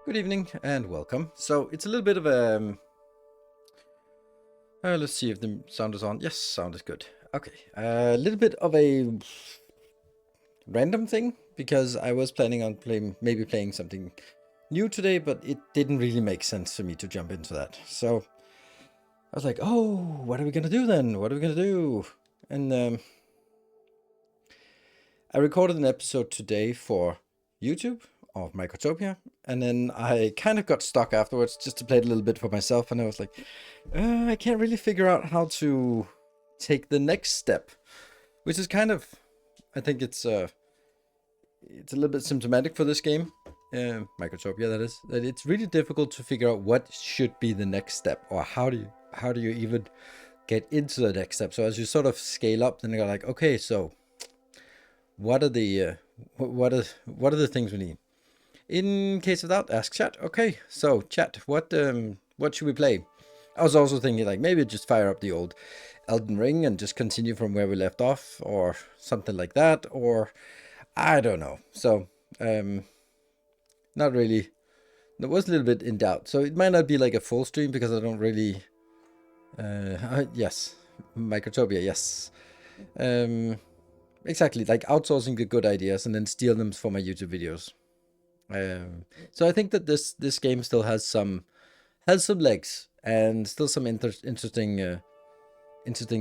Good evening and welcome. So it's a little bit of a. Let's see if the sound is on. Yes, sound is good. Okay, a little bit of a random thing because I was planning on maybe playing something new today, but it didn't really make sense for me to jump into that. So I was like, oh, what are we gonna do then? What are we gonna do? And I recorded an episode today for YouTube of Microtopia, and then I kind of got stuck afterwards just to play it a little bit for myself, and I was like, I can't really figure out how to take the next step, which is kind of, I think it's a little bit symptomatic for this game, Microtopia that is, that it's really difficult to figure out what should be the next step, or how do you even get into the next step. So as you sort of scale up, then you're like, okay, so what are the what are the things we need? In case of that, ask chat. Okay, so chat, what should we play? I was also thinking like maybe just fire up the old Elden Ring and just continue from where we left off, or something like that, or I don't know. So not really. It was a little bit in doubt. So it might not be like a full stream because I don't really. Yes, Microtopia. Yes. Exactly, like outsourcing the good ideas and then steal them for my YouTube videos. So I think that this game still has some legs and still some interesting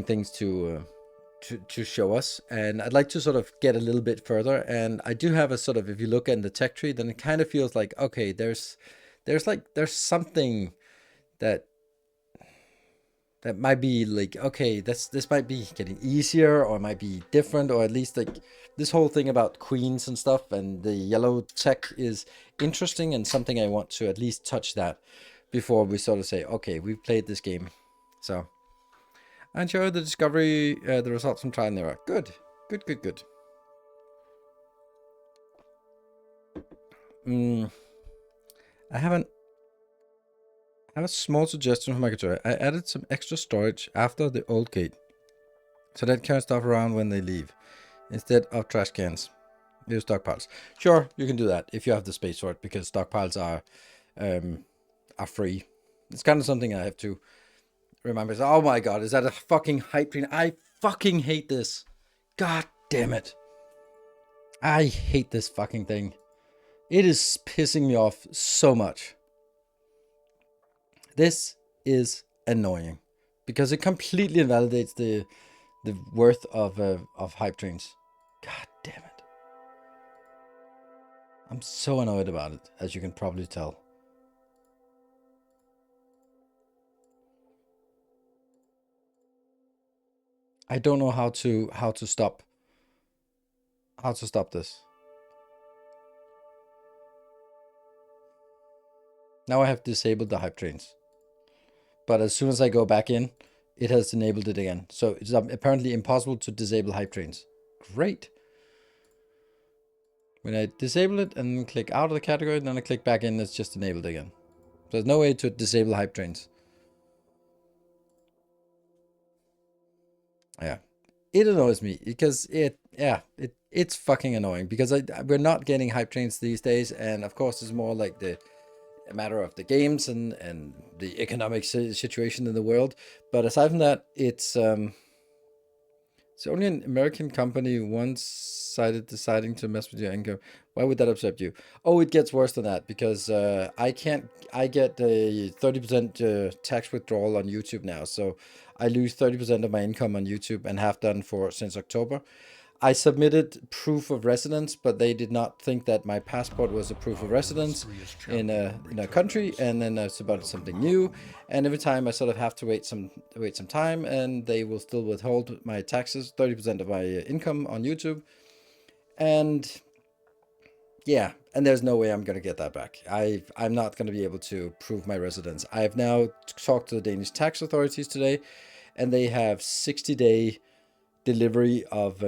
things to show us. And I'd like to sort of get a little bit further. And I do have a sort of, if you look in the tech tree, then it kind of feels like, okay, there's something that might be like, okay, this might be getting easier, or it might be different, or at least like this whole thing about queens and stuff and the yellow tech is interesting and something I want to at least touch that before we sort of say, okay, we've played this game. So I enjoy the discovery, the results from trial and error. Good. I haven't I have a small suggestion for Microsoft. I added some extra storage after the old gate, so that carry stuff around when they leave, instead of trash cans. Use stockpiles. Sure, you can do that if you have the space for it, because stockpiles are free. It's kind of something I have to remember. Oh my god, is that a fucking hype train? I fucking hate this. God damn it. I hate this fucking thing. It is pissing me off so much. This is annoying because it completely invalidates the worth of hype trains. God damn it. I'm so annoyed about it, as you can probably tell. I don't know how to stop this. Now I have disabled the hype trains. But as soon as I go back in, it has enabled it again. So it's apparently impossible to disable hype trains. Great. When I disable it and click out of the category, then I click back in, it's just enabled again. So there's no way to disable hype trains. Yeah. It annoys me because it's fucking annoying because we're not getting hype trains these days, and of course it's more like a matter of the games and the economic situation in the world. But aside from that, it's only an American company one-sided deciding to mess with your income. Why would that upset you? Oh, it gets worse than that because I get a 30% tax withdrawal on YouTube now. So I lose 30% of my income on YouTube and have done since October. I submitted proof of residence, but they did not think that my passport was a proof of residence in a country, and then I submitted something new, and every time I sort of have to wait some time, and they will still withhold my taxes, 30% of my income on YouTube, and yeah, and there's no way I'm gonna get that back. I'm not gonna be able to prove my residence. I've now talked to the Danish tax authorities today, and they have 60-day delivery of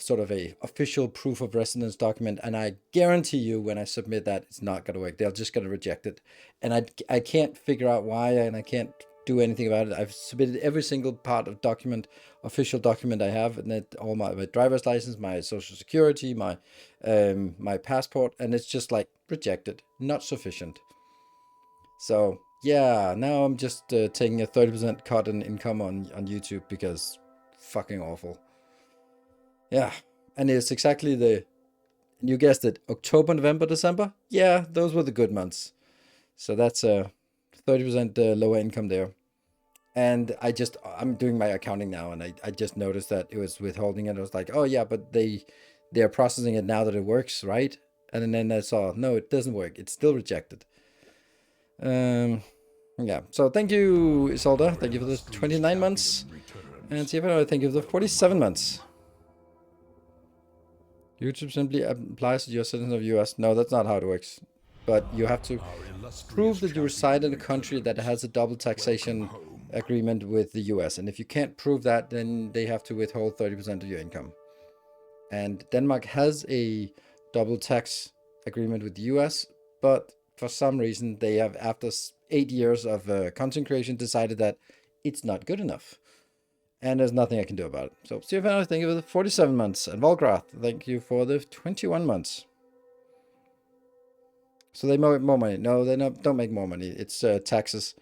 sort of a official proof of residence document, and I guarantee you when I submit that, it's not going to work. They're just going to reject it, and I can't figure out why, and I can't do anything about it. I've submitted every single part of official document I have, and that all my driver's license, my social security, my passport, and it's just like rejected, not sufficient. So yeah, now I'm just taking a 30% cut in income on YouTube because fucking awful. Yeah, and it's exactly you guessed it, October, November, December. Yeah, those were the good months. So that's a 30% lower income there. And I'm doing my accounting now, and I just noticed that it was withholding it. I was like, oh yeah, but they're processing it now that it works, right? And then I saw, no, it doesn't work. It's still rejected. Um, yeah. So thank you, Isolda. Thank you for the 29 months. And see if I thank you for the 47 months. YouTube simply applies to your citizens of US. No, that's not how it works. But you have to prove that you reside in a country that has a double taxation agreement with the US. And if you can't prove that, then they have to withhold 30% of your income. And Denmark has a double tax agreement with the US, but for some reason they have, after 8 years of content creation, decided that it's not good enough. And there's nothing I can do about it. So, Stefano, thank you for the 47 months. And Volgrath, thank you for the 21 months. So they make more money. No, they don't make more money. It's taxes.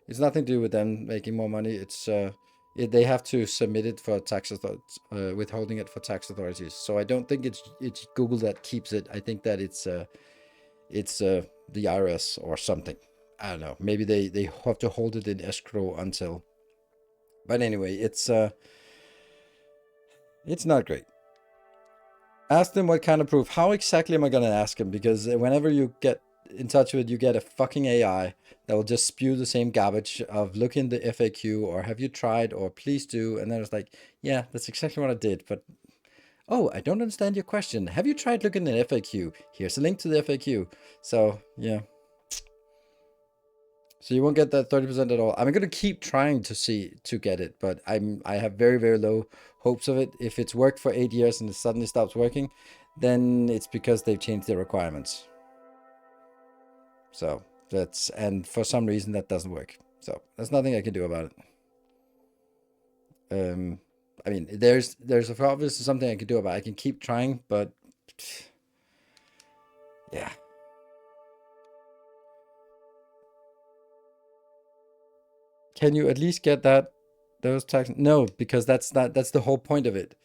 It's nothing to do with them making more money. It's they have to submit it for tax withholding it for tax authorities. So I don't think it's Google that keeps it. I think that it's the IRS or something. I don't know. Maybe they have to hold it in escrow until. But anyway, it's not great. Ask them what kind of proof. How exactly am I gonna ask him? Because whenever you get in touch with, you get a fucking AI that will just spew the same garbage of look in the FAQ or have you tried or please do, and then it's like, yeah, that's exactly what I did, but oh, I don't understand your question. Have you tried looking at FAQ? Here's a link to the FAQ. So yeah. So you won't get that 30% at all. I'm gonna keep trying to get it, but I have very, very low hopes of it. If it's worked for 8 years and it suddenly stops working, then it's because they've changed their requirements. So and for some reason that doesn't work. So there's nothing I can do about it. I mean, there's obviously something I can do about it. I can keep trying, but yeah. Can you at least get those tax? No, because that's the whole point of it.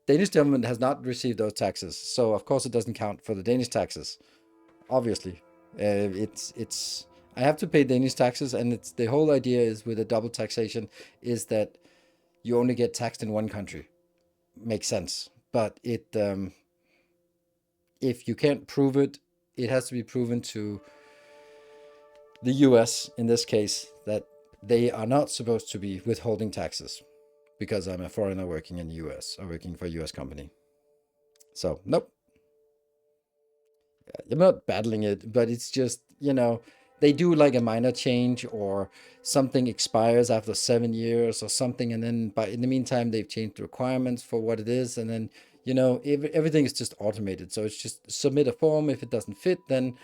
Danish government has not received those taxes, so of course it doesn't count for the Danish taxes. Obviously, it's I have to pay Danish taxes, and it's the whole idea is with a double taxation is that you only get taxed in one country. Makes sense, but if you can't prove it, it has to be proven to the U.S. in this case that they are not supposed to be withholding taxes because I'm a foreigner working in the U.S. or working for a U.S. company. So nope. I'm not battling it, but it's just, they do like a minor change or something expires after 7 years or something. And then, but in the meantime, they've changed the requirements for what it is. And then, everything is just automated. So it's just submit a form. If it doesn't fit, then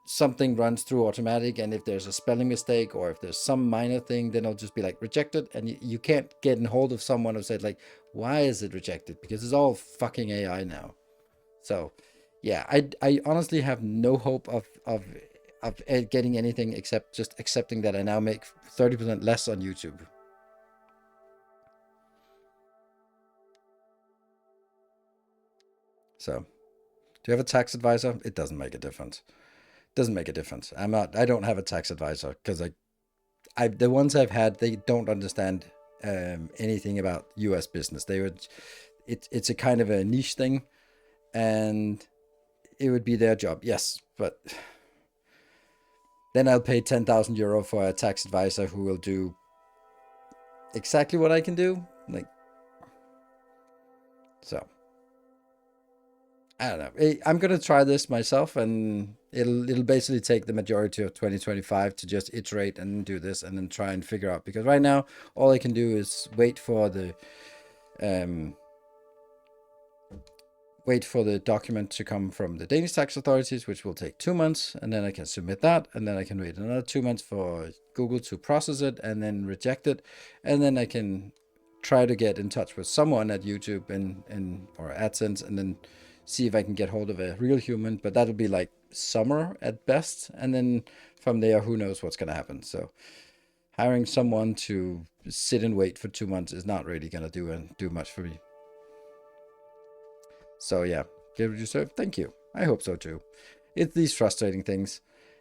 something runs through automatic. And if there's a spelling mistake or if there's some minor thing, then it'll just be like rejected. And you can't get in hold of someone who said like, why is it rejected? Because it's all fucking AI now. So yeah, I honestly have no hope of getting anything except just accepting that I now make 30% less on YouTube. So, do you have a tax advisor? It doesn't make a difference. Doesn't make a difference. I don't have a tax advisor because the ones I've had, they don't understand anything about US business. It's a kind of a niche thing, and it would be their job. Yes, but then I'll pay 10,000 euro for a tax advisor who will do exactly what I can do. Like, so I don't know. I'm gonna try this myself, and it'll basically take the majority of 2025 to just iterate and do this, and then try and figure out. Because right now, all I can do is um, wait for the document to come from the Danish tax authorities, which will take 2 months, and then I can submit that, and then I can wait another 2 months for Google to process it and then reject it, and then I can try to get in touch with someone at YouTube and or AdSense, and then see if I can get hold of a real human, but that'll be like summer at best, and then from there, who knows what's gonna happen. So hiring someone to sit and wait for 2 months is not really gonna do much for me. So yeah, get what you deserve. Thank you. I hope so too. It's these frustrating things,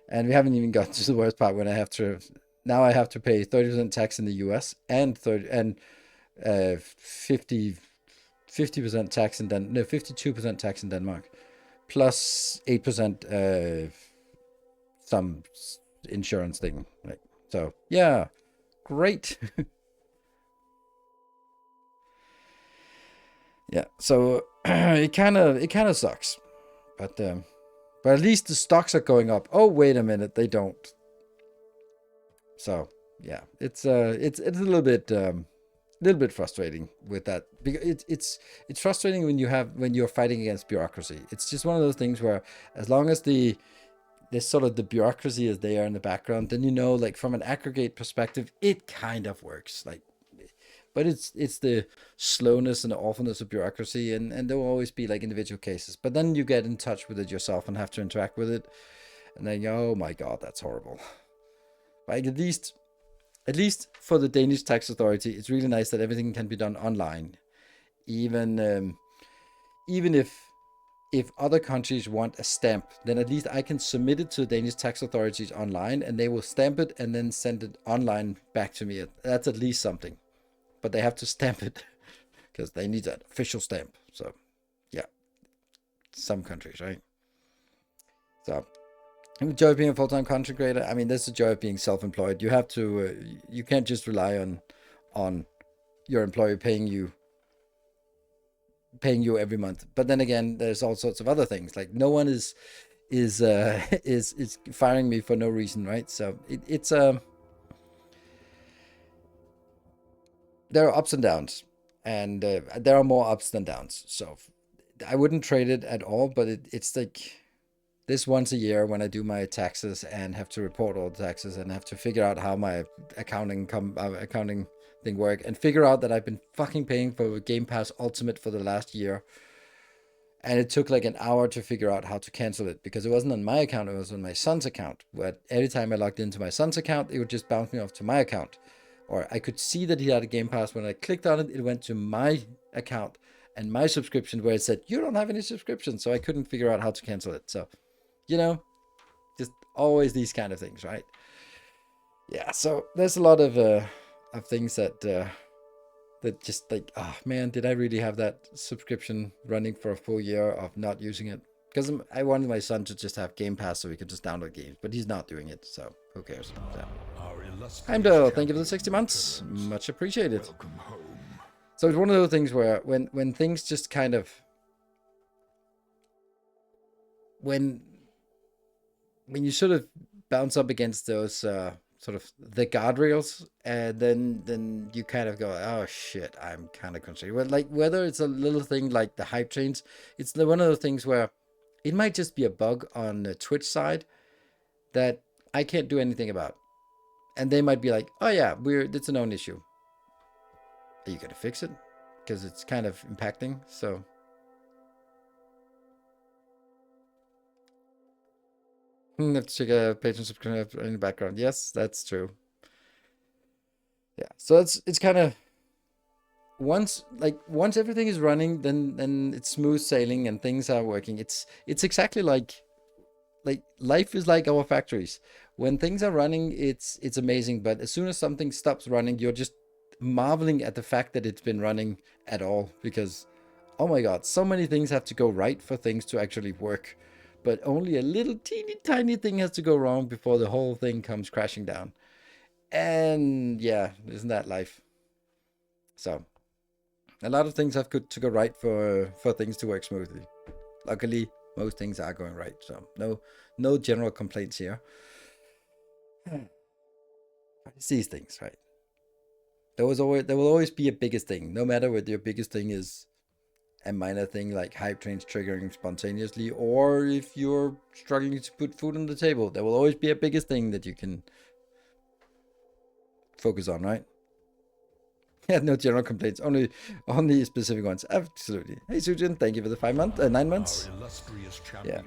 and we haven't even got to the worst part when I have to. Now I have to pay 30% tax in the U.S. and 50 50% tax in 52% tax in Denmark, plus 8% some insurance thing. Like, so yeah, great. Yeah, so it kind of sucks, but at least the stocks are going up. Oh, wait a minute, they don't. So yeah, it's a little bit frustrating with that, because it's frustrating when you're fighting against bureaucracy. It's just one of those things where, as long as there's sort of the bureaucracy is there in the background, then like from an aggregate perspective, it kind of works. Like, but it's the slowness and the awfulness of bureaucracy, and there will always be like individual cases. But then you get in touch with it yourself and have to interact with it, and then oh my god, that's horrible. Like, at least for the Danish tax authority, it's really nice that everything can be done online. Even if other countries want a stamp, then at least I can submit it to the Danish tax authorities online, and they will stamp it and then send it online back to me. That's at least something. But they have to stamp it because they need an official stamp. So yeah, some countries, right? So the joy of being a full-time content creator. I mean, there's the joy of being self-employed. You have to, you can't just rely on your employer paying you every month. But then again, there's all sorts of other things. Like, no one is is firing me for no reason, right? So it's there are ups and downs, and there are more ups than downs. So I wouldn't trade it at all. But it's like this once a year when I do my taxes and have to report all the taxes and have to figure out how my accounting thing work, and figure out that I've been fucking paying for Game Pass Ultimate for the last year, and it took like an hour to figure out how to cancel it, because it wasn't on my account, it was on my son's account. But every time I logged into my son's account, it would just bounce me off to my account, or I could see that he had a Game Pass. When I clicked on it, it went to my account and my subscription, where it said you don't have any subscription, so I couldn't figure out how to cancel it. So you know, just always these kind of things, right? Yeah, so there's a lot of things that just like, oh man, did I really have that subscription running for a full year of not using it? Because I wanted my son to just have Game Pass so he could just download games, but he's not doing it, so who cares? So. Heimdall, thank you for the 60 months, much appreciated. So it's one of those things where when things just kind of when you sort of bounce up against those sort of the guardrails, and then you kind of go, oh shit, I'm kind of concerned. Well, like, whether it's a little thing like the hype trains, it's one of those things where it might just be a bug on the Twitch side that I can't do anything about, and they might be like, oh yeah, it's a known issue. Are you gonna fix it? Because it's kind of impacting. So have to check a patron subscription in the background. Yes, that's true. Yeah, so it's kind of, once everything is running, then it's smooth sailing and things are working. It's exactly like life is like our factories. When things are running, it's amazing, but as soon as something stops running, you're just marveling at the fact that it's been running at all, because oh my god, so many things have to go right for things to actually work, but only a little teeny tiny thing has to go wrong before the whole thing comes crashing down. And yeah, isn't that life? So a lot of things have to go right for things to work smoothly. Luckily, most things are going right, so no general complaints here. It's these things, right? There will always be a biggest thing, no matter whether your biggest thing is a minor thing like hype trains triggering spontaneously, or if you're struggling to put food on the table. There will always be a biggest thing that you can focus on, right? Yeah, no general complaints, only specific ones. Absolutely. Hey, Sujin, thank you for the 5 month, 9 months. Our illustrious Yeah, champion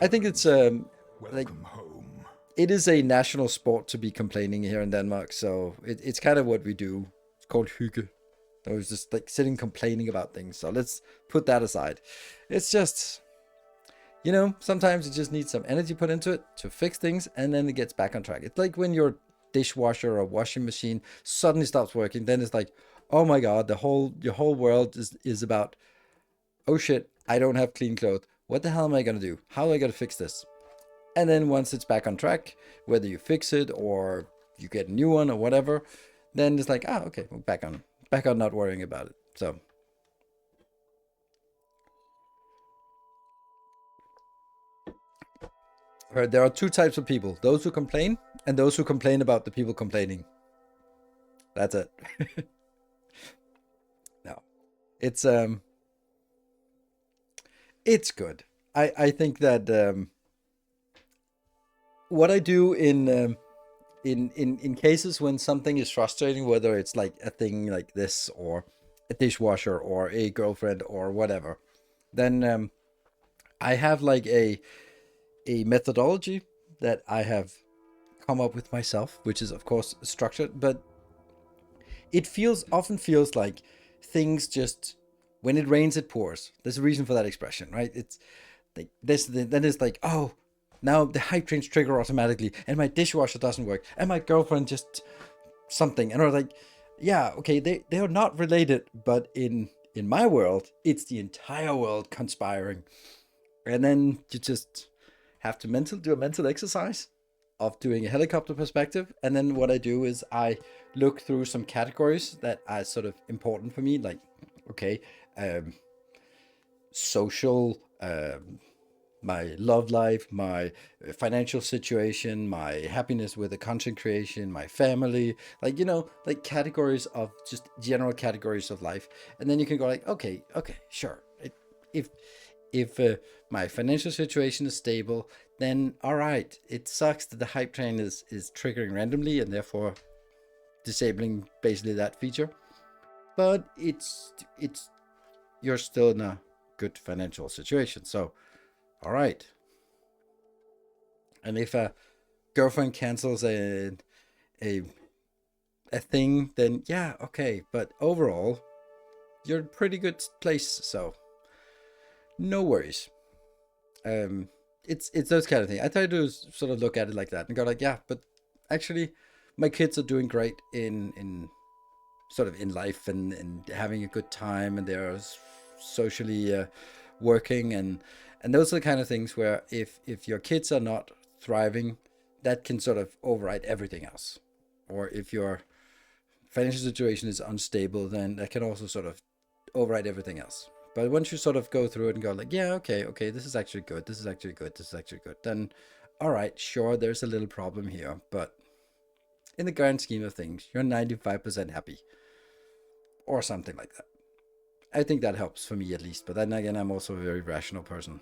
I think it's returns. like Welcome home. it is a national sport to be complaining here in Denmark, so it's kind of what we do. It's called hygge. I was just like sitting complaining about things. So let's put that aside. It's just, sometimes you just need some energy put into it to fix things, and then it gets back on track. It's like when your dishwasher or washing machine suddenly stops working, then it's like, oh my god, your whole world is about, oh shit, I don't have clean clothes. What the hell am I gonna do? How am I gonna fix this? And then once it's back on track, whether you fix it or you get a new one or whatever, then it's like, okay, we're back on not worrying about it. So there are two types of people: those who complain and those who complain about the people complaining. That's it. No, it's it's good. I think that what I do in cases when something is frustrating, whether it's like a thing like this or a dishwasher or a girlfriend or whatever, then I have like a methodology that I have come up with myself, which is of course structured, but it often feels like things just, when it rains it pours. There's a reason for that expression, right? It's like this, then it's like, oh, now the hype trains trigger automatically, and my dishwasher doesn't work, and my girlfriend just something, and I was like, yeah, okay, they are not related, but in my world, it's the entire world conspiring. And then you just have to do a mental exercise of doing a helicopter perspective. And then what I do is I look through some categories that are sort of important for me, like, okay, um, social, my love life, my financial situation, my happiness with the content creation, my family, like, like categories of just general categories of life. And then you can go like, okay, sure. If if my financial situation is stable, then all right. It sucks that the hype train is triggering randomly and therefore disabling basically that feature. But it's you're still in a good financial situation. So all right. And if a girlfriend cancels a a thing, then yeah, okay. But overall, you're in a pretty good place. So no worries. um it's those kind of things. I try to sort of look at it like that and go like, yeah, but actually my kids are doing great in sort of in life, and having a good time, and they're socially working, and those are the kind of things where if your kids are not thriving, that can sort of override everything else. Or if your financial situation is unstable, then that can also sort of override everything else. But once you sort of go through it and go like, yeah, okay, this is actually good, this is actually good, this is actually good, then all right, sure, there's a little problem here, but in the grand scheme of things, you're 95% happy or something like that. I think that helps for me at least. But then again, I'm also a very rational person.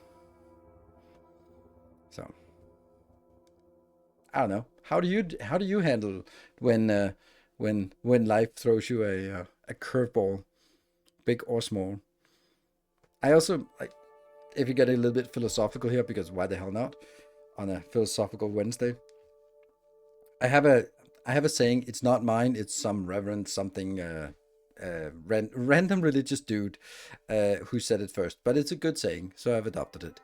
So I don't know. How do you handle when when life throws you a curveball, big or small? I also like, if you get a little bit philosophical here, because why the hell not on a philosophical Wednesday? I have a I have a saying. It's not mine. It's some reverend something random religious dude who said it first. But it's a good saying, so I've adopted it.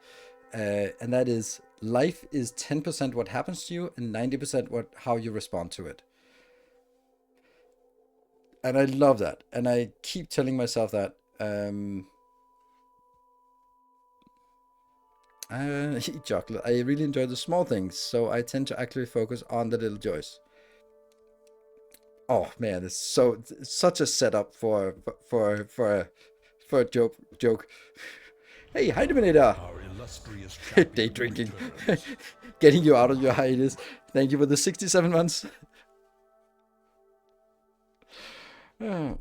And that is, life is 10% what happens to you and 90% what how you respond to it. And I love that, and I keep telling myself that. I eat chocolate. I really enjoy the small things, so I tend to actually focus on the little joys. Oh man, it's such a setup for a joke. Hey, Heideminator! Our illustrious Day champion drinking, returns. getting you out of your hiatus. Thank you for the 67 months. Oh,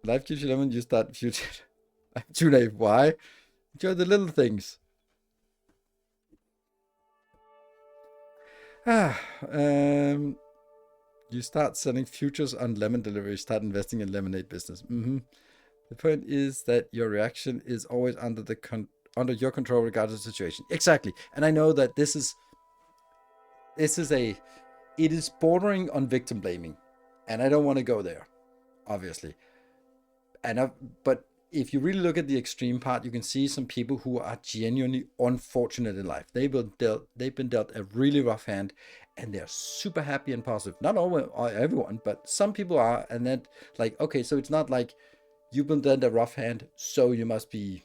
life gives you lemon. You start future. I'm too naive. Why? Enjoy the little things. Ah, um, You start selling futures on lemon delivery, start investing in lemonade business. The point is that your reaction is always under your control regardless of the situation. Exactly. And I know that this is a it is bordering on victim blaming. And I don't want to go there, obviously. But if you really look at the extreme part, you can see some people who are genuinely unfortunate in life. They've been dealt a really rough hand, and they're super happy and positive. Not all everyone, but some people are. And then like, okay, so it's not like you've been dealt a rough hand, so you must be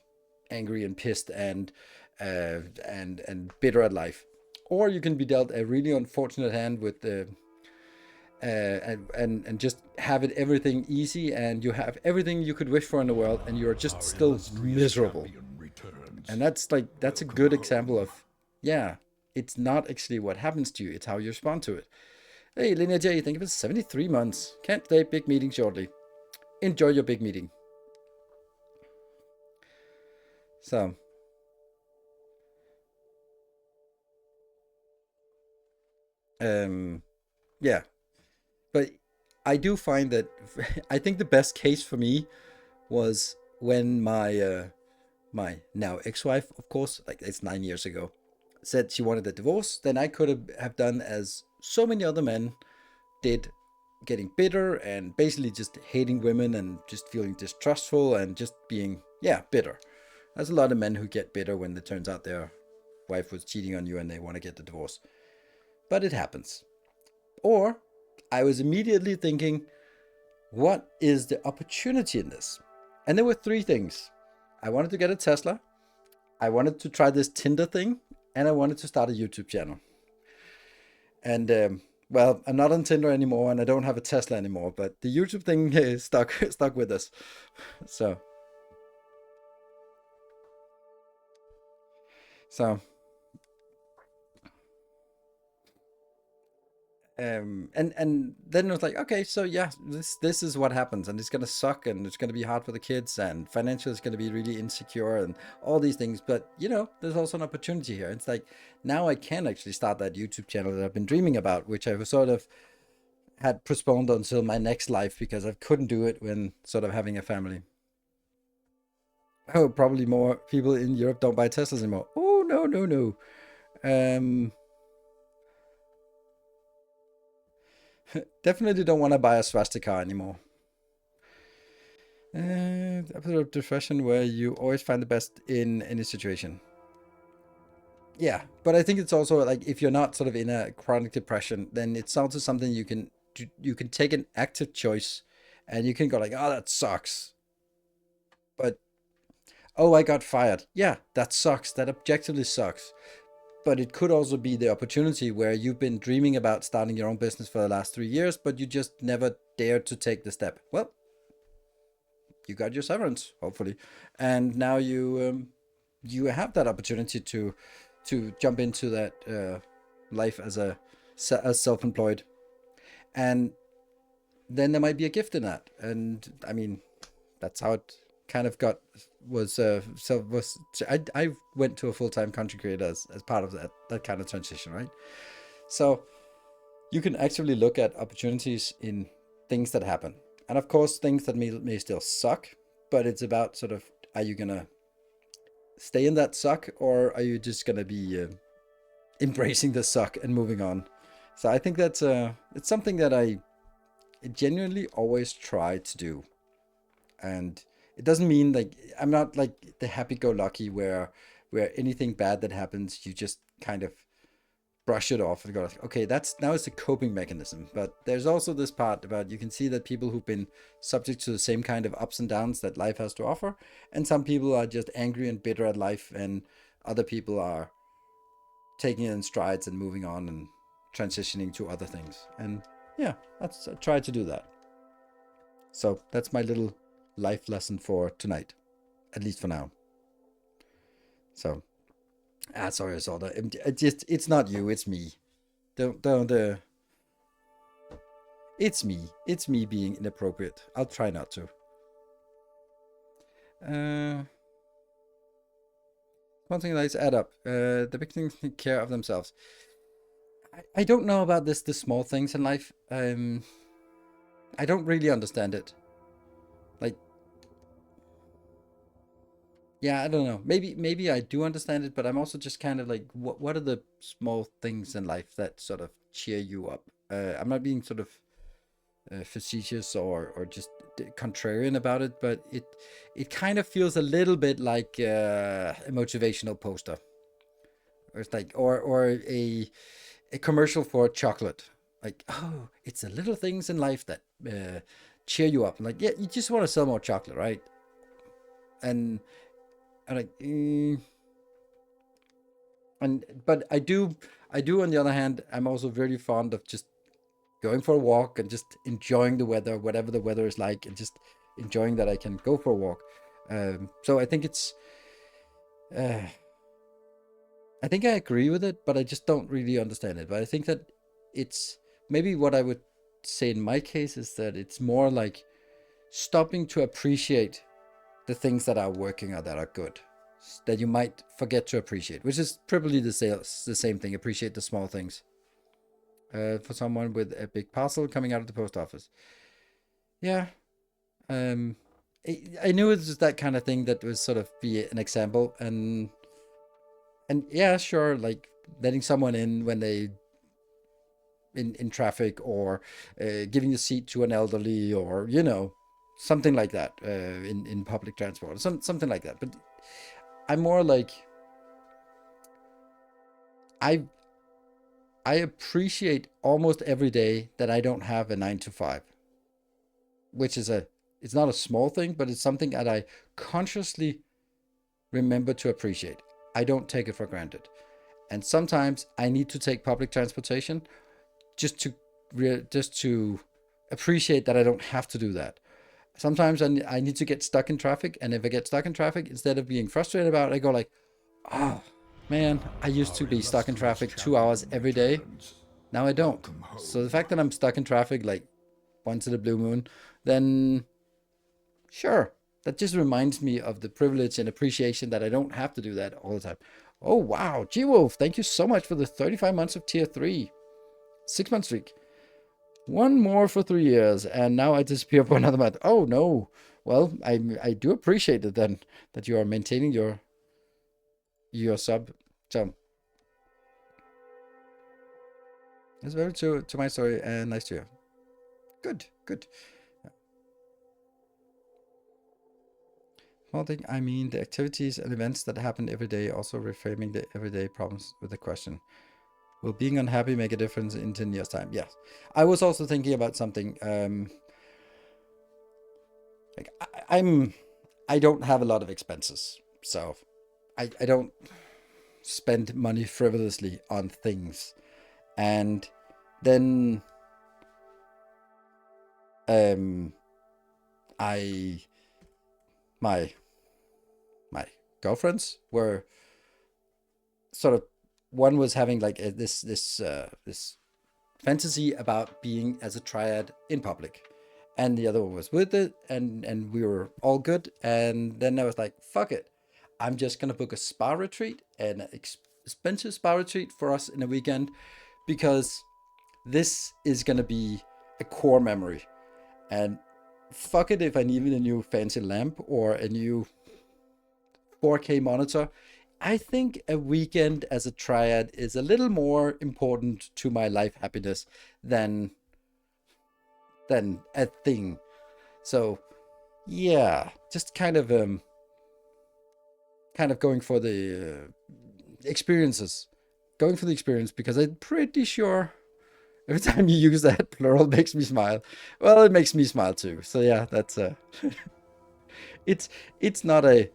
angry and pissed and bitter at life, or you can be dealt a really unfortunate hand with the and just have it everything easy, and you have everything you could wish for in the world, and you're just still miserable. And that's a good example of, yeah, it's not actually what happens to you, it's how you respond to it. Hey, Linear J, thank you for 73 months. Can't stay, big meeting shortly. Enjoy your big meeting. So, yeah, but I do find that I think the best case for me was when my now ex-wife, of course, like it's 9 years ago, said she wanted a divorce. Then I could have done as so many other men did, getting bitter and basically just hating women and just feeling distrustful and just being, yeah, bitter. There's a lot of men who get bitter when it turns out their wife was cheating on you and they want to get the divorce. But it happens. Or I was immediately thinking, what is the opportunity in this? And there were three things. I wanted to get a Tesla, I wanted to try this Tinder thing, and I wanted to start a YouTube channel. And well, I'm not on Tinder anymore, and I don't have a Tesla anymore. But the YouTube thing is stuck with us. So, so and then it was like, okay, so yeah, this is what happens, and it's gonna suck, and it's gonna be hard for the kids, and financially it's gonna be really insecure, and all these things. But there's also an opportunity here. It's like now I can actually start that YouTube channel that I've been dreaming about, which I've sort of had postponed until my next life because I couldn't do it when sort of having a family. Oh, probably more people in Europe don't buy Teslas anymore. Oh, no, no, no. Um, Definitely don't want to buy a swastika anymore. Episode of depression where you always find the best in any situation. Yeah, but I think it's also like if you're not sort of in a chronic depression, then it's also something you can take an active choice, and you can go like, oh, that sucks. But oh, I got fired. Yeah, that sucks. That objectively sucks. But it could also be the opportunity where you've been dreaming about starting your own business for the last 3 years, but you just never dared to take the step. Well, you got your severance, hopefully, and now you have that opportunity to jump into that life as self-employed, and then there might be a gift in that. And I mean, that's how it kind of got was so was I went to a full-time content creator as part of that kind of transition, right? So you can actually look at opportunities in things that happen, and of course things that may still suck, but it's about sort of, are you gonna stay in that suck, or are you just gonna be embracing the suck and moving on? So I think that's it's something that I genuinely always try to do. And it doesn't mean like I'm not like the happy-go-lucky where anything bad that happens you just kind of brush it off and go like, okay, that's now it's a coping mechanism. But there's also this part about, you can see that people who've been subject to the same kind of ups and downs that life has to offer, and some people are just angry and bitter at life, and other people are taking it in strides and moving on and transitioning to other things. And yeah, I try to do that. So that's my little life lesson for tonight, at least for now. So, sorry, I saw that. It's not you, it's me. Don't. It's me. It's me being inappropriate. I'll try not to. Uh, One thing, let's add up. The big things take care of themselves. I don't know about this, the small things in life. I don't really understand it. Like, yeah, I don't know. Maybe I do understand it, but I'm also just kind of like, what are the small things in life that sort of cheer you up? I'm not being sort of facetious or just contrarian about it, but it kind of feels a little bit like a motivational poster, or it's like or a commercial for chocolate. Like, oh, it's the little things in life that cheer you up. Like, yeah, you just want to sell more chocolate, right? And I'm like, and but I do on the other hand, I'm also very fond of just going for a walk and just enjoying the weather, whatever the weather is like, and just enjoying that I can go for a walk. So I think uh, I think I agree with it, but I just don't really understand it. But I think that it's maybe what I would say in my case is that it's more like stopping to appreciate the things that are working or that are good, that you might forget to appreciate, which is probably the same thing. Appreciate the small things. For someone with a big parcel coming out of the post office. Yeah. Um, I knew it was that kind of thing that was sort of be an example, and yeah, sure, like letting someone in when they in traffic, or giving a seat to an elderly, or something like that in public transport, something like that. But I'm more like I I appreciate almost every day that I don't have a 9 to 5, which is a it's not a small thing, but it's something that I consciously remember to appreciate. I don't take it for granted. And sometimes I need to take public transportation just to appreciate that I don't have to do that. Sometimes I need to get stuck in traffic, and if I get stuck in traffic, instead of being frustrated about it, I go like, oh man, I used to Our be stuck in illustrious traffic 2 hours champion every day. returns. Now I don't. Welcome So the home. fact that I'm stuck in traffic like once in a blue moon, then sure, that just reminds me of the privilege and appreciation that I don't have to do that all the time. Oh wow, G Wolf, thank you so much for the 35 months of tier 3. 6 month streak. One more for 3 years, and now I disappear for another month. Oh no. Well, I do appreciate it then that you are maintaining your sub. So it's very true to my story, and nice to you. Good, good. Well, I mean the activities and events that happen every day, also reframing the everyday problems with the question: will being unhappy make a difference in 10 years' time? Yes. I was also thinking about something. Like I don't have a lot of expenses, so I don't spend money frivolously on things, and then um I my my girlfriends were sort of, one was having like this fantasy about being as a triad in public, and the other one was with it, and we were all good, and then I was like, fuck it, I'm just gonna book a spa retreat, an expensive spa retreat for us in a weekend, because this is gonna be a core memory. And fuck it if I need a new fancy lamp or a new 4K monitor. I think a weekend as a triad is a little more important to my life happiness than a thing. So yeah, just kind of going for the experiences, going for the experience, because I'm pretty sure every time you use that plural makes me smile. Well, it makes me smile too. So yeah, that's it's it's not a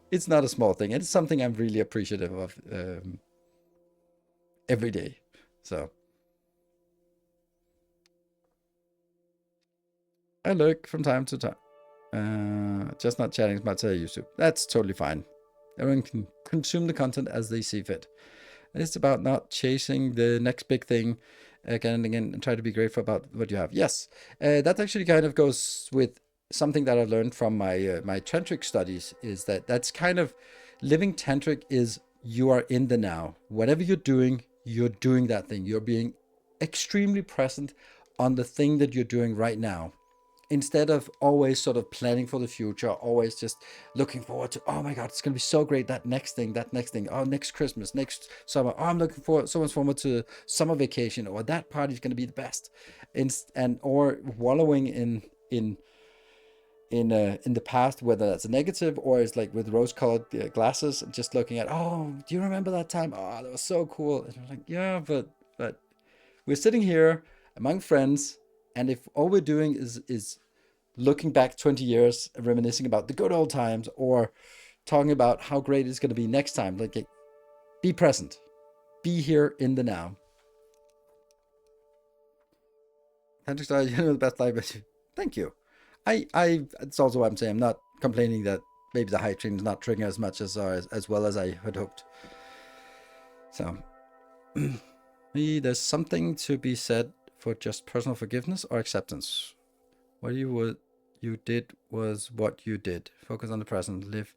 small thing. It's something I'm really appreciative of every day. So I look from time to time. Just not chatting as much as I used to. That's totally fine. Everyone can consume the content as they see fit. It's about not chasing the next big thing again and again, and try to be grateful about what you have. Yes, that actually kind of goes with something that I've learned from my tantric studies, is that that's kind of living tantric is you are in the now. Whatever you're doing that thing. You're being extremely present on the thing that you're doing right now, instead of always sort of planning for the future, always just looking forward to, oh my God, it's going to be so great, that next thing, oh, next Christmas, next summer, oh, I'm looking forward, so much forward to summer vacation, or that party is going to be the best. And or wallowing in the past, whether that's a negative or it's like with rose-colored glasses, just looking at, oh, do you remember that time? Oh, that was so cool. And I'm like, yeah, but we're sitting here among friends, and if all we're doing is looking back 20 years, reminiscing about the good old times, or talking about how great it's going to be next time, like, be present, be here in the now. Hendrik, you know the best life. Thank you. It's also what I'm saying. I'm not complaining that maybe the high train is not triggering as much as well as I had hoped. So, there's something to be said for just personal forgiveness or acceptance. What you did was what you did. Focus on the present. Live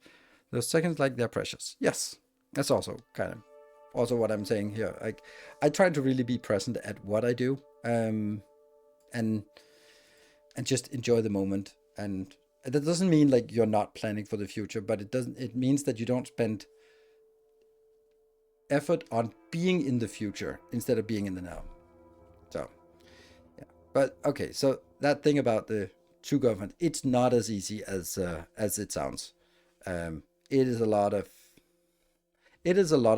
those seconds like they're precious. Yes, that's also kind of also what I'm saying here. Like, I try to really be present at what I do, and just enjoy the moment. And that doesn't mean like you're not planning for the future, but it means that you don't spend effort on being in the future instead of being in the now. So yeah, but okay, so that thing about the true government, it's not as easy as it sounds. um it is a lot of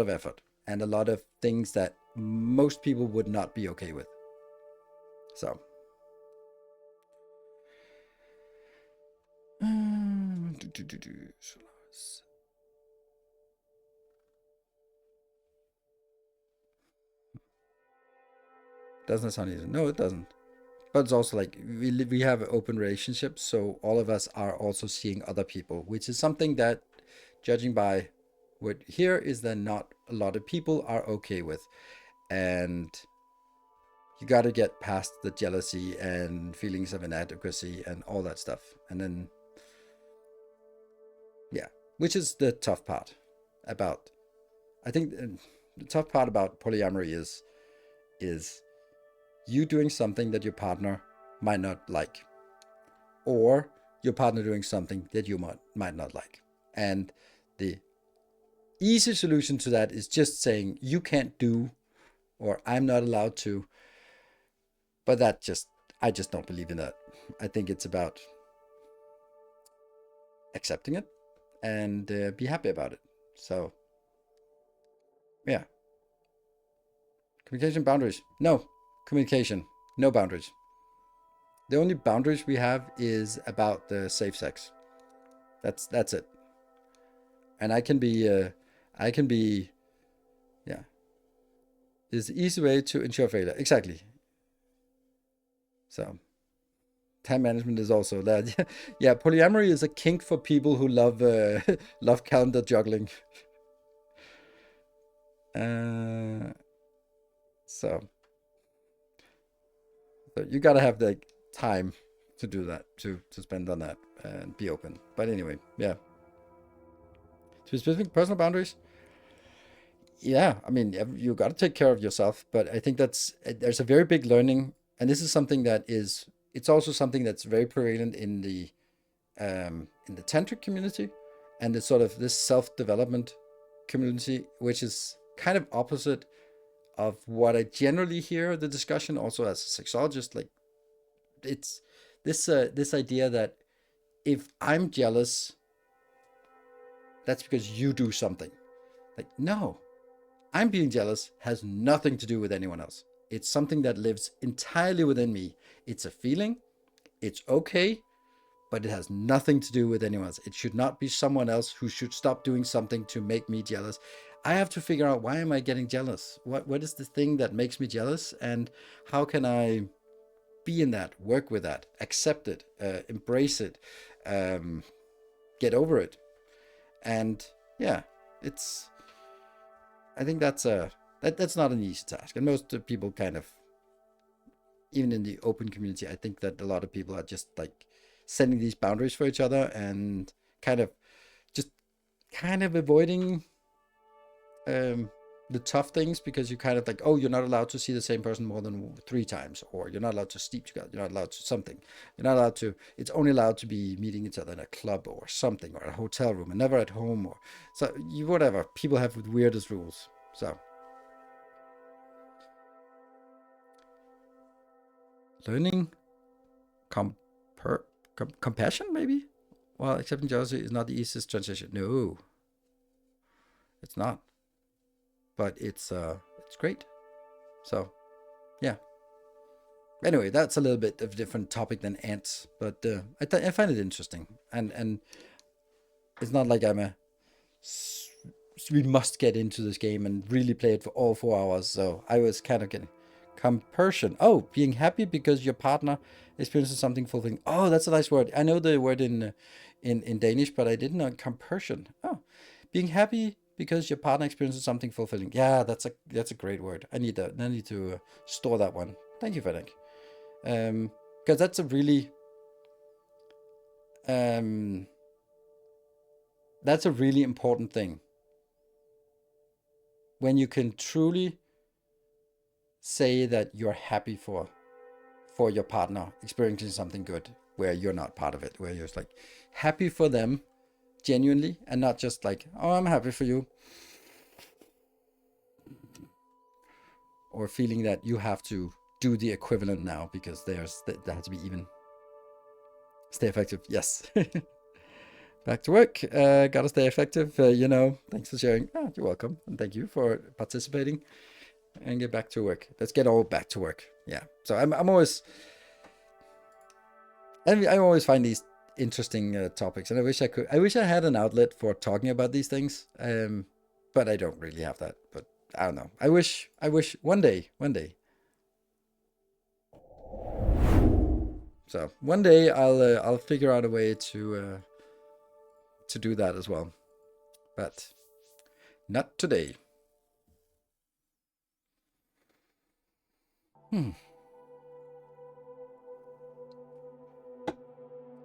effort and a lot of things that most people would not be okay with. So doesn't sound easy. No, it doesn't. But it's also like we have open relationships, so all of us are also seeing other people, which is something that, judging by what here, is that not a lot of people are okay with. And you got to get past the jealousy and feelings of inadequacy and all that stuff. And then, yeah, which is the tough part about, I think the tough part about polyamory is you doing something that your partner might not like, or your partner doing something that you might not like. And the easy solution to that is just saying you can't do, or I'm not allowed to. But I just don't believe in that. I think it's about accepting it and be happy about it. So yeah, communication boundaries. No communication, no boundaries. The only boundaries we have is about the safe sex. That's it. And I can be, yeah. It's the easy way to ensure failure. Exactly. So time management is also that. Yeah, polyamory is a kink for people who love love calendar juggling. Uh, so you gotta have the time to do that, to spend on that and be open. But anyway, yeah. Specific personal boundaries. Yeah, I mean, you got to take care of yourself, but I think there's a very big learning, and this is something that is it's also something that's very prevalent in the tantric community, and the sort of this self-development community, which is kind of opposite of what I generally hear the discussion. Also, as a sexologist, like, it's this idea that if I'm jealous, that's because you do something. Like, no, I'm being jealous has nothing to do with anyone else. It's something that lives entirely within me. It's a feeling. It's okay, but it has nothing to do with anyone else. It should not be someone else who should stop doing something to make me jealous. I have to figure out, why am I getting jealous? What is the thing that makes me jealous, and how can I be in that, work with that, accept it, embrace it, um, get over it. And yeah, it's I think that's not an easy task, and most people kind of, even in the open community, I think that a lot of people are just like setting these boundaries for each other, and kind of just kind of avoiding, um, the tough things, because you kind of like, oh, you're not allowed to see the same person more than 3 times, or you're not allowed to sleep together, you're not allowed to something, you're not allowed to, it's only allowed to be meeting each other in a club or something, or a hotel room, and never at home, or so you, whatever people have with weirdest rules. So learning compassion, maybe, well, accepting jealousy is not the easiest transition. No, it's not, but it's great. So yeah. Anyway, that's a little bit of a different topic than ants, but I find it interesting, and it's not like we must get into this game and really play it for all 4 hours. So I was kind of getting compersion. Oh, being happy because your partner experiences something fulfilling. Oh, that's a nice word. I know the word in Danish, but I didn't know compersion. Oh, being happy because your partner experiences something fulfilling. Yeah, that's a great word. I need that. I need to store that one. Thank you, Fredrik. Because that's a really important thing, when you can truly say that you're happy for your partner experiencing something good where you're not part of it, where you're just like happy for them genuinely, and not just like, oh, I'm happy for you, or feeling that you have to do the equivalent now because that has to be even. Stay effective. Yes. Back to work. Gotta stay effective. Thanks for sharing. Oh, you're welcome. And thank you for participating. And get back to work. Let's get all back to work. Yeah. So I'm always. I always find these interesting topics, and I wish I could. I wish I had an outlet for talking about these things. But I don't really have that. But I don't know. I wish one day. So one day I'll figure out a way to do that as well, but not today.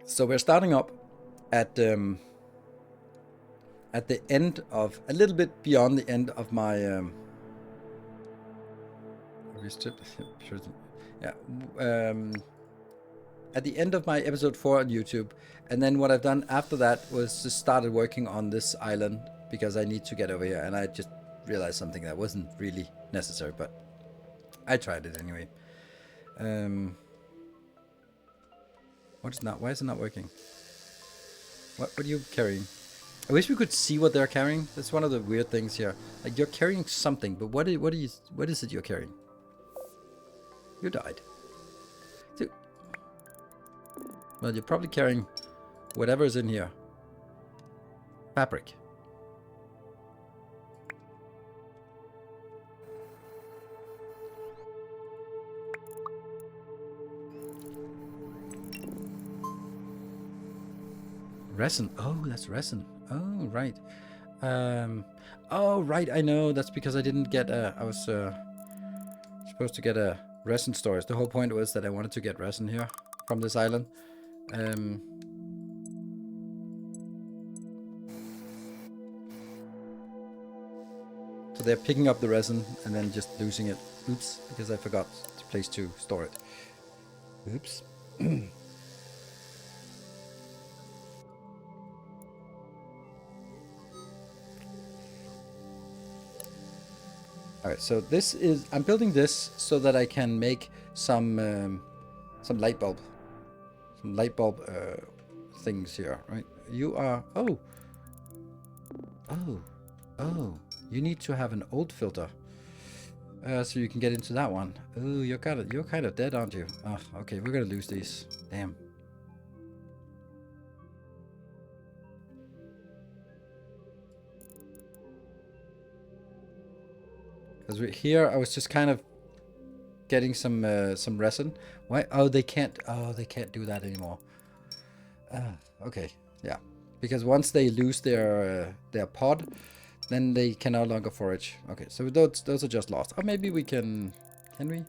So we're starting up at the end of, a little bit beyond the end of my yeah, at the end of my episode 4 on YouTube. And then what I've done after that was just started working on this island, because I need to get over here, and I just realized something that wasn't really necessary, but I tried it anyway. Why is it not working? What are you carrying? I wish we could see what they're carrying. That's one of the weird things here. Like, you're carrying something, but what is it you're carrying? You died. Dude. Well, you're probably carrying whatever's in here. Fabric. Resin. Oh, that's resin. Oh, right. Oh, right. I know. That's because I didn't get I was supposed to get a resin storage. The whole point was that I wanted to get resin here from this island. So they're picking up the resin and then just losing it. Oops, because I forgot the place to store it. Oops. Alright, so this is, I'm building this so that I can make some light bulb. Some light bulb things here, right? You are, oh, you need to have an old filter. So you can get into that one. Oh, you're kind of dead, aren't you? Oh, okay, we're gonna lose these. Damn. Because here I was just kind of getting some resin. Why? Oh, they can't. Oh, they can't do that anymore. Okay, yeah. Because once they lose their pod, then they can no longer forage. Okay, so those are just lost. Or maybe we can. Can we?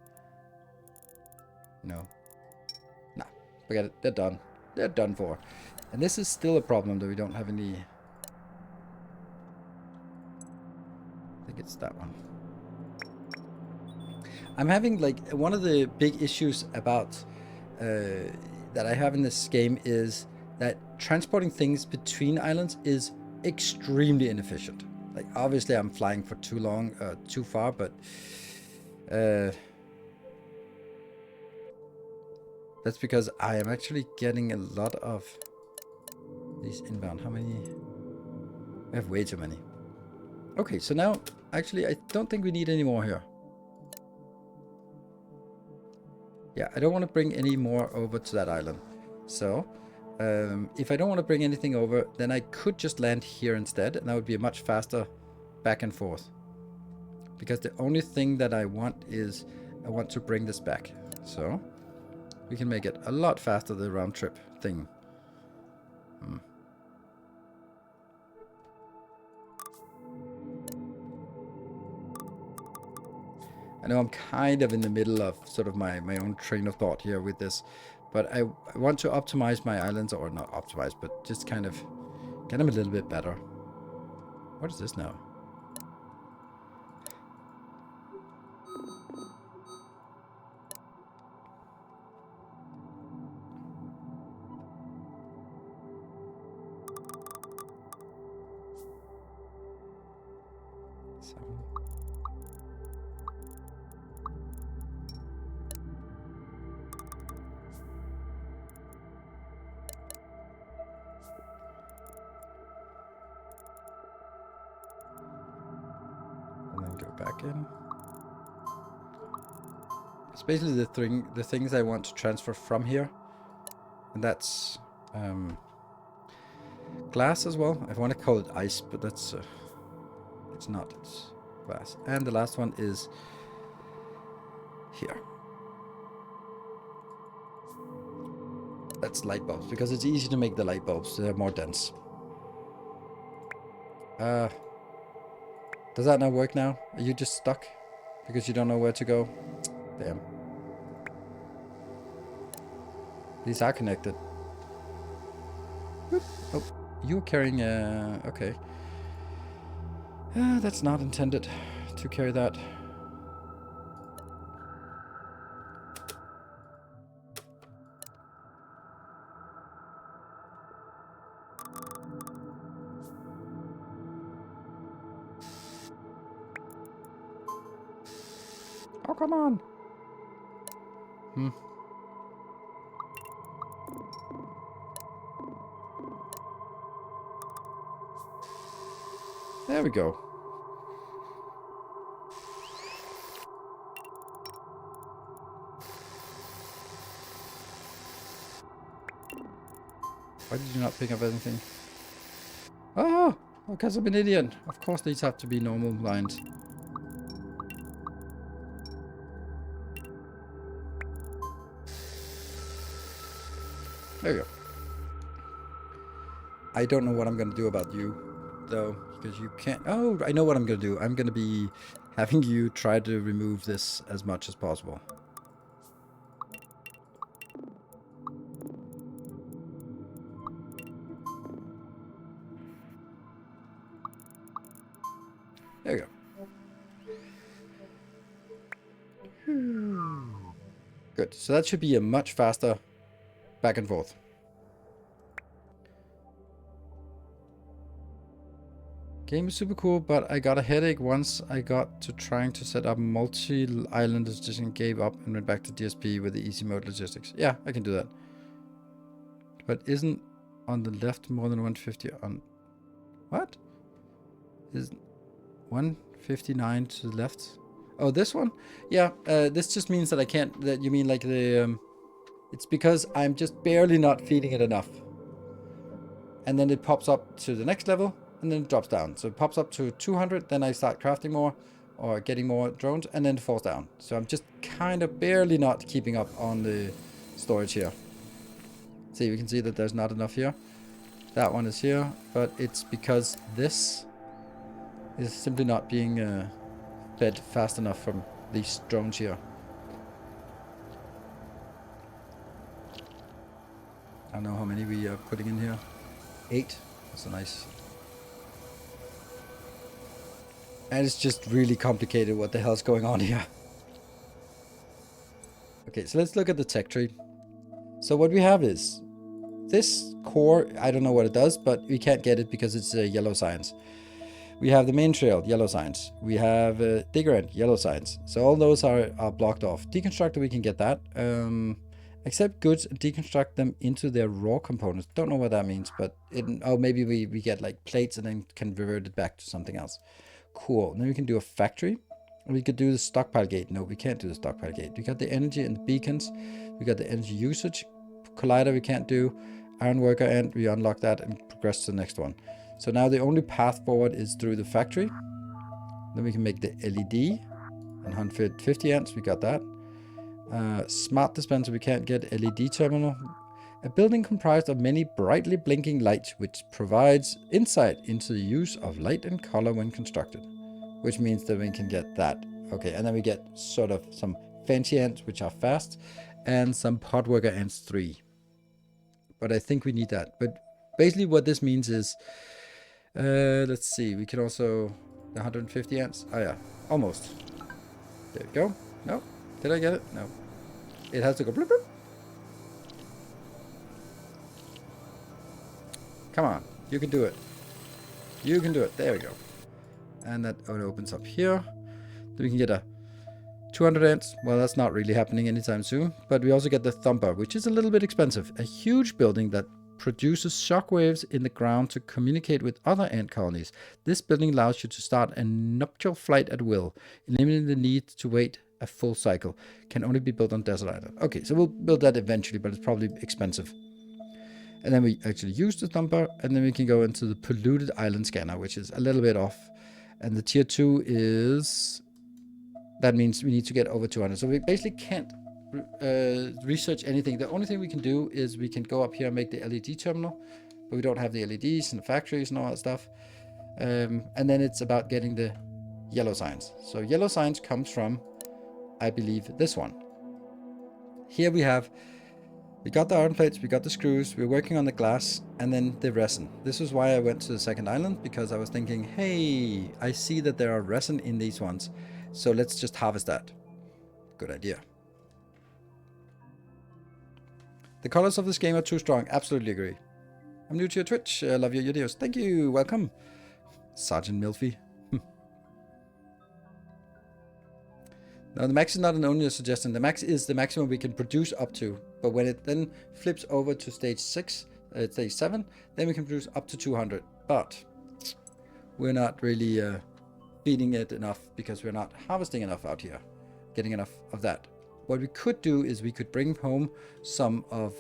No. Nah. Forget it. They're done. They're done for. And this is still a problem that we don't have any. think it's that one. I'm having like one of the big issues about that I have in this game is that transporting things between islands is extremely inefficient. Like obviously I'm flying for too long, too far, but that's because I am actually getting a lot of these inbound. How many? We have way too many. Okay, so now actually I don't think we need any more here. Yeah, I don't want to bring any more over to that island. So, if I don't want to bring anything over, then I could just land here instead, and that would be a much faster back and forth. Because the only thing that I want is, I want to bring this back. So, we can make it a lot faster, the round trip thing. I know I'm kind of in the middle of sort of my own train of thought here with this, but I want to optimize my islands, or not optimize, but just kind of get them a little bit better. What is this now? And then go back in. It's basically the things I want to transfer from here, and that's glass as well. I want to call it ice, but that's it's not. It's glass. And the last one is here. That's light bulbs, because it's easy to make the light bulbs. They're more dense. Does that not work now? Are you just stuck because you don't know where to go? Damn. These are connected. Whoop. Oh, you're carrying a... Okay. That's not intended to carry that. Oh, come on. There we go. Why did you not pick up anything? Oh, because I'm an idiot. Of course these have to be normal lines. There you go. I don't know what I'm going to do about you, though, because you can't... Oh, I know what I'm going to do. I'm going to be having you try to remove this as much as possible. There you go. Good. So that should be a much faster back and forth. Game is super cool, but I got a headache once I got to trying to set up multi-island logistics and gave up and went back to DSP with the easy mode logistics. Yeah, I can do that. But isn't on the left more than 150 on... What? Is 159 to the left? Oh, this one? Yeah, this just means that I can't... That you mean like the... it's because I'm just barely not feeding it enough. And then it pops up to the next level. And then it drops down. So it pops up to 200, then I start crafting more or getting more drones, and then it falls down. So I'm just kind of barely not keeping up on the storage here. See, we can see that there's not enough here. That one is here, but it's because this is simply not being fed fast enough from these drones here. I don't know how many we are putting in here. 8. That's a nice... And it's just really complicated what the hell's going on here. Okay, so let's look at the tech tree. So what we have is this core, I don't know what it does, but we can't get it because it's yellow science. We have the main trail, yellow science. We have digger end, yellow science. So all those are blocked off. Deconstructor, we can get that. Accept goods and deconstruct them into their raw components. Don't know what that means, but maybe we get like plates and then can revert it back to something else. Cool. Then we can do a factory. We could do the stockpile gate. No, we can't do the stockpile gate. We got the energy and the beacons. We got the energy usage. Collider we can't do. Iron worker end, we unlock that and progress to the next one. So now the only path forward is through the factory. Then we can make the LED and 150 amps, we got that. Smart dispenser, we can't get LED terminal. A building comprised of many brightly blinking lights which provides insight into the use of light and color when constructed. Which means that we can get that. Okay, and then we get sort of some fancy ants which are fast and some pod worker ants 3. But I think we need that. But basically what this means is, let's see, we can also, the 150 ants, oh yeah, almost. There we go. No, did I get it? No. It has to go bloop, bloop. Come on, you can do it. You can do it, there we go. And that opens up here. Then we can get a 200 ants. Well, that's not really happening anytime soon. But we also get the thumper, which is a little bit expensive. A huge building that produces shockwaves in the ground to communicate with other ant colonies. This building allows you to start a nuptial flight at will, eliminating the need to wait a full cycle. Can only be built on desert island. Okay, so we'll build that eventually, but it's probably expensive. And then we actually use the thumper, and then we can go into the polluted island scanner, which is a little bit off. And the tier 2 is... That means we need to get over 200. So we basically can't research anything. The only thing we can do is we can go up here and make the LED terminal. But we don't have the LEDs and the factories and all that stuff. And then it's about getting the yellow signs. So yellow signs comes from, I believe, this one. Here we got the iron plates, we got the screws, we're working on the glass, and then the resin. This is why I went to the second island, because I was thinking, hey, I see that there are resin in these ones. So let's just harvest that. Good idea. The colors of this game are too strong. Absolutely agree. I'm new to your Twitch. I love your videos. Thank you. Welcome. Sergeant Milfy. Now the max is not only a suggestion. The max is the maximum we can produce up to. But when it then flips over to stage 6, stage 7, then we can produce up to 200. But we're not really... feeding it enough because we're not harvesting enough out here, getting enough of that. What we could do is we could bring home some of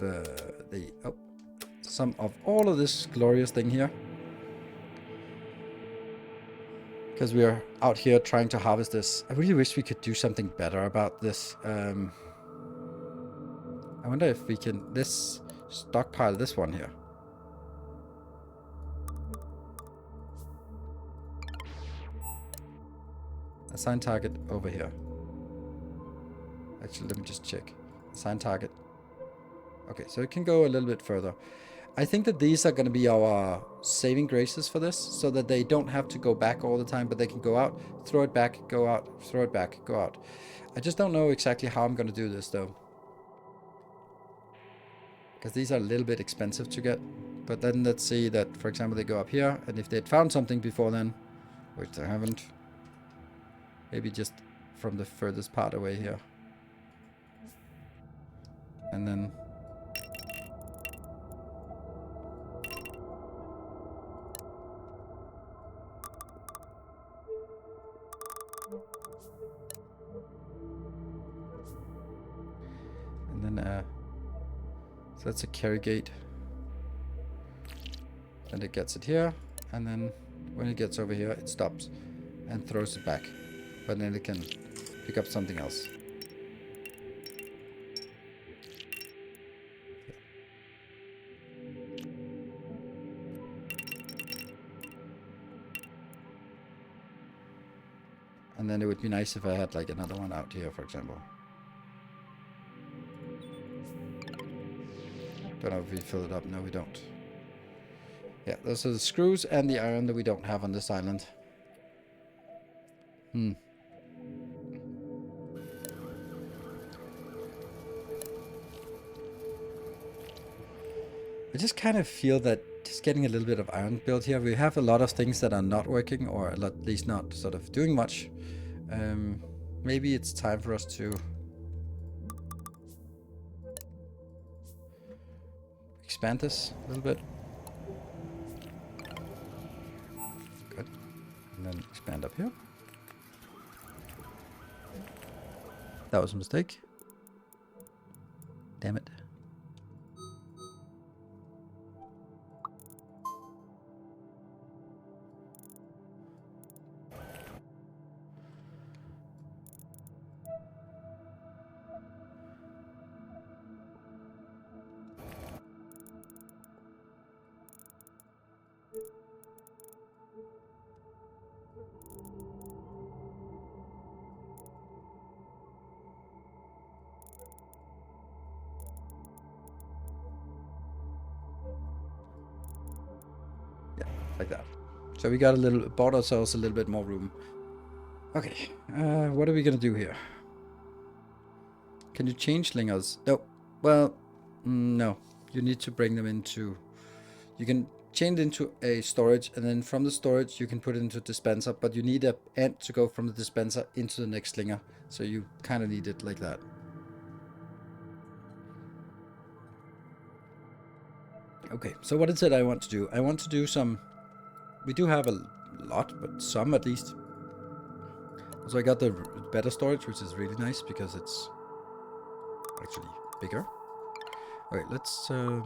all of this glorious thing here, because we are out here trying to harvest this. I really wish we could do something better about this. I wonder if we can stockpile this one here. Assign target over here. Actually, let me just check. Assign target. Okay, so it can go a little bit further. I think that these are going to be our saving graces for this, so that they don't have to go back all the time, but they can go out, throw it back, go out, throw it back, go out. I just don't know exactly how I'm going to do this, though. Because these are a little bit expensive to get. But then let's see that, for example, they go up here, and if they'd found something before then, which they haven't, maybe just from the furthest part away here. And then... And then, so that's a carry gate. And it gets it here. And then when it gets over here, it stops and throws it back. But then it can pick up something else. And then it would be nice if I had like another one out here, for example. Don't know if we fill it up. No, we don't. Yeah, those are the screws and the iron that we don't have on this island. Hmm. I just kind of feel that just getting a little bit of iron built here. We have a lot of things that are not working, or at least not sort of doing much. Maybe it's time for us to expand this a little bit. Good. And then expand up here. That was a mistake. Damn it. Yeah, like that. So we got bought ourselves a little bit more room. Okay, what are we gonna do here? Can you change lingers? No. Well, no. You need to bring them into... You can chain it into a storage, and then from the storage you can put it into a dispenser, but you need an end to go from the dispenser into the next slinger. So you kind of need it like that. Okay, so what is it I want to do? I want to do some... We do have a lot, but some at least. So I got the better storage, which is really nice because it's actually bigger. Okay, let's... So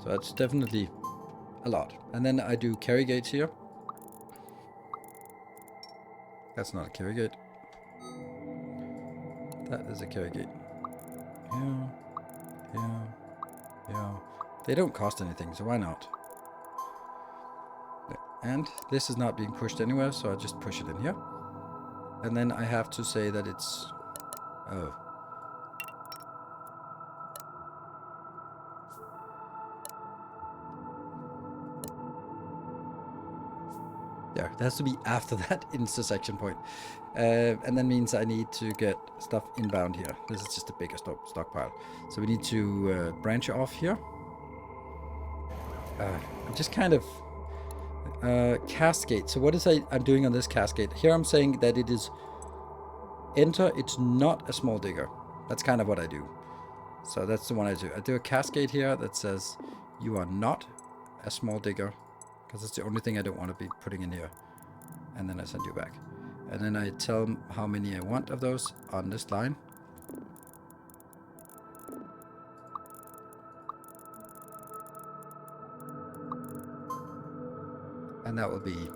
that's definitely a lot. And then I do carry gates here. That's not a carry gate. That is a carry gate. Yeah, yeah, yeah. They don't cost anything, so why not? And this is not being pushed anywhere, so I just push it in here. And then I have to say that it's... Oh. Yeah, it has to be after that intersection point. And that means I need to get stuff inbound here. This is just a bigger stockpile. So we need to branch off here. I'm just kind of... cascade. So what is I'm doing on this cascade? Here I'm saying that it is... Enter, it's not a small digger. That's kind of what I do. So that's the one I do. I do a cascade here that says you are not a small digger, because it's the only thing I don't want to be putting in here. And then I send you back. And then I tell them how many I want of those on this line. And that will be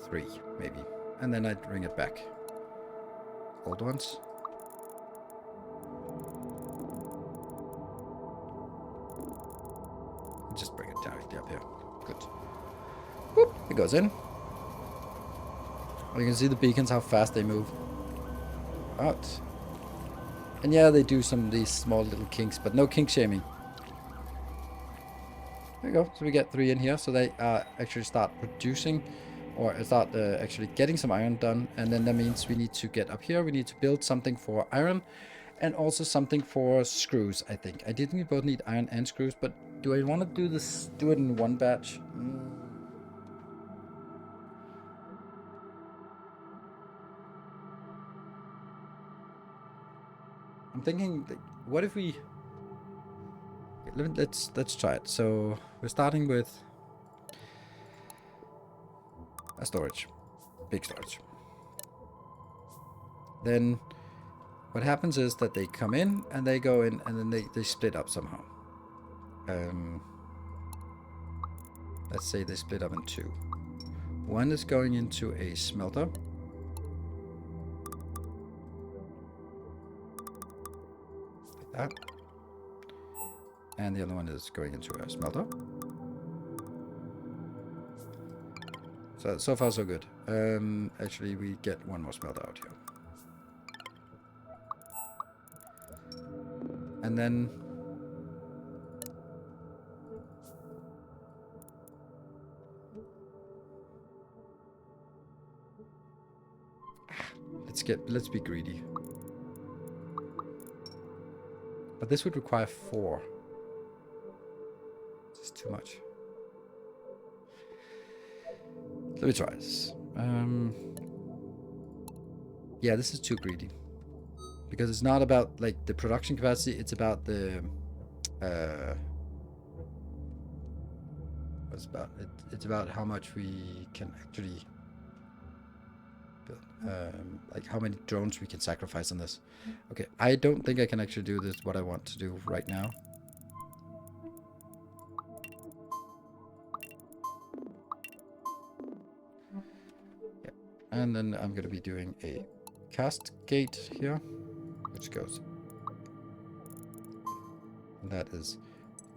3, maybe. And then I bring it back. Old ones. Just bring it directly up here. Good. Whoop, it goes in. You can see the beacons, how fast they move. Out. And yeah, they do some of these small little kinks, but no kink shaming. There you go. So we get 3 in here, so they actually start producing, or start actually getting some iron done. And then that means we need to get up here. We need to build something for iron, and also something for screws, I think. I think we both need iron and screws, but do I want to do this? Do it in one batch? I'm thinking, what if we... Let's try it. So we're starting with a storage, big storage. Then what happens is that they come in and they go in, and then they split up somehow. Let's say they split up in 2. One is going into a smelter. Like that. And the other one is going into a smelter. So far so good. Actually, we get one more smelter out here. And then... let's be greedy. But this would require 4. This is too much. Let me try this. Yeah, this is too greedy. Because it's not about like the production capacity, it's about the what's about it, it's about how much we can actually build. Like how many drones we can sacrifice on this. Okay, I don't think I can actually do this what I want to do right now. Yeah. And then I'm gonna be doing a cast gate here, which goes. And that is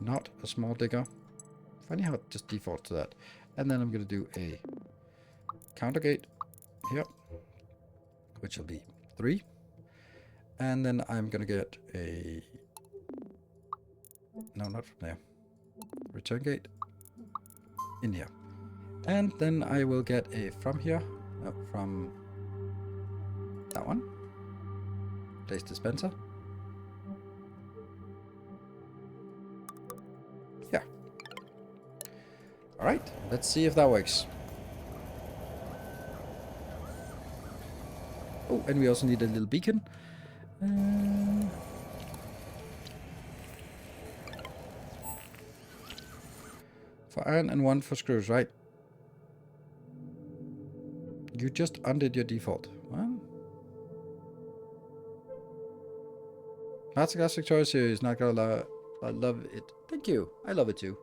not a small digger. Funny how it just defaults to that. And then I'm going to do a counter gate here, which will be 3. And then I'm going to get a... No, not from there. Return gate in here. And then I will get a from here, no, from that one. Place dispenser. Yeah. Alright, let's see if that works. Oh, and we also need a little beacon. For iron and 1 for screws, right? You just undid your default. Well, Master Factorio series, not gonna lie. I love it. Thank you. I love it too.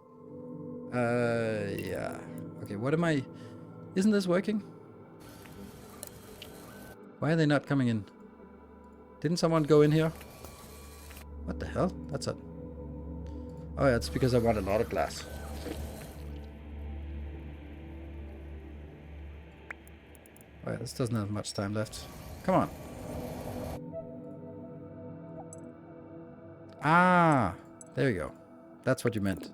Yeah. Okay, what am I... Isn't this working? Why are they not coming in? Didn't someone go in here? What the hell? That's a... Oh yeah, it's because I want a lot of glass. Oh yeah, this doesn't have much time left. Come on. Ah! There you go. That's what you meant.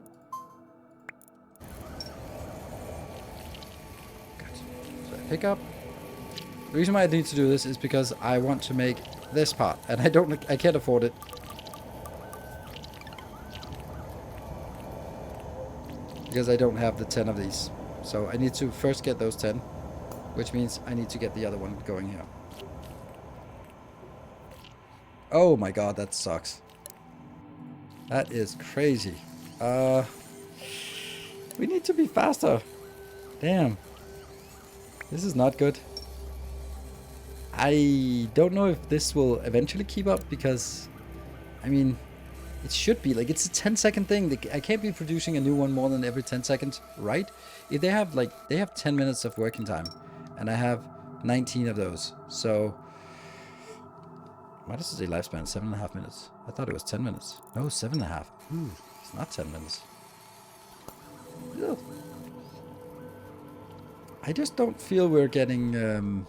Good. So I pick up. The reason why I need to do this is because I want to make this part, and I can't afford it. Because I don't have the 10 of these. So I need to first get those 10, which means I need to get the other one going here. Oh my god, that sucks. That is crazy. We need to be faster. Damn. This is not good. I don't know if this will eventually keep up because, I mean, it should be. Like, it's a 10-second thing. I can't be producing a new one more than every 10 seconds, right? If they have, like, they have 10 minutes of working time, and I have 19 of those. So, why does it say lifespan? 7.5 minutes. I thought it was 10 minutes. No, 7.5. Ooh, it's not 10 minutes. Ugh. I just don't feel we're getting...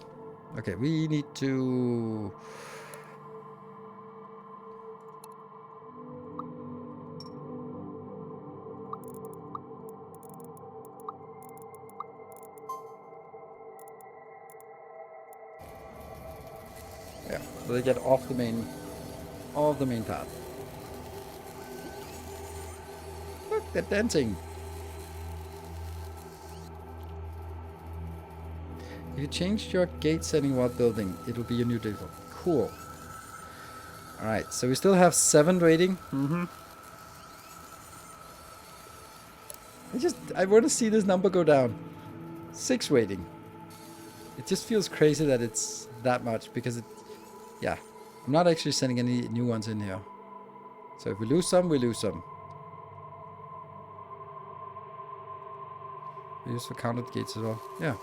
Okay, we need to... Yeah, so they get off the main path. Look, they're dancing. If you changed your gate setting while building, it will be a new default. Cool. Alright, so we still have 7 waiting. I want to see this number go down. 6 waiting. It just feels crazy that it's that much because it... Yeah, I'm not actually sending any new ones in here. So if we lose some, we lose some. We use for counted gates as well. Yeah.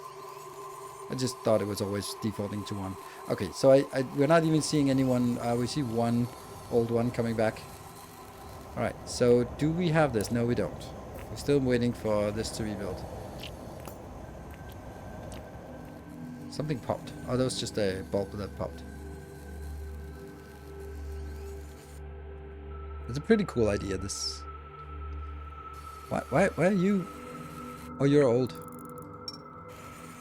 I just thought it was always defaulting to 1. Okay, so we're not even seeing anyone. We see one old one coming back. Alright, so do we have this? No, we don't. We're still waiting for this to rebuild. Something popped. Oh, that was just a bulb that popped. It's a pretty cool idea, this. Why are you... Oh, you're old.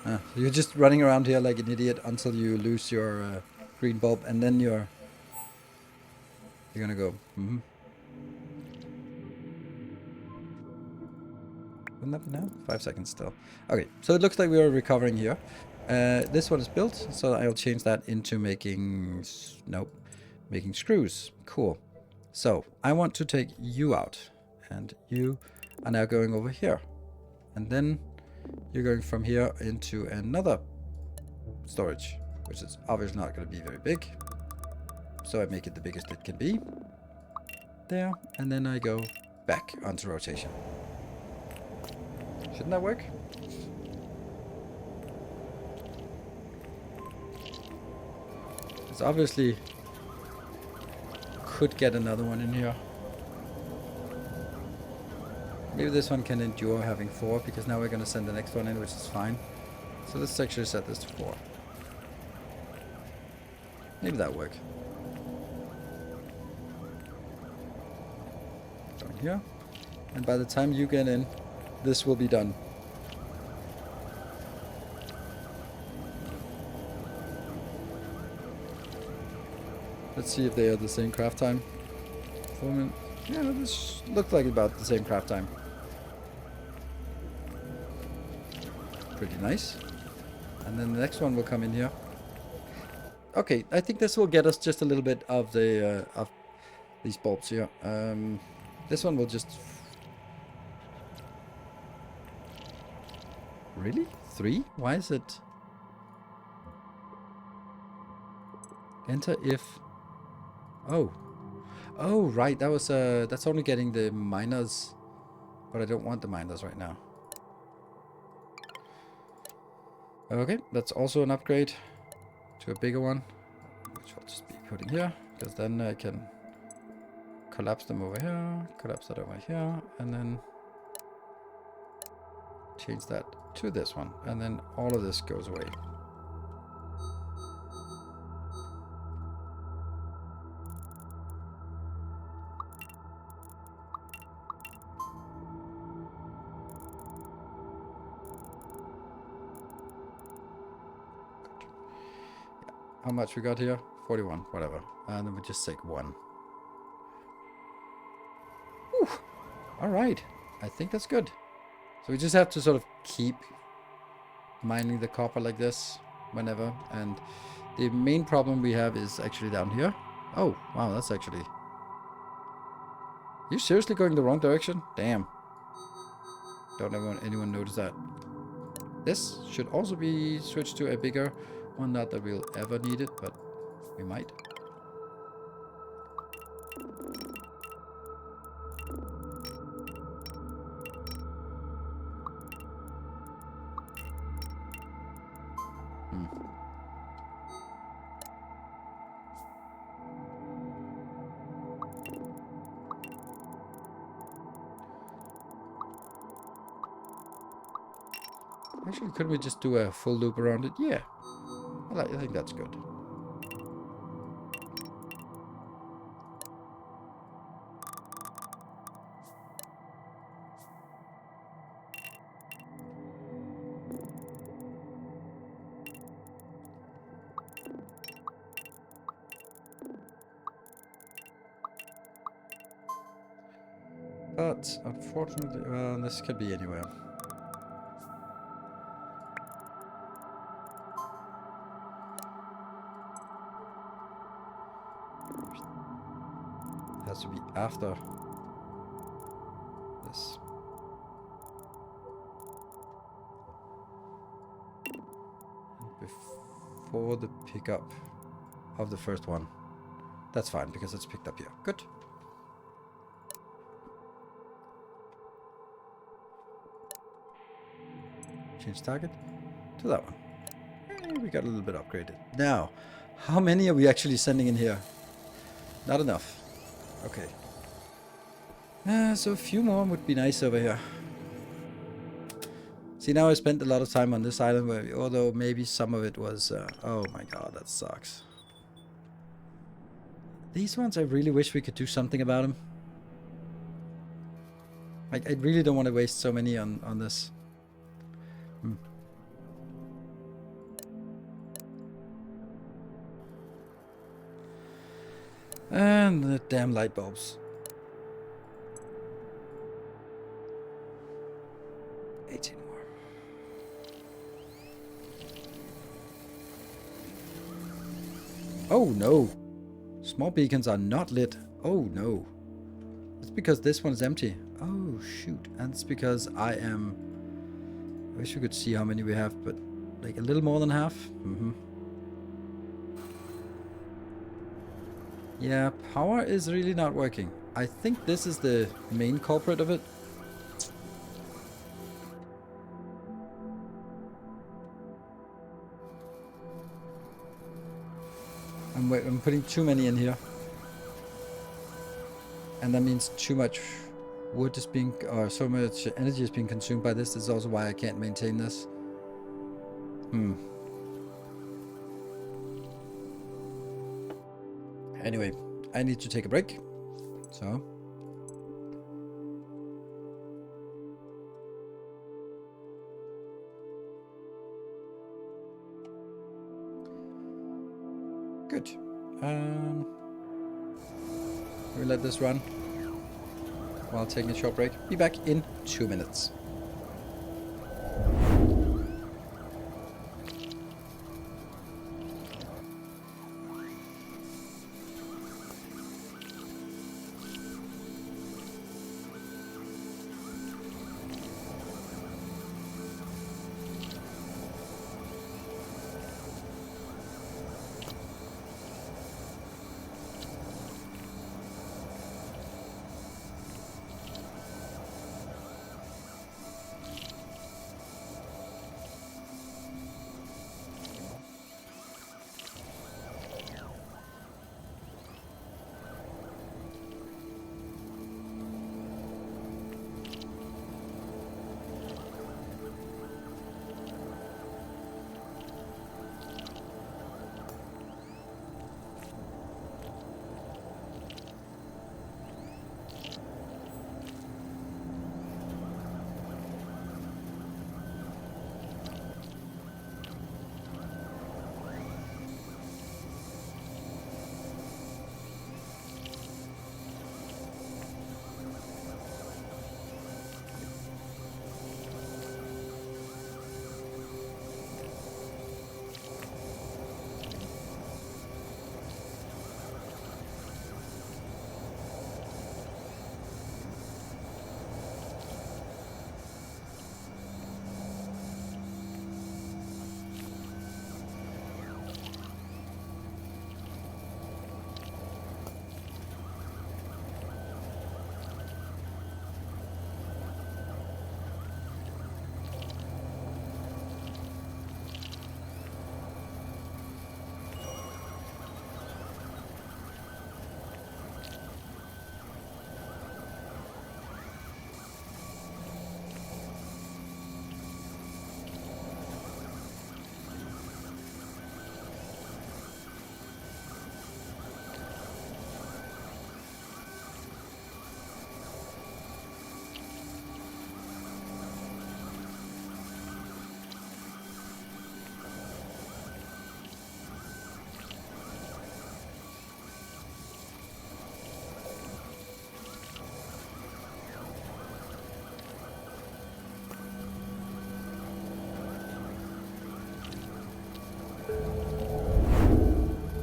So you're just running around here like an idiot until you lose your green bulb, and then you're gonna go. Wouldn't that be now? 5 seconds still. Okay, so it looks like we are recovering here. This one is built, so I'll change that into making... Nope. Making screws. Cool. So, I want to take you out. And you are now going over here. And then you're going from here into another storage, which is obviously not going to be very big. So I make it the biggest it can be. There. And then I go back onto rotation. Shouldn't that work? It's obviously could get another one in here. Maybe this one can endure having 4, because now we're going to send the next one in, which is fine. So let's actually set this to 4. Maybe that'll work. Down here. And by the time you get in, this will be done. Let's see if they are the same craft time. 4 minutes. Yeah, this looked like about the same craft time. Pretty nice. And then the next one will come in here. Okay, I think this will get us just a little bit of the of these bulbs here. This one will just... Really? 3? Why is it... Enter if... Oh. Oh, right. That was that's only getting the miners. But I don't want the miners right now. Okay, that's also an upgrade to a bigger one, which I'll just be putting here, because then I can collapse them over here, collapse that over here, and then change that to this one, and then all of this goes away. How much we got here? 41, whatever. And then we just take 1. Whew. All right. I think that's good. So we just have to sort of keep mining the copper like this whenever. And the main problem we have is actually down here. Oh, wow, that's actually... You seriously going the wrong direction? Damn. Don't anyone notice that. This should also be switched to a bigger one. Not that we'll ever need it, but we might. Actually, couldn't we just do a full loop around it? Yeah. I think that's good. But unfortunately, well, this could be anywhere. Has to be after this. Before the pickup of the first one. That's fine because it's picked up here. Good. Change target to that one. We got a little bit upgraded. Now, how many are we actually sending in here? Not enough. Okay. So a few more would be nice over here. See, now I spent a lot of time on this island, where, although maybe some of it was... oh my god, that sucks. These ones, I really wish we could do something about them. Like, I really don't want to waste so many on this. And the damn light bulbs. 18 more. Oh no! Small beacons are not lit. Oh no. It's because this one's empty. Oh shoot. And it's because I am... I wish we could see how many we have, but like a little more than half. Yeah, power is really not working. I think this is the main culprit of it. I'm putting too many in here. And that means too much wood is being, or so much energy is being consumed by this. This is also why I can't maintain this. Anyway, I need to take a break. So. Good. We'll let this run while taking a short break. Be back in 2 minutes.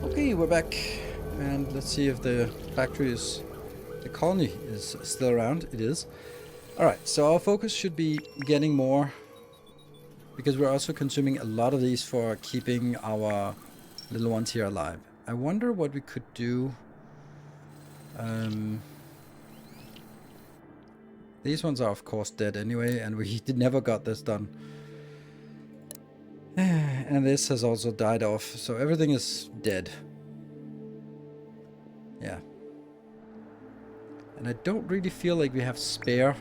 Okay, we're back, and let's see if the factory is, the colony is still around. It is. Alright, so our focus should be getting more, because we're also consuming a lot of these for keeping our little ones here alive. I wonder what we could do. These ones are of course dead anyway, and we never got this done. And this has also died off, so everything is dead. Yeah. And I don't really feel like we have spare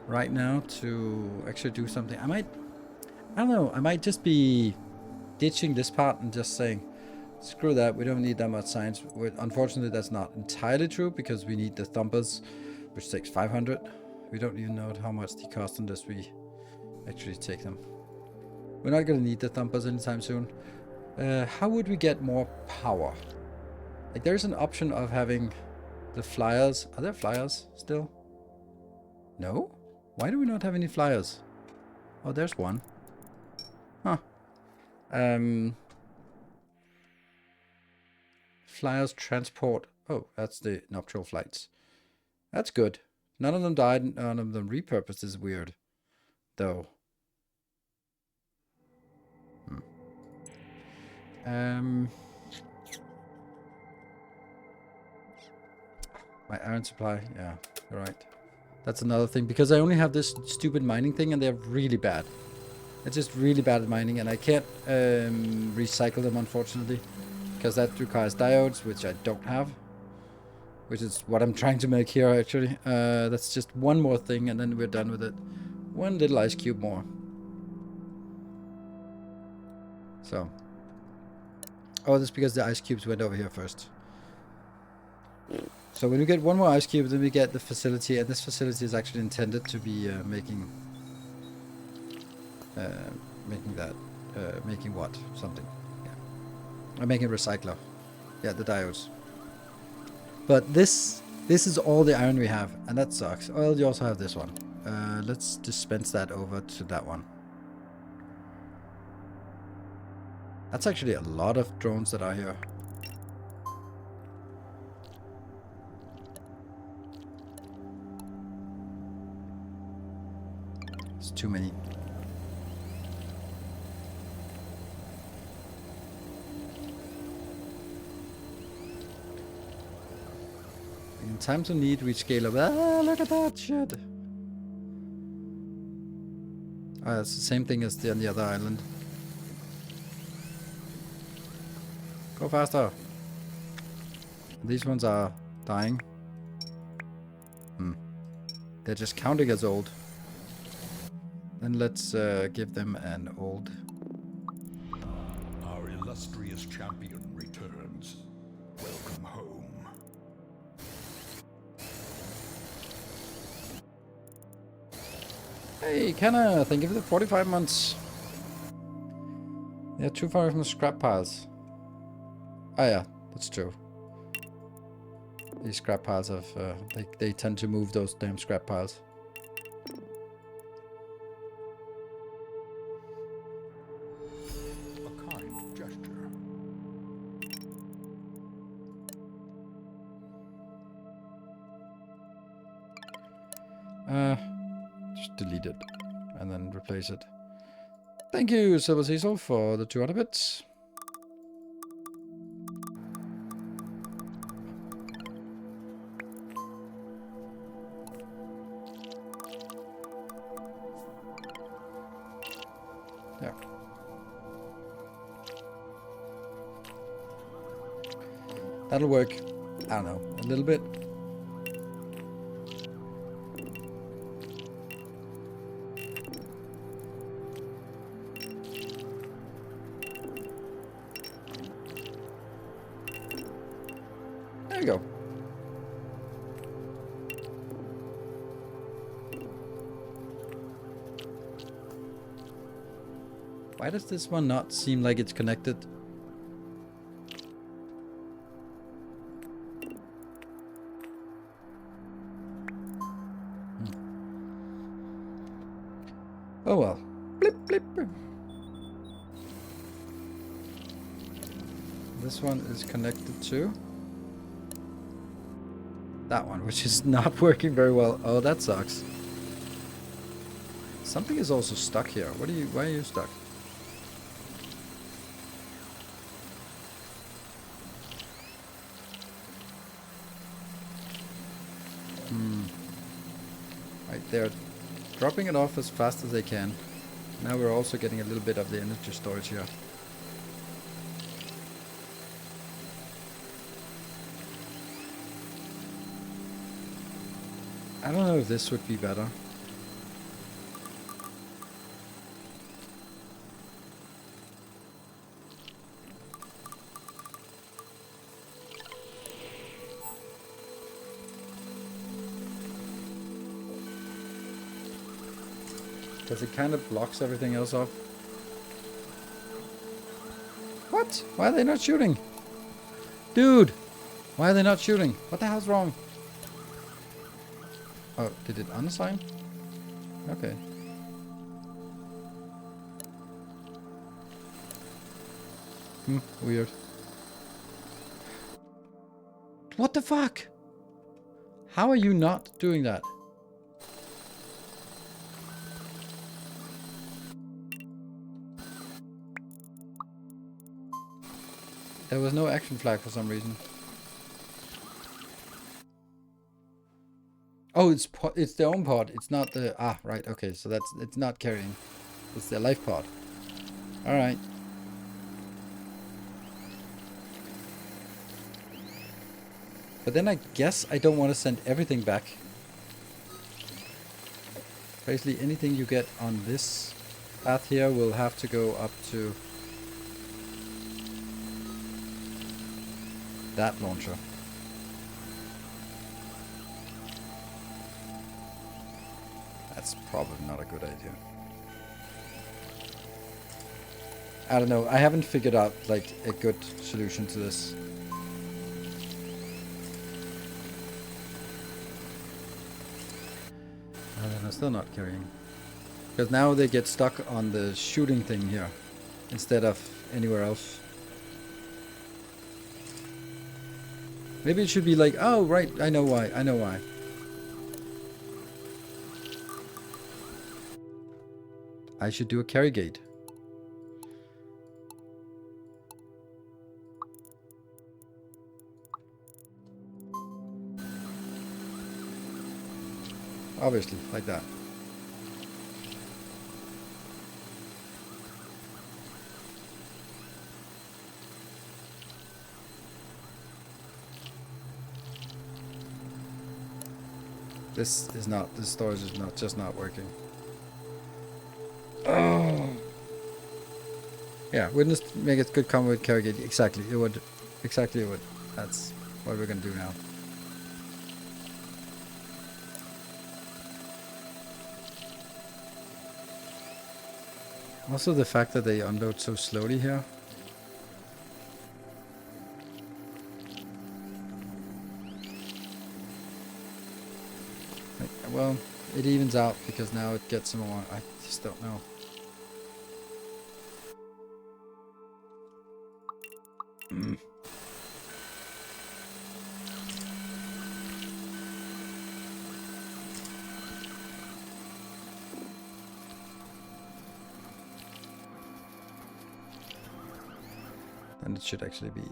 right now to actually do something. I don't know, I might just be ditching this part and just saying, screw that, we don't need that much science. Unfortunately, that's not entirely true because we need the thumpers, which takes 500. We don't even know how much they cost unless we actually take them. We're not going to need the thumpers anytime soon. How would we get more power? Like, there's an option of having the flyers. Are there flyers still? No? Why do we not have any flyers? Oh, there's one. Huh. Flyers transport. Oh, that's the nuptial flights. That's good. None of them died, none of them repurposed is weird. Though. My iron supply, yeah, you're right. That's another thing, because I only have this stupid mining thing and they're really bad. It's just really bad at mining and I can't recycle them, unfortunately. Because that requires diodes, which I don't have. Which is what I'm trying to make here, actually. That's just one more thing and then we're done with it. One little ice cube more. So. Oh, that's because the ice cubes went over here first. So when we get one more ice cube, then we get the facility, and this facility is actually intended to be making what? Something. Yeah. I'm making a recycler. Yeah, the diodes. But this is all the iron we have, and that sucks. Well, you also have this one. Let's dispense that over to that one. That's actually a lot of drones that are here. It's too many. In times of need, we scale up. Ah, look at that shit. Oh, it's the same thing as on the other island. Go faster. These ones are dying. They're just counting as old. Then let's give them an old. Our illustrious champion returns. Welcome home. Hey, Kenna, thank you for the 45 months. They're too far from the scrap piles. Oh yeah, that's true. These scrap piles have, they tend to move those damn scrap piles. A kind gesture. Just delete it and then replace it. Thank you, Silver Cecil, for the 200 bits. Yeah. That'll work. I don't know, a little bit. There you go. Why does this one not seem like it's connected? Oh well. Blip, blip. This one is connected to that one, which is not working very well. Oh, that sucks. Something is also stuck here. Why are you stuck? Right, they're dropping it off as fast as they can. Now we're also getting a little bit of the energy storage here. I don't know if this would be better. Because it kind of blocks everything else off. What? Why are they not shooting? Dude! Why are they not shooting? What the hell's wrong? Oh, did it unassign? Okay. Weird. What the fuck? How are you not doing that? There was no action flag for some reason. Oh, it's their own pod. It's not the right. Okay, so it's not carrying. It's their life pod. All right. But then I guess I don't want to send everything back. Basically, anything you get on this path here will have to go up to that launcher. That's probably not a good idea. I don't know. I haven't figured out like a good solution to this. They're still not carrying. Because now they get stuck on the shooting thing here instead of anywhere else. Maybe it should be like, oh right, I know why. I know why. I should do a carry gate. Obviously, like that. This storage is just not working. Oh. Yeah, wouldn't this make it good combo with carry gate? Exactly, it would. Exactly, it would. That's what we're gonna do now. Also the fact that they unload so slowly here. Well, it evens out because now it gets some more. I just don't know. And it should actually be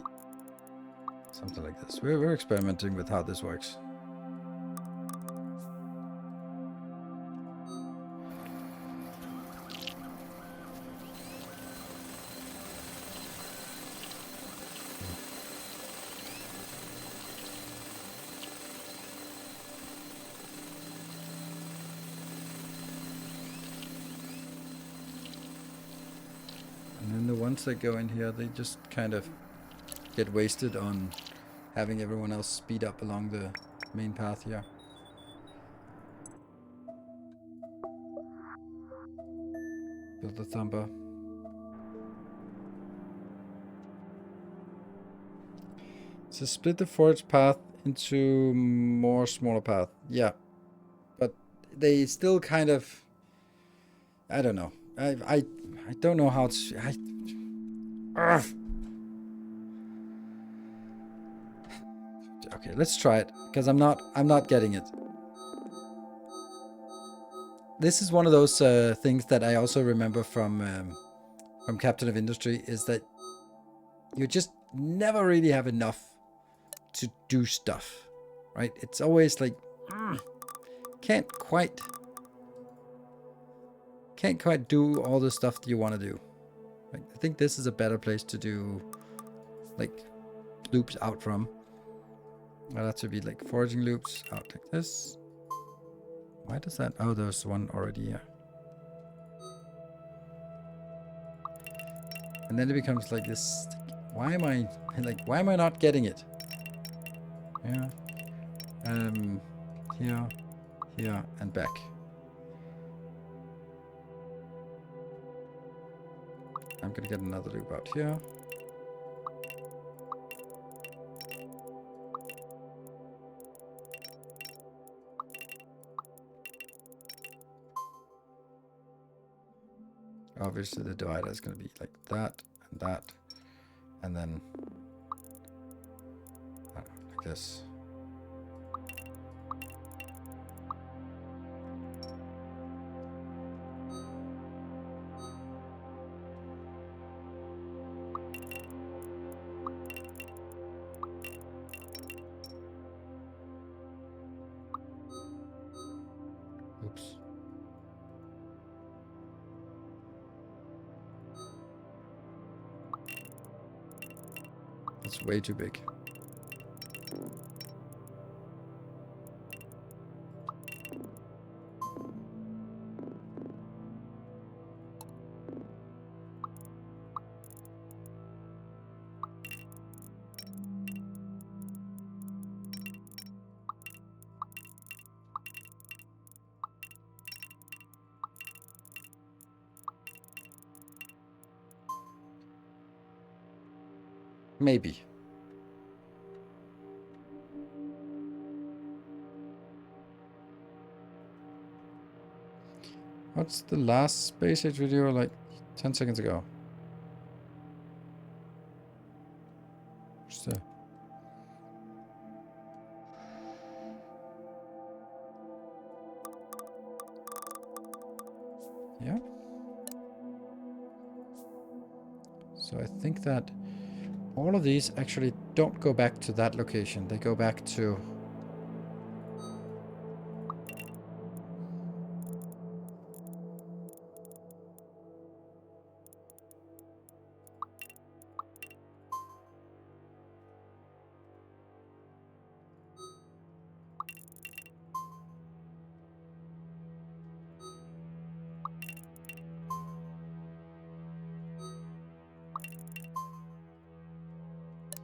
something like this. We're experimenting with how this works. And then the ones that go in here, they just kind of get wasted on having everyone else speed up along the main path here. Build the thumper. So split the forage path into more smaller path. Yeah. But they still kind of, I don't know. I don't know how to okay, let's try it because I'm not getting it. This is one of those things that I also remember from Captain of Industry is that you just never really have enough to do stuff, right? It's always like can't quite do all the stuff that you want to do. Like, I think this is a better place to do like loops out from. Well, that should be like foraging loops out like this. Why does that? Oh, there's one already here. And then it becomes like this. Why am I not getting it? Yeah. Here, and back. I'm gonna get another loop out here. Obviously the divider is going to be like that, and then I don't know, like this. Oops. That's way too big. Maybe. What's the last Space Age video, like 10 seconds ago? What's the... Yeah. So I think that all of these actually don't go back to that location. They go back to...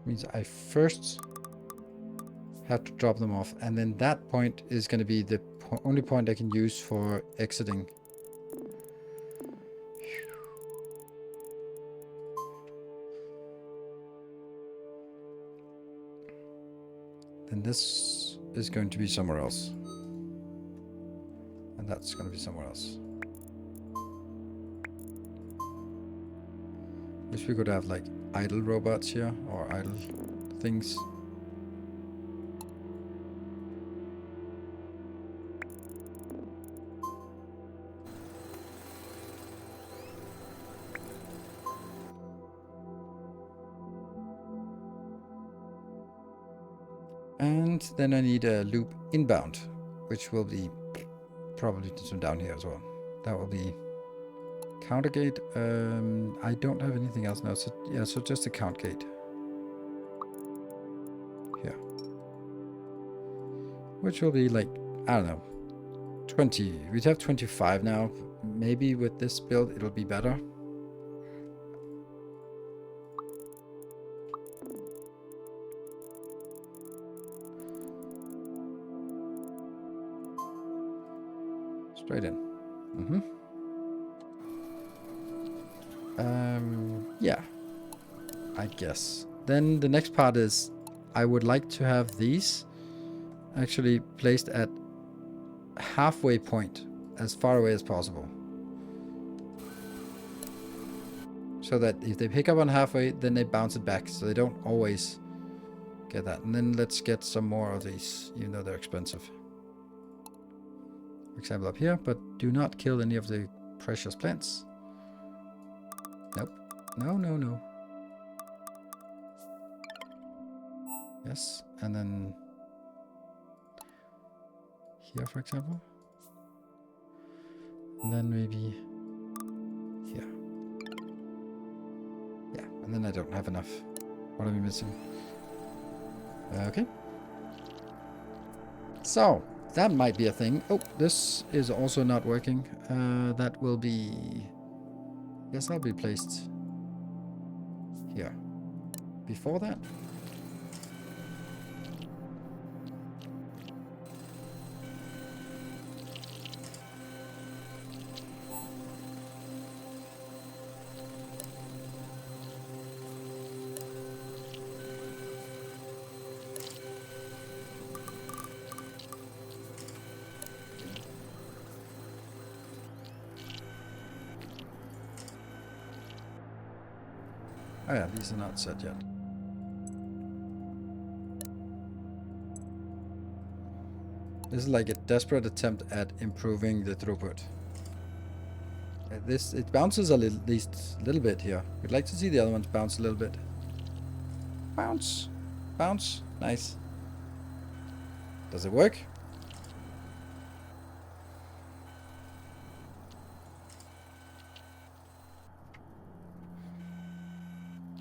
means I first have to drop them off, and then that point is going to be the only point I can use for exiting. Then this is going to be somewhere else. And that's going to be somewhere else. Wish we could have like idle robots here, or idle things. And then I need a loop inbound, which will be probably some down here as well. That will be counter gate. I don't have anything else now, so yeah, so just a count gate here, which will be like, I don't know, 20. We'd have 25 now. Maybe with this build it'll be better. Straight in. Yeah, I guess. Then the next part is I would like to have these actually placed at halfway point, as far away as possible. So that if they pick up on halfway, then they bounce it back, so they don't always get that. And then let's get some more of these, even though they're expensive. For example, up here, but do not kill any of the precious plants. Nope. No, no, no. Yes, and then here, for example. And then maybe here. Yeah, and then I don't have enough. What are we missing? Okay. So, that might be a thing. Oh, this is also not working. That will be... I guess that'll be placed here. Before that? Oh yeah, these are not set yet. This is like a desperate attempt at improving the throughput. It bounces at least a little bit here. We'd like to see the other ones bounce a little bit. Bounce. Bounce. Nice. Does it work?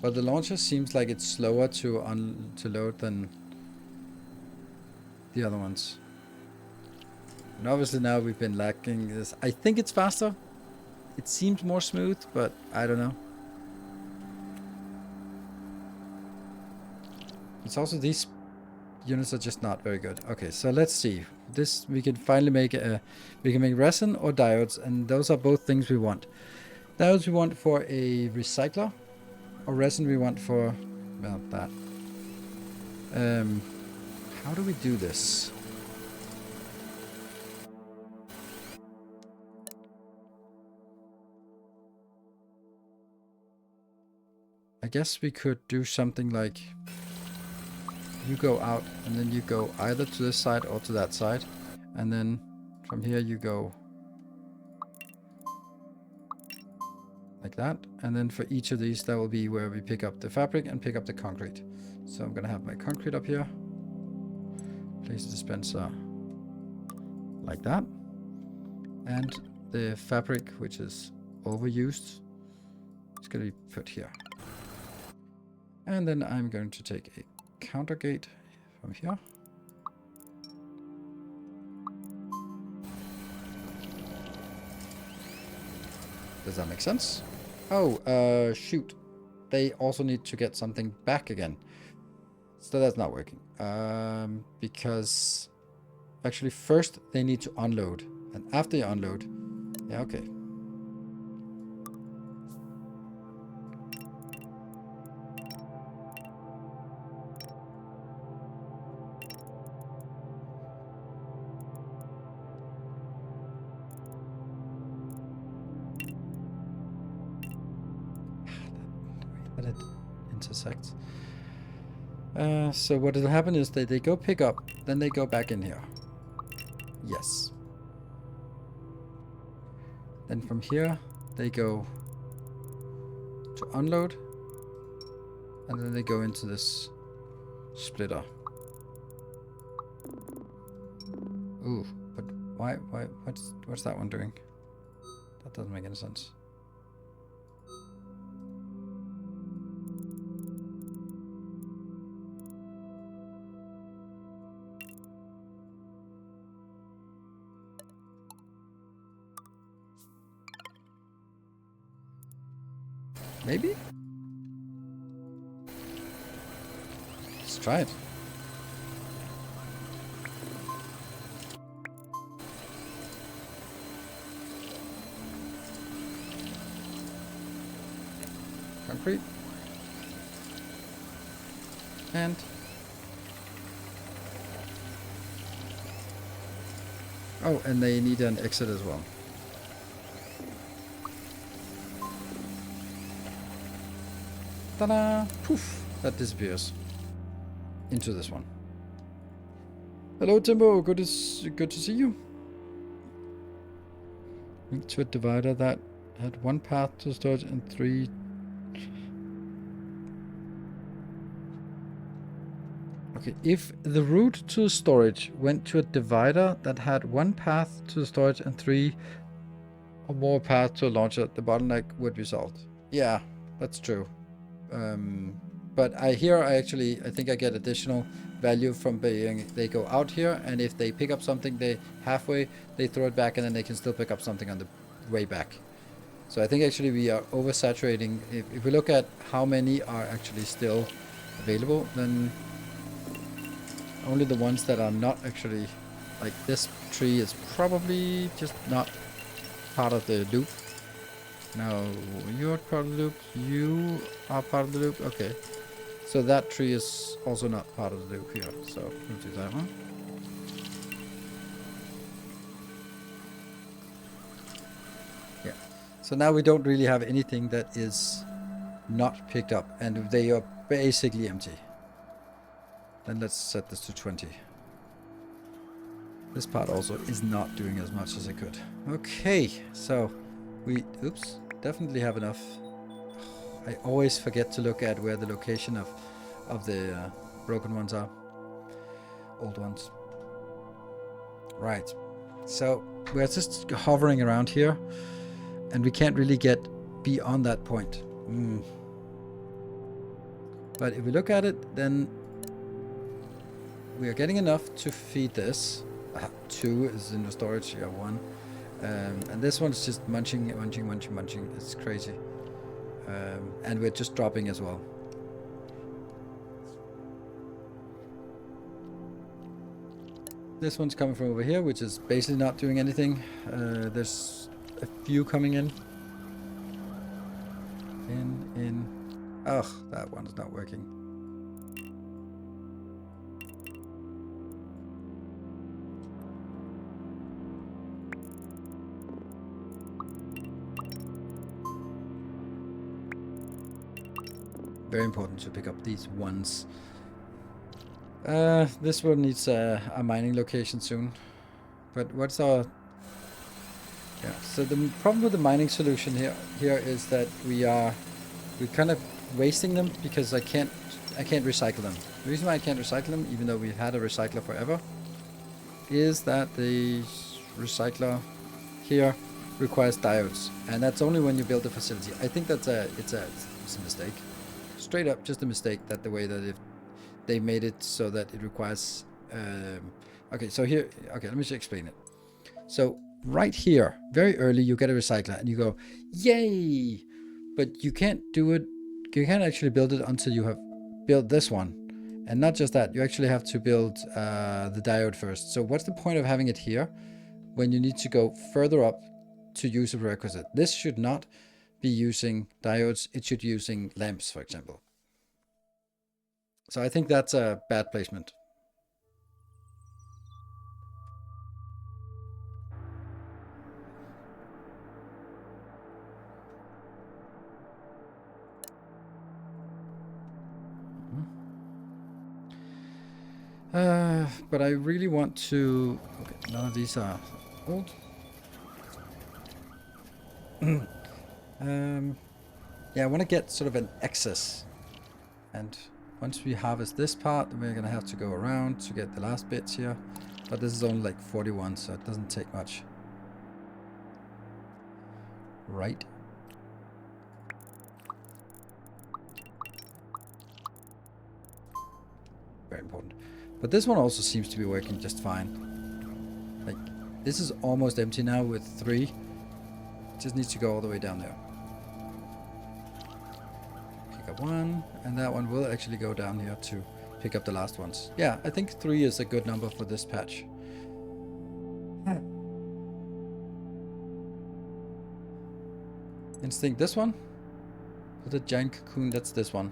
But the launcher seems like it's slower to load than the other ones. And obviously now we've been lacking this. I think it's faster. It seems more smooth, but I don't know. It's also these units are just not very good. Okay, so let's see. This we can finally make we can make resin or diodes, and those are both things we want. Diodes we want for a recycler, or resin we want for, well, that. How do we do this? I guess we could do something like you go out and then you go either to this side or to that side, and then from here you go like that, and then for each of these that will be where we pick up the fabric and pick up the concrete. So I'm gonna have my concrete up here, place the dispenser like that, and the fabric, which is overused, is gonna be put here. And then I'm going to take a counter gate from here. Does that make sense? Oh, shoot. They also need to get something back again. So that's not working. Because actually first they need to unload. And after you unload, yeah, okay. That it intersects. So what will happen is that they go pick up, then they go back in here. Yes. Then from here they go to unload, and then they go into this splitter. Ooh, but why what's that one doing? That doesn't make any sense. Maybe? Let's try it. Concrete. And oh, and they need an exit as well. Ta-da! Poof! That disappears into this one. Hello, Timbo. Good to see you. Link to a divider that had one path to storage and 3. Okay, if the route to storage went to a divider that had one path to storage and 3 or more paths to a launcher, the bottleneck would be solved. Yeah, that's true. But I think I get additional value from being they go out here, and if they pick up something they halfway, they throw it back, and then they can still pick up something on the way back. So I think actually we are oversaturating. If we look at how many are actually still available, then only the ones that are not actually, like this tree is probably just not part of the loop. No, you're part of the loop. You are part of the loop. Okay. So that tree is also not part of the loop here. So we'll do that one. Yeah. So now we don't really have anything that is not picked up, and they are basically empty. Then let's set this to 20. This part also is not doing as much as it could. Okay, so we, oops, definitely have enough. I always forget to look at where the location of the broken ones are. Old ones. Right. So we're just hovering around here, and we can't really get beyond that point. But if we look at it, then we are getting enough to feed this. 2 is in the storage, yeah, 1. And this one's just munching. It's crazy. And we're just dropping as well. This one's coming from over here, which is basically not doing anything. There's a few coming in. In. Ugh, that one's not working. Very important to pick up these ones. This one needs a mining location soon. But what's our... Yeah, so the problem with the mining solution here is that we're kind of wasting them because I can't recycle them. The reason why I can't recycle them, even though we've had a recycler forever, is that the recycler here requires diodes, and that's only when you build a facility. I think that's it's a mistake. Straight up, just a mistake that the way that they made it so that it requires. Okay, so here. Okay, let me just explain it. So right here, very early, you get a recycler, and you go, yay! But you can't do it. You can't actually build it until you have built this one. And not just that, you actually have to build the diode first. So what's the point of having it here when you need to go further up to use a prerequisite? This should not be using diodes. It should be using lamps, for example. So I think that's a bad placement. But I really want to... Okay, none of these are old. Yeah, I want to get sort of an excess. And once we harvest this part, we're going to have to go around to get the last bits here. But this is only like 41, so it doesn't take much. Right. Very important. But this one also seems to be working just fine. Like, this is almost empty now with 3. It just needs to go all the way down there. Pick up 1, and that one will actually go down here to pick up the last ones. Yeah, I think 3 is a good number for this patch. Instinct this one. The giant cocoon, that's this one.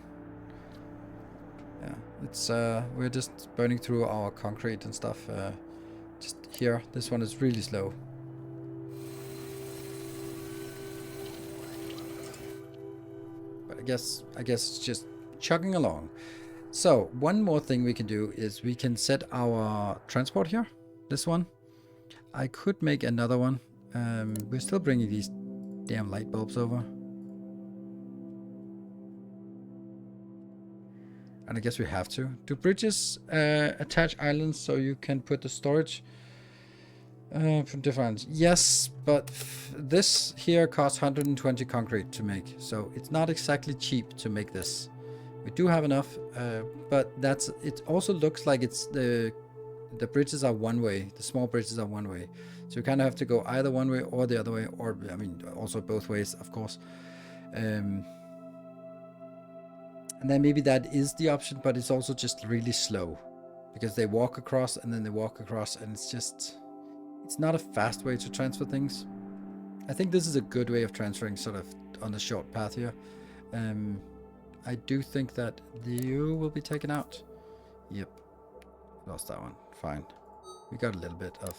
Yeah, it's we're just burning through our concrete and stuff. Just here, this one is really slow. But I guess it's just chugging along. So one more thing we can do is we can set our transport here. This one. I could make another one. We're still bringing these damn light bulbs over. And I guess we have to. Do bridges attach islands so you can put the storage from different... Yes, but this here costs 120 concrete to make. So it's not exactly cheap to make this. We do have enough, but that's... It also looks like it's the bridges are one way. The small bridges are one way. So you kind of have to go either one way or the other way. Or, I mean, also both ways, of course. And then maybe that is the option, but it's also just really slow. Because they walk across and then they walk across, and it's just... It's not a fast way to transfer things. I think this is a good way of transferring sort of on the short path here. I do think that you will be taken out. Yep. Lost that one. Fine. We got a little bit of...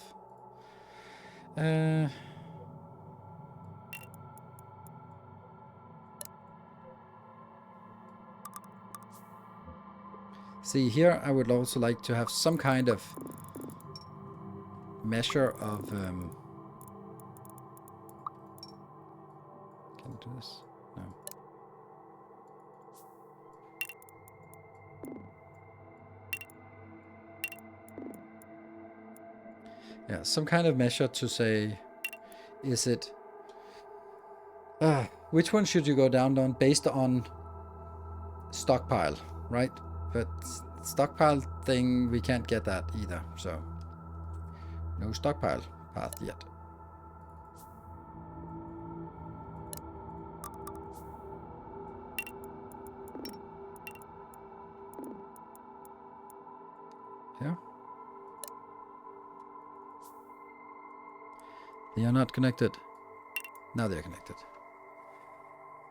See, here I would also like to have some kind of measure of... can I do this? No. Yeah, some kind of measure to say, is it... which one should you go down on based on stockpile, right? But stockpile thing, we can't get that either, so no stockpile path yet. Yeah. They are not connected. Now they're connected.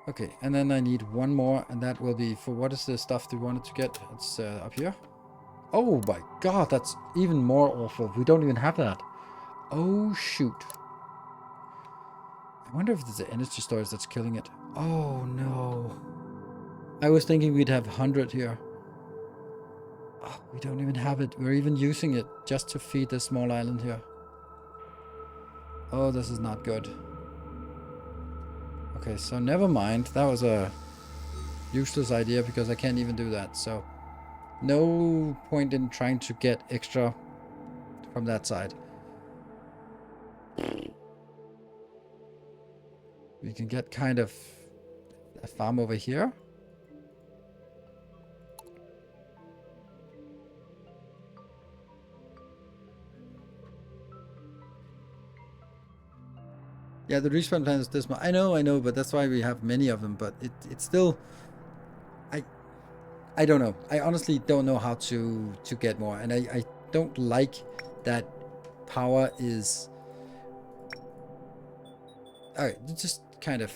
Okay, and then I need one more, and that will be for what is the stuff we wanted to get? It's up here. Oh my god, that's even more awful. We don't even have that. Oh shoot. I wonder if there's the energy storage that's killing it. Oh no. I was thinking we'd have 100 here. Oh, we don't even have it. We're even using it just to feed this small island here. Oh, this is not good. Okay, so never mind. That was a useless idea because I can't even do that. So no point in trying to get extra from that side. We can get kind of a farm over here. Yeah, the respawn plan is this much. I know, but that's why we have many of them. But it's still, I don't know. I honestly don't know how to get more, and I don't like that power is. All right, just kind of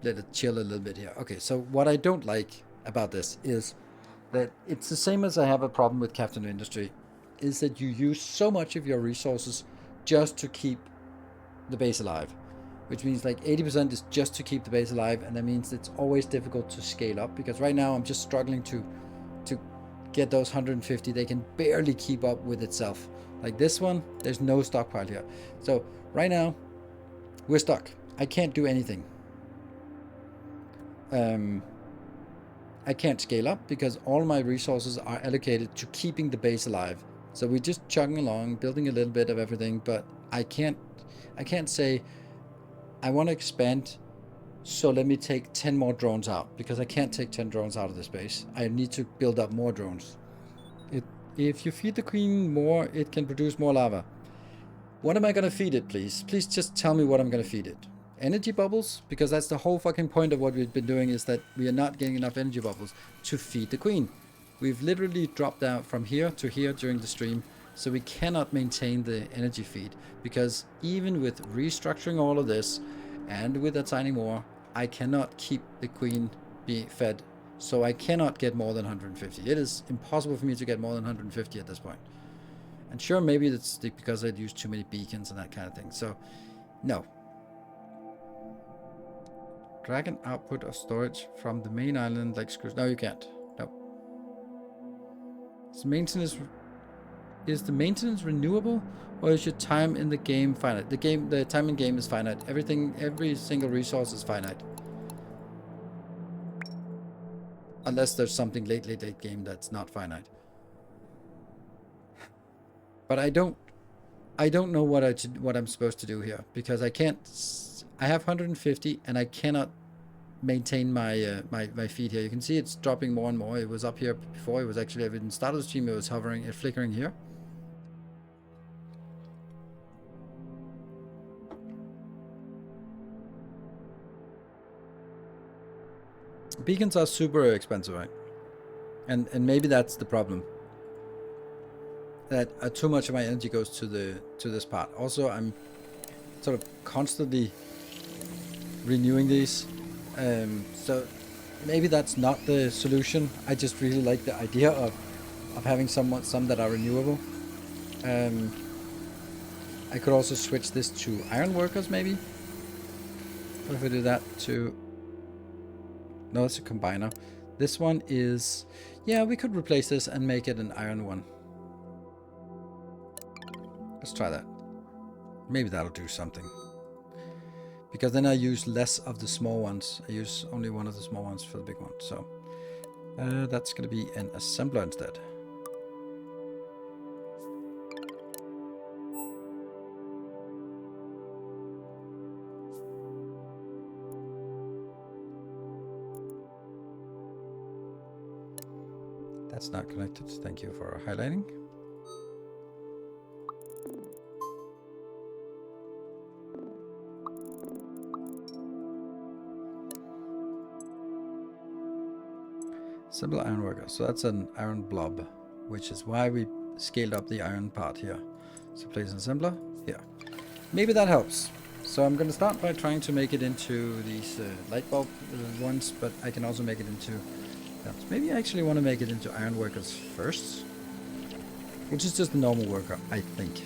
let it chill a little bit here. Okay, so what I don't like about this is that it's the same as I have a problem with Captain Industry, is that you use so much of your resources just to keep the base alive. Which means like 80% is just to keep the base alive, and that means it's always difficult to scale up, because right now I'm just struggling to get those 150. They can barely keep up with itself. Like this one, there's no stockpile here. So right now, we're stuck. I can't do anything. I can't scale up because all my resources are allocated to keeping the base alive. So we're just chugging along, building a little bit of everything, but I can't say, I want to expand, so let me take 10 more drones out, because I can't take 10 drones out of this base. I need to build up more drones. If you feed the queen more, it can produce more lava. What am I going to feed it, please? Please just tell me what I'm going to feed it. Energy bubbles? Because that's the whole fucking point of what we've been doing, is that we are not getting enough energy bubbles to feed the queen. We've literally dropped down from here to here during the stream, so we cannot maintain the energy feed, because even with restructuring all of this and with assigning more, I cannot keep the queen being fed, so I cannot get more than 150. It is impossible for me to get more than 150 at this point. And sure, maybe it's because I'd used too many beacons and that kind of thing. So no. Drag an output of storage from the main island like screws. No, you can't. No. Is the maintenance renewable, or is your time in the game finite? The time in game is finite. Every single resource is finite. Unless there's something late game that's not finite. But I don't know what I'm supposed to do here, because I can't. I have 150 and I cannot maintain my my feed here. You can see it's dropping more and more. It was up here before. It was actually, when it started the stream, it was hovering and flickering here. Beacons are super expensive, right? And maybe that's the problem. That too much of my energy goes to this part. Also, I'm sort of constantly renewing these, so maybe that's not the solution. I just really like the idea of having some that are renewable. I could also switch this to iron workers, maybe. What if I do that to... No, it's a combiner. This one is... Yeah, we could replace this and make it an iron one. Let's try that. Maybe that'll do something. Because then I use less of the small ones. I use only one of the small ones for the big one. So that's going to be an assembler instead. That's not connected. Thank you for highlighting. Simple iron worker. So that's an iron blob, which is why we scaled up the iron part here. So place an assembler here. Maybe that helps. So I'm going to start by trying to make it into these light bulb ones, but I can also make it into... maybe I actually want to make it into iron workers first, which is just a normal worker, I think.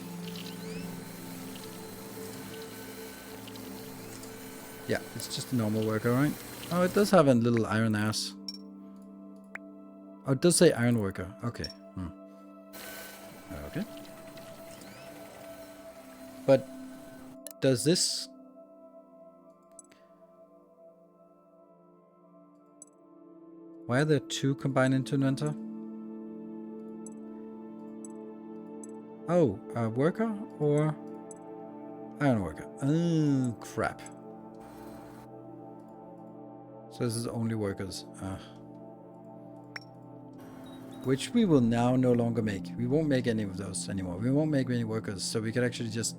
Yeah, it's just a normal worker, right? Oh, it does have a little iron ass. Oh, it does say iron worker. Okay. Okay. But does this... Why are there two combined into inventor? Oh, a worker or iron worker? Oh, crap. So this is only workers. Which we will now no longer make. We won't make any of those anymore. We won't make any workers. So we can actually just...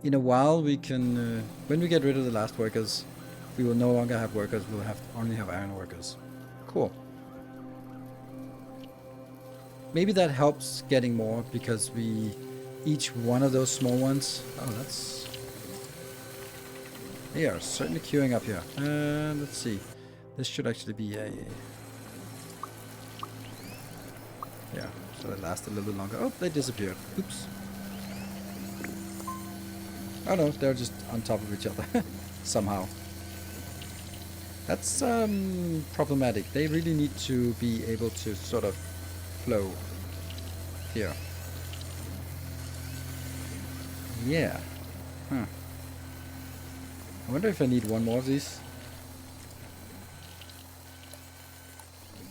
In a while we can... when we get rid of the last workers, we will no longer have workers. We'll only have iron workers. Cool. Maybe that helps getting more because each one of those small ones... Oh, that's... They are certainly queuing up here. Let's see. This should actually be a... Yeah, so that lasts a little bit longer. Oh, they disappeared. Oops. Oh no, they're just on top of each other. Somehow. That's problematic. They really need to be able to sort of flow here. Yeah. Huh. I wonder if I need one more of these.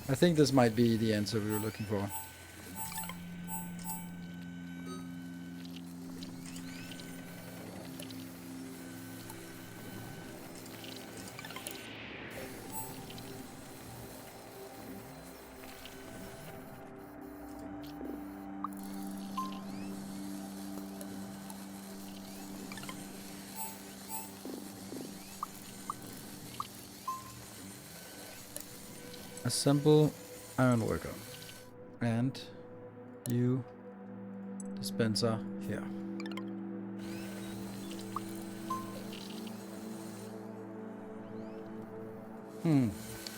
I think this might be the answer we were looking for. Assemble iron worker. And you dispenser here.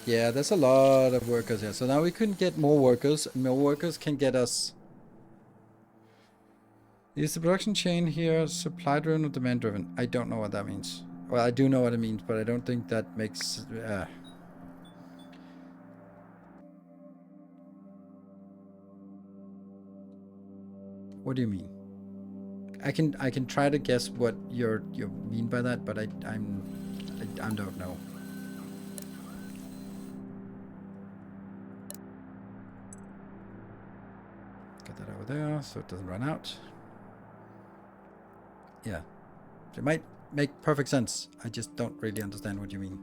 Yeah, there's a lot of workers here. So now we couldn't get more workers. More workers can get us... Is the production chain here supply driven or demand driven? I don't know what that means. Well, I do know what it means, but I don't think that makes... What do you mean? I can try to guess what you mean by that, but I don't know. Get that over there so it doesn't run out. Yeah. It might make perfect sense. I just don't really understand what you mean.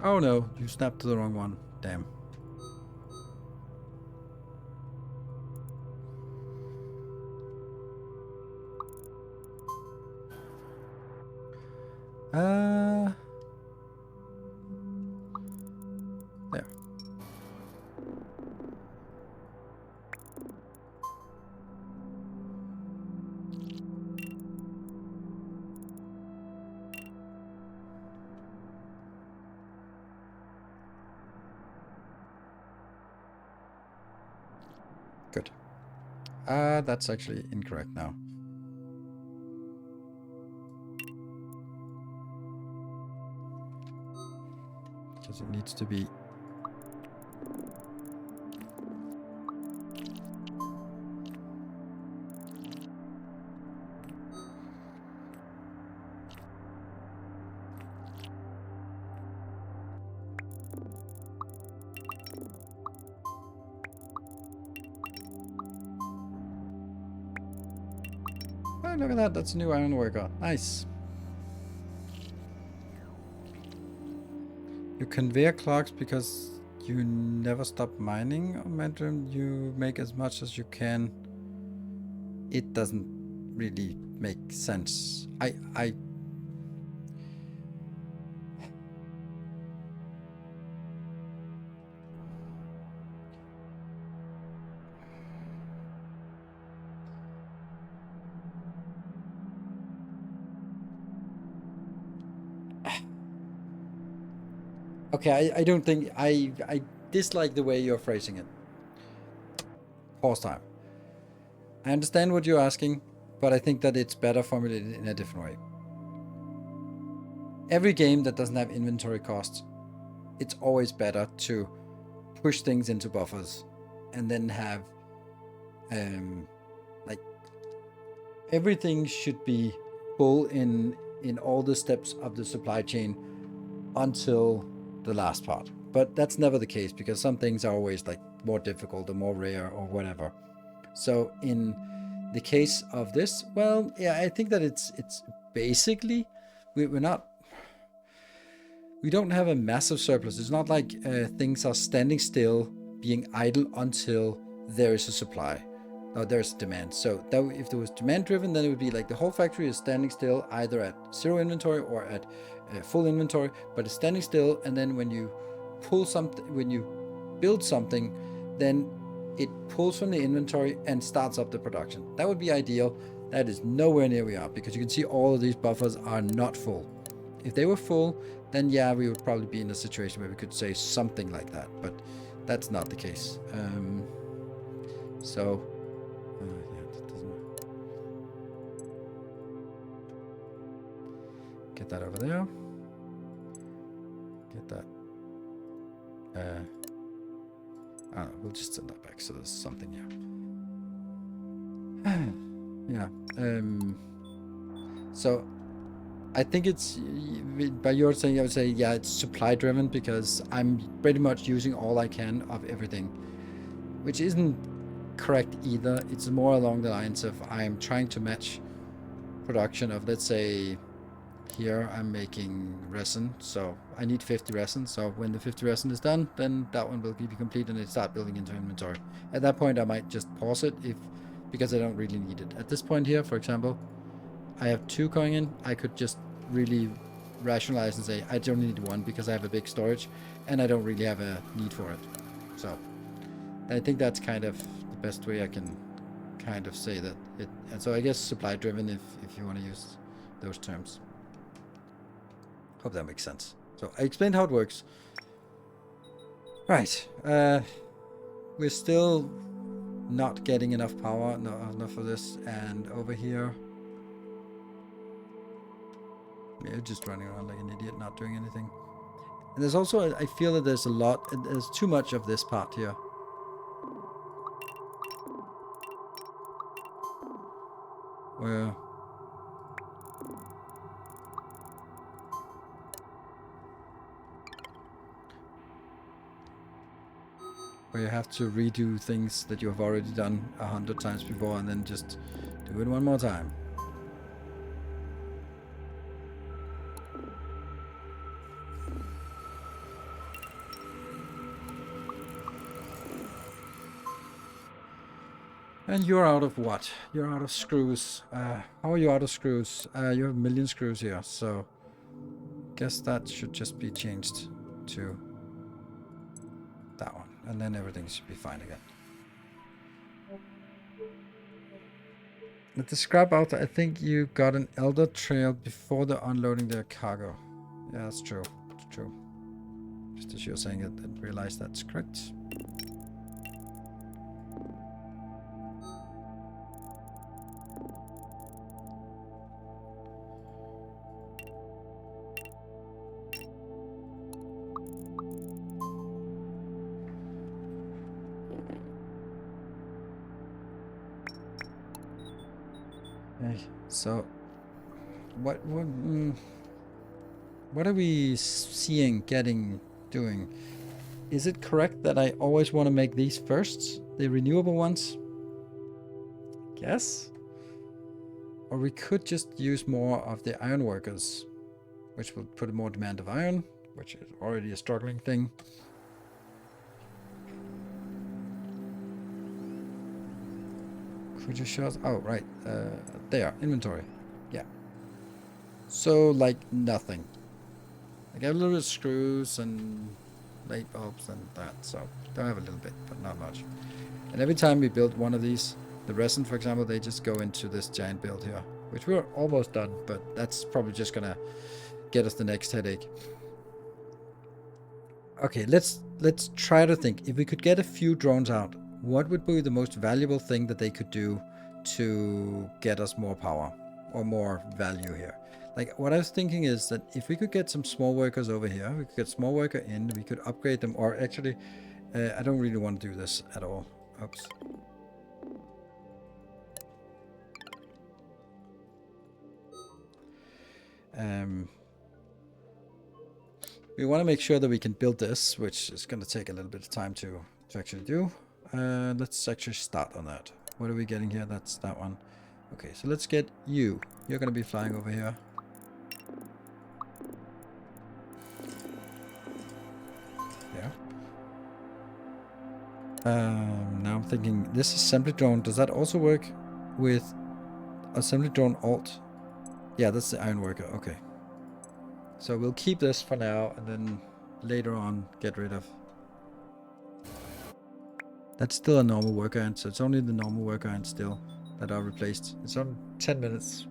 Oh no, you snapped to the wrong one. Damn. There. Good. That's actually incorrect now. Because it needs to be... Oh, look at that. That's a new iron worker. Nice. You conveyor clocks because you never stop mining, Mandarin. You make as much as you can. It doesn't really make sense. Okay, I don't think... I dislike the way you're phrasing it. Pause time. I understand what you're asking, but I think that it's better formulated in a different way. Every game that doesn't have inventory costs, it's always better to push things into buffers and then have like everything should be full in all the steps of the supply chain until the last part. But that's never the case because some things are always like more difficult or more rare or whatever. So in the case of this, well, yeah, I think that it's basically we're not... We don't have a massive surplus. It's not like things are standing still, being idle until there is a supply. Or there's demand. So that if there was demand driven, then it would be like the whole factory is standing still, either at zero inventory or at full inventory, but it's standing still. And then when you pull something, when you build something, then it pulls from the inventory and starts up the production. That would be ideal. That is nowhere near we are, because you can see all of these buffers are not full. If they were full, then yeah, we would probably be in a situation where we could say something like that, but that's not the case. So yeah, that doesn't... Get that over there. Get that. I don't know, we'll just send that back so there's something here. Yeah. So I think it's, by your saying, I would say, yeah, it's supply driven, because I'm pretty much using all I can of everything, which isn't correct either. It's more along the lines of I'm trying to match production of, let's say, here I'm making resin, so I need 50 resin. So when the 50 resin is done, then that one will be complete and it start building into inventory. At that point, I might just pause it because I don't really need it. At this point here, for example, I have 2 going in. I could just really rationalize and say I don't need 1 because I have a big storage and I don't really have a need for it. So I think that's kind of the best way I can kind of say that it. And so I guess supply driven, if you want to use those terms. Hope that makes sense. So I explained how it works. Right. We're still not getting enough power, not enough for this. And over here, we're just running around like an idiot, not doing anything. And there's also, I feel that there's too much of this part here. Where you have to redo things that you have already done 100 times before and then just do it one more time. And you're out of what? You're out of screws. How are you out of screws? You have a million screws here, so guess that should just be changed to that one. And then everything should be fine again. At the scrap out, I think you got an elder trail before the unloading their cargo. Yeah, that's true. It's true. Just as you're saying it, I realize that's correct. Okay, so what are we seeing, getting, doing? Is it correct that I always want to make these first, the renewable ones? Yes. Or we could just use more of the iron workers, which will put more demand of iron, which is already a struggling thing. Could you show us? Oh, right. There, inventory. Yeah. So, like, nothing. I got a little bit of screws and light bulbs and that, so don't have a little bit, but not much. And every time we build one of these, the resin, for example, they just go into this giant build here, which we're almost done, but that's probably just gonna get us the next headache. Okay, let's try to think. If we could get a few drones out, what would be the most valuable thing that they could do to get us more power or more value here? Like, what I was thinking is that if we could get some small workers over here, we could get small worker in, we could upgrade them, or actually, I don't really want to do this at all. Oops. We want to make sure that we can build this, which is going to take a little bit of time to actually do. Let's actually start on that. What are we getting here? That's that one. Okay, so let's get you. You're going to be flying over here. Yeah. Now I'm thinking, this assembly drone, does that also work with assembly drone alt? Yeah, that's the iron worker. Okay. So we'll keep this for now, and then later on get rid of. That's still a normal worker ant, so it's only the normal worker ant still that are replaced. It's on 10 minutes.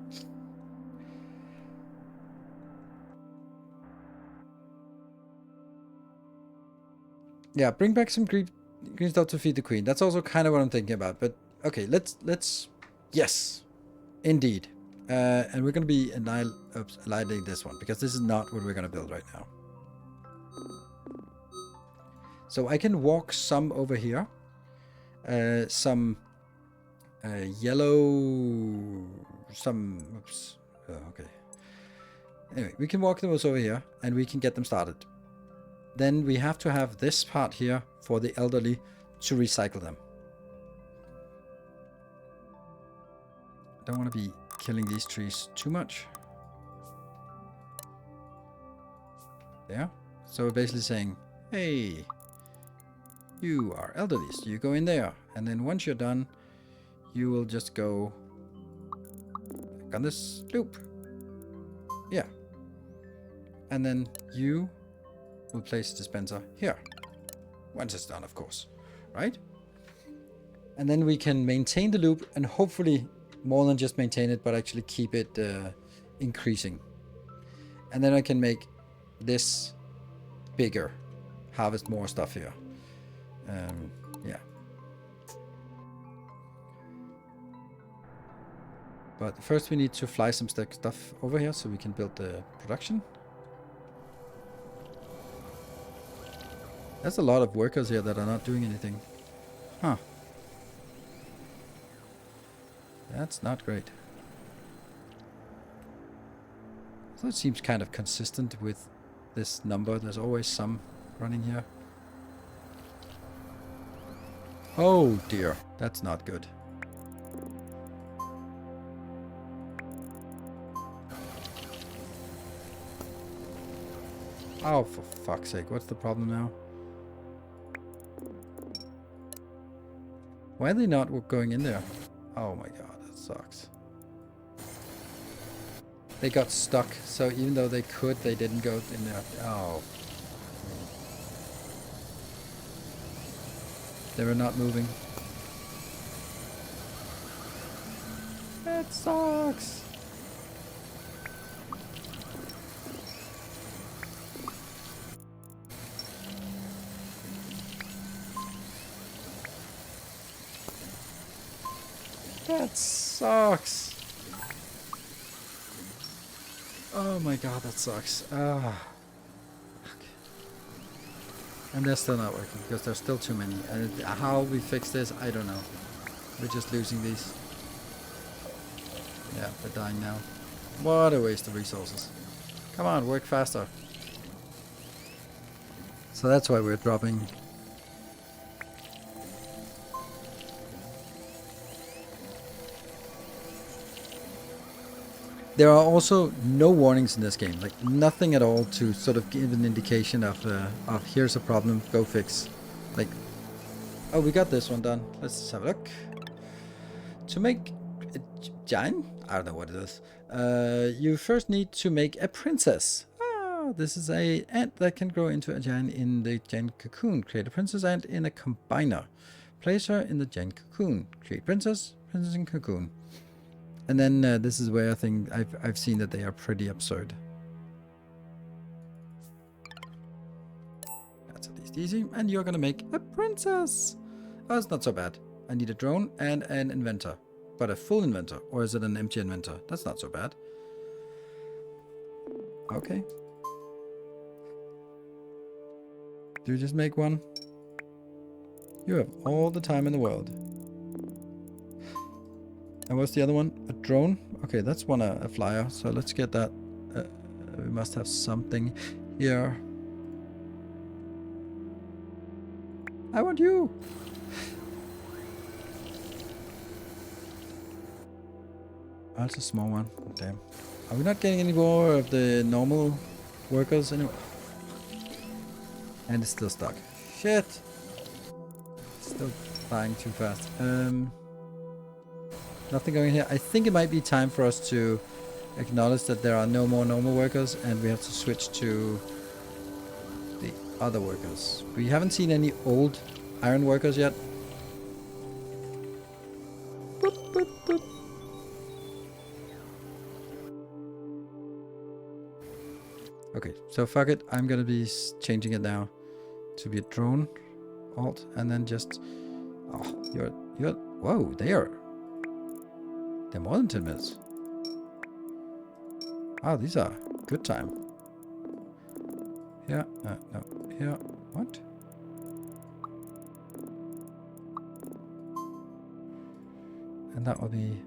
Yeah, bring back some green stuff to feed the queen. That's also kind of what I'm thinking about. But okay, let's yes, indeed. And we're going to be annihilating this one, because this is not what we're going to build right now. So I can walk some over here. Some yellow, some, oops, okay. Anyway, we can walk those over here, and we can get them started. Then we have to have this part here for the elderly to recycle them. Don't want to be killing these trees too much. There. So we're basically saying, hey, you are elderly, so you go in there. And then once you're done, you will just go on this loop. Yeah. And then you will place the dispenser here. Once it's done, of course. Right? And then we can maintain the loop, and hopefully more than just maintain it, but actually keep it increasing. And then I can make this bigger. Harvest more stuff here. Yeah. But first we need to fly some stuff over here so we can build the production. There's a lot of workers here that are not doing anything. Huh. That's not great. So it seems kind of consistent with this number. There's always some running here. Oh dear, that's not good. Oh, for fuck's sake, what's the problem now? Why are they not going in there? Oh my god, that sucks. They got stuck, so even though they could, they didn't go in there. Oh. They were not moving. That sucks. That sucks. Oh my god, that sucks. Ah. And they're still not working because there's still too many. And how we fix this, I don't know. We're just losing these. Yeah, they're dying now. What a waste of resources. Come on, work faster. So that's why we're dropping. There are also no warnings in this game, like nothing at all to sort of give an indication of here's a problem, go fix. Like, oh, we got this one done. Let's have a look. To make a giant, I don't know what it is. You first need to make a princess. Ah, this is a ant that can grow into a giant in the giant cocoon. Create a princess ant in a combiner. Place her in the giant cocoon. Create princess in cocoon. And then this is where I think I've seen that they are pretty absurd. That's at least easy. And you're gonna make a princess. Oh, it's not so bad. I need a drone and an inventor. But a full inventor. Or is it an empty inventor? That's not so bad. Okay. Do you just make one? You have all the time in the world. And what's the other one? A drone? Okay, that's one a flyer. So let's get that. We must have something here. I want you! Oh, that's a small one. Damn. Are we not getting any more of the normal workers anyway? And it's still stuck. Shit! Still flying too fast. Nothing going here. I think it might be time for us to acknowledge that there are no more normal workers and we have to switch to the other workers. We haven't seen any old iron workers yet. Boop, boop, boop. Okay, so fuck it. I'm gonna be changing it now to be a drone. Alt, and then just... Oh, you're... Whoa, they're more than 10 minutes. Oh, these are good time. Here, no, here, what? And that will be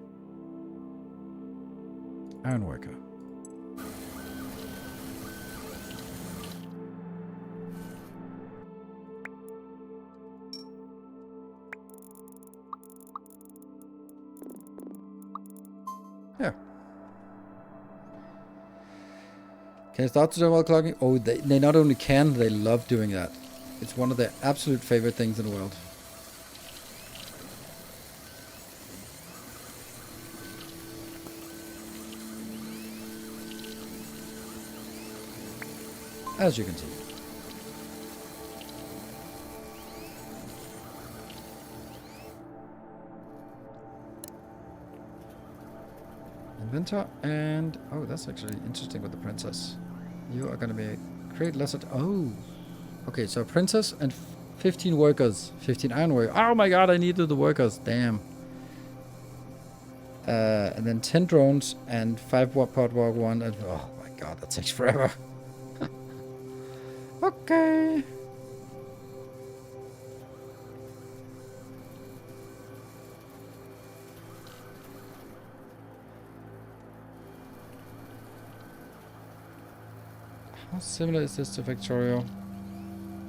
iron worker. Yeah. Can you start to do while clogging? Oh, they not only can, they love doing that. It's one of their absolute favorite things in the world. As you can see. Inventor and... Oh, that's actually interesting with the princess. You are going to be a great lesson. Oh. Okay, so princess and 15 workers. 15 iron workers. Oh my god, I needed the workers. Damn. And then 10 drones and 5 pod walk 1. And, oh my god, that takes forever. Okay. How similar is this to Factorio?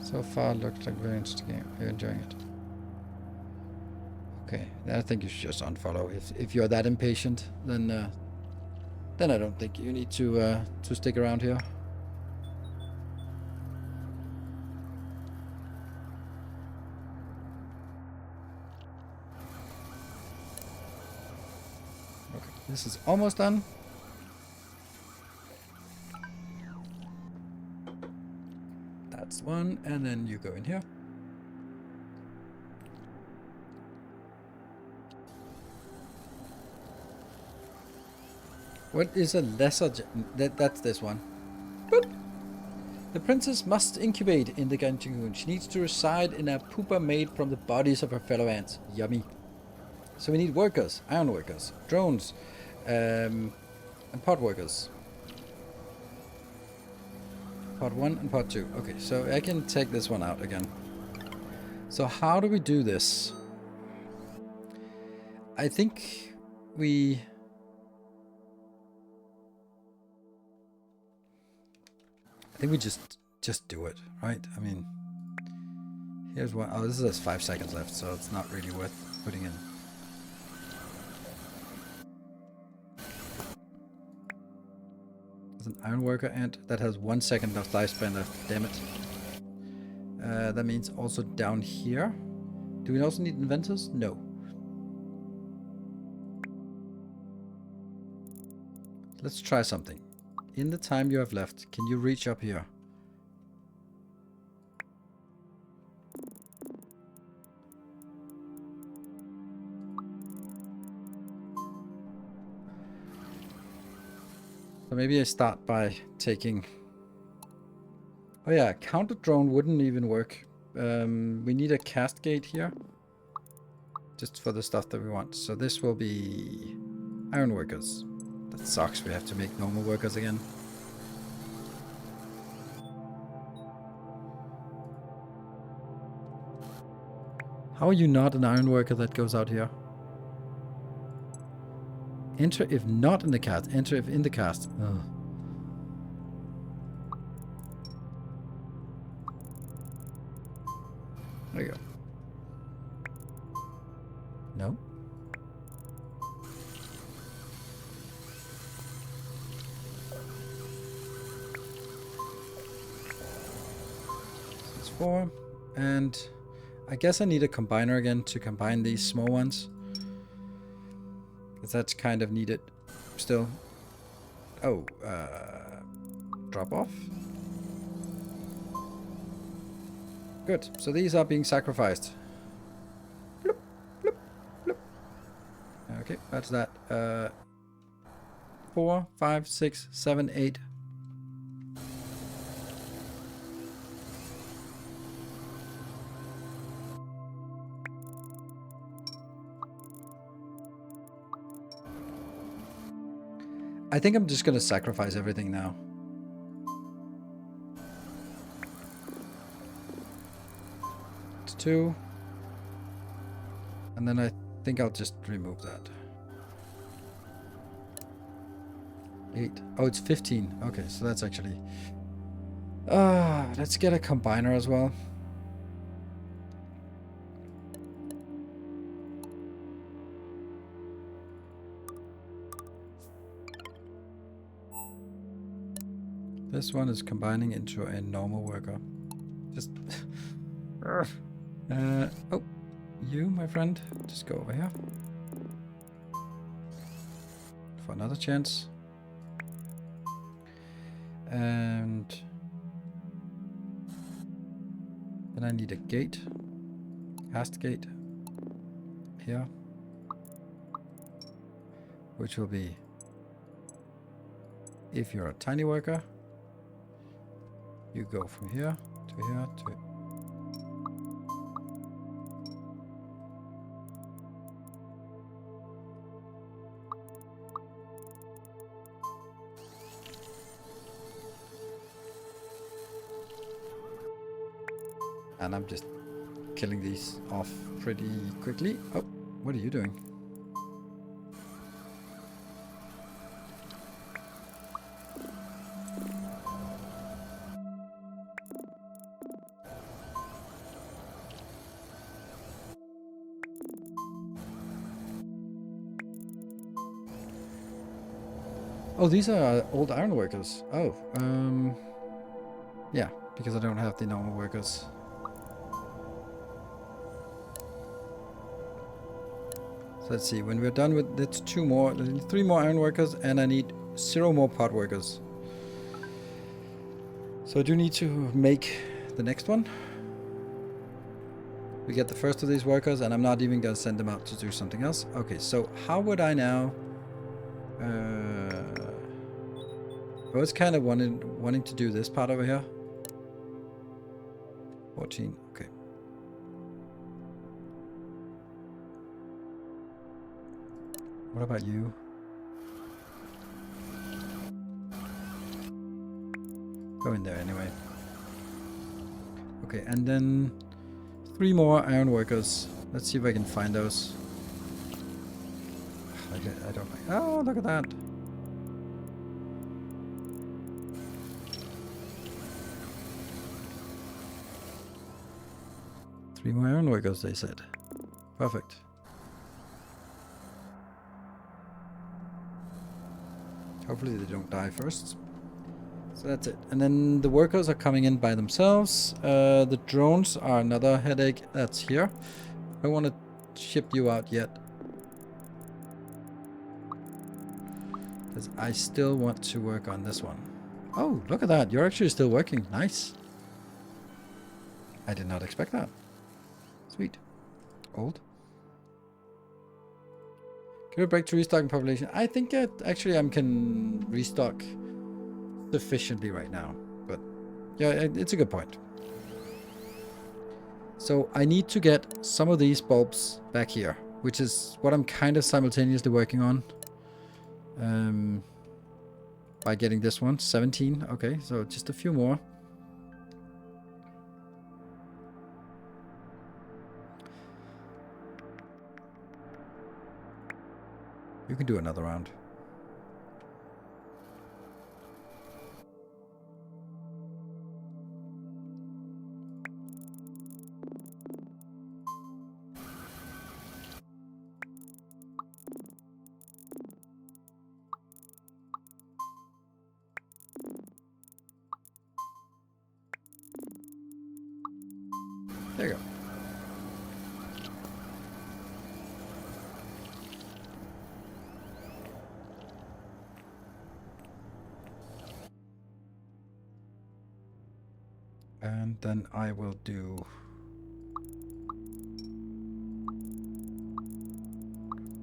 So far, looks like very interesting game. You're enjoying it. Okay, I think you should just unfollow. If you're that impatient, then I don't think you need to stick around here. Okay, this is almost done. That's one, and then you go in here. What is a lesser... That's this one. Boop. The princess must incubate in the Ganjigoon. She needs to reside in a pupa made from the bodies of her fellow ants. Yummy. So we need workers, iron workers, drones, and pod workers. Pod 1 and pod 2. Okay, so I can take this one out again. So how do we do this? I think we... just do it, right? I mean, here's one. Oh, this has 5 seconds left, so it's not really worth putting in. There's an iron worker ant that has 1 second of lifespan left. Damn it. That means also down here. Do we also need inventors? No. Let's try something. In the time you have left, can you reach up here? So maybe I start by taking... Oh yeah, counter drone wouldn't even work. We need a cast gate here. Just for the stuff that we want. So this will be iron workers. That sucks, we have to make normal workers again. How are you not an iron worker that goes out here? Enter if not in the cast. Enter if in the cast. Ugh. There you go. No? That's 4. And I guess I need a combiner again to combine these small ones. Because that's kind of needed still. Oh, drop off. Good. So these are being sacrificed. Bloop, bloop, bloop. Okay, that's that. 4, 5, 6, 7, 8. I think I'm just gonna sacrifice everything now. It's 2. And then I think I'll just remove that. 8. Oh, it's 15. Okay, so that's actually... let's get a combiner as well. This one is combining into a normal worker. Just... oh, you, my friend, just go over here. For another chance. And... then I need a gate. Cast gate. Here. Which will be... if you're a tiny worker, you go from here to here to... and I'm just killing these off pretty quickly. Oh, what are you doing? Oh, these are old iron workers. Oh, yeah, because I don't have the normal workers. So let's see, when we're done with, that's 2 more, 3 more iron workers, and I need 0 more pod workers. So I do need to make the next one. We get the first of these workers, and I'm not even going to send them out to do something else. Okay, so how would I now... I was kind of wanting to do this part over here. 14, okay. What about you? Go in there anyway. Okay, and then 3 more iron workers. Let's see if I can find those. I don't like... Oh, look at that. Three more iron workers, they said. Perfect. Hopefully they don't die first. So that's it. And then the workers are coming in by themselves. The drones are another headache. That's here. I don't want to ship you out yet. Because I still want to work on this one. Oh, look at that. You're actually still working. Nice. I did not expect that. Sweet. Old. Can we break to restocking population? I think that actually I can restock sufficiently right now. But yeah, it's a good point. So I need to get some of these bulbs back here, which is what I'm kind of simultaneously working on. By getting this one, 17. Okay, so just a few more. You can do another round. There you go. And then I will do...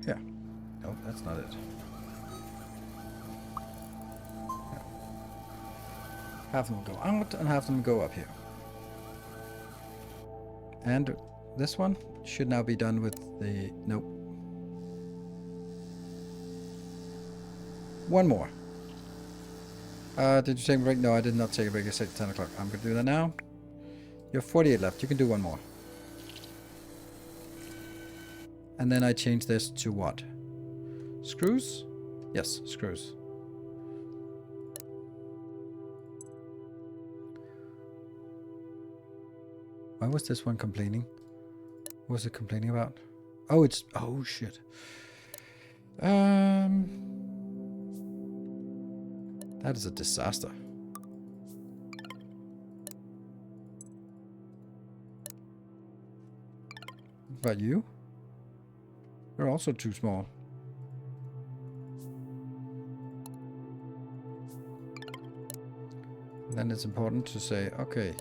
Yeah. No, that's not it. Yeah. Half of them go out and half of them go up here. And this one should now be done with the... Nope. One more. Did you take a break? No, I did not take a break. I said 10 o'clock. I'm going to do that now. You have 48 left. You can do one more. And then I change this to what? Screws? Yes, screws. Why was this one complaining? What was it complaining about? Oh, it's... Oh, shit. That is a disaster. What about you? You're also too small. And then it's important to say, okay,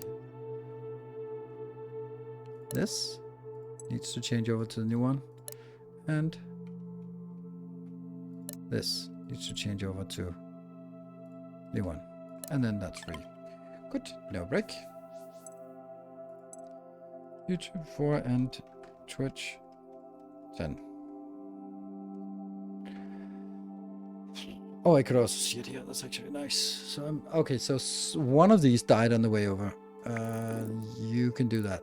this needs to change over to the new one. And this needs to change over to new one. And then that's free. Good. No break. YouTube 4 and Twitch 10. Oh, I could also see it here. That's actually nice. So okay. So one of these died on the way over. You can do that.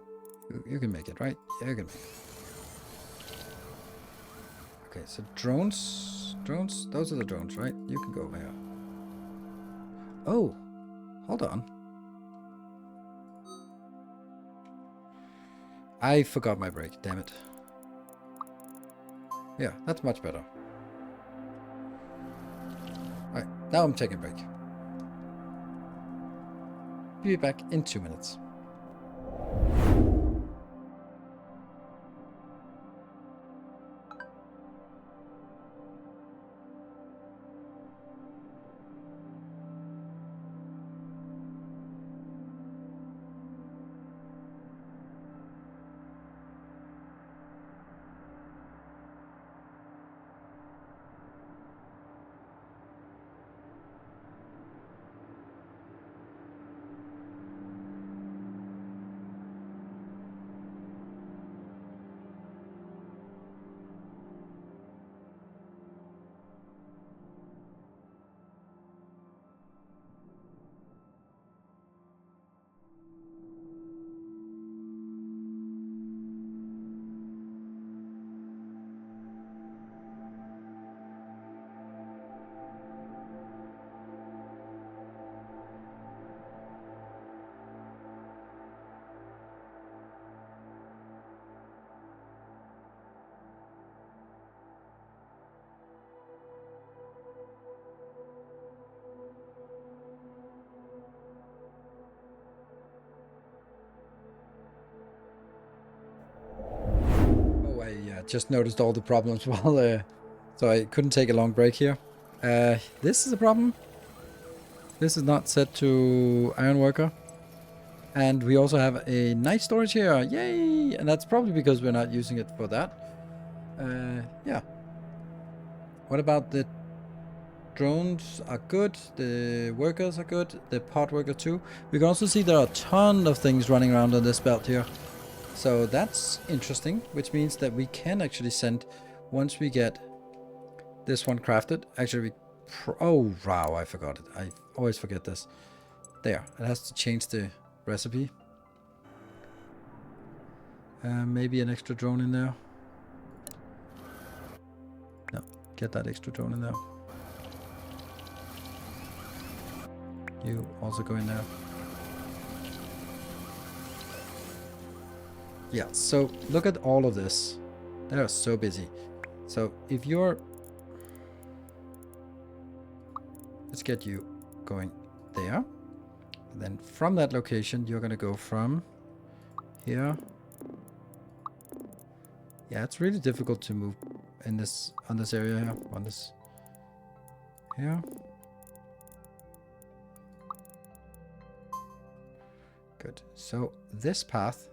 You can make it, right? Yeah, you can make it. Okay, so drones. Drones? Those are the drones, right? You can go over here. Oh, hold on. I forgot my break, damn it. Yeah, that's much better. Alright, now I'm taking a break. Be back in 2 minutes. just noticed all the problems while, so I couldn't take a long break here. This is a problem. This is not set to iron worker. And we also have a night storage here. Yay! And that's probably because we're not using it for that. Yeah. What about the drones are good. The workers are good. The pod worker too. We can also see there are a ton of things running around on this belt here. So that's interesting, which means that we can actually send, once we get this one crafted, actually oh wow, I forgot it. I always forget this. There, it has to change the recipe. Maybe an extra drone in there. No, get that extra drone in there. You also go in there. Yeah, so look at all of this. They are so busy. So if you're... Let's get you going there. And then from that location, you're going to go from here. Yeah, it's really difficult to move in this, on this area here, on this here. Good. So this path.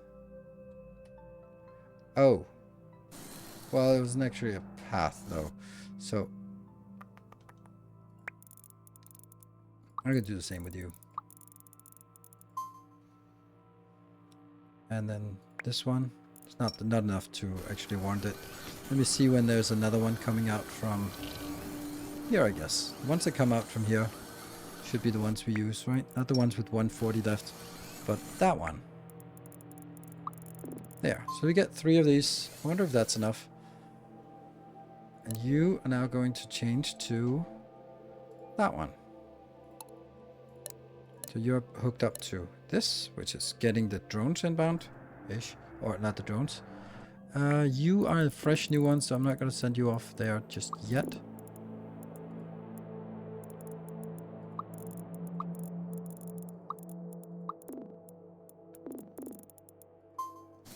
Oh. Well, it wasn't actually a path though. So I'm gonna do the same with you. And then this one. It's not enough to actually warrant it. Let me see when there's another one coming out from here, I guess. The ones that come out from here should be the ones we use, right? Not the ones with 140 left, but that one. There. So we get 3 of these. I wonder if that's enough. And you are now going to change to that one. So you're hooked up to this, which is getting the drones inbound-ish. Or not the drones. You are a fresh new one, so I'm not going to send you off there just yet.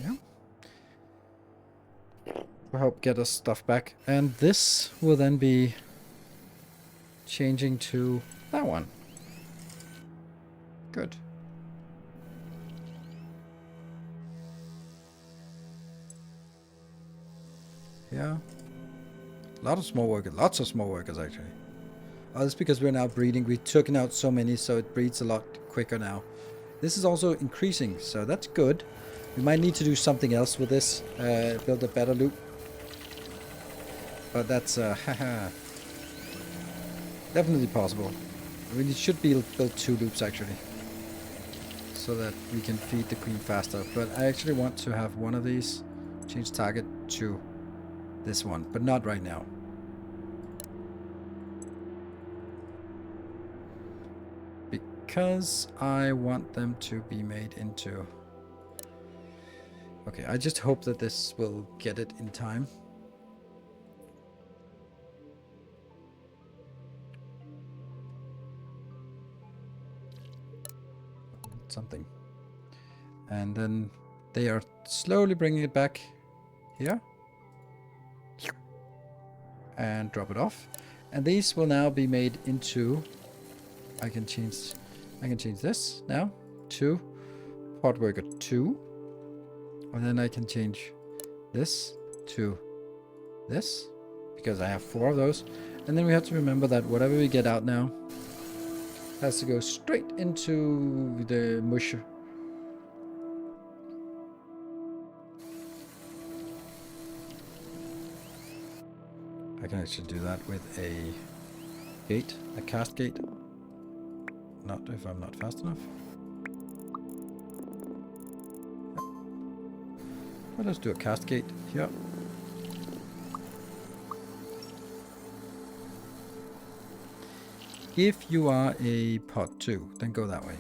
Yeah. To help get us stuff back. And this will then be changing to that one. Good. Yeah. A lot of small workers. Lots of small workers, actually. Oh, that's because we're now breeding. We've taken out so many, so it breeds a lot quicker now. This is also increasing, so that's good. We might need to do something else with this. Build a better loop. But that's definitely possible. I mean, it should build 2 loops, actually. So that we can feed the queen faster. But I actually want to have one of these. Change target to this one, but not right now. Because I want them to be made into... Okay, I just hope that this will get it in time. Something. And then they are slowly bringing it back here. And drop it off. And these will now be made into... I can change this now to pod worker 2. And then I can change this to this, because I have 4 of those. And then we have to remember that whatever we get out now has to go straight into the mush. I can actually do that with a gate, a cast gate. Not if I'm not fast enough. Well, let's do a cast gate here. If you are a pod 2, then go that way.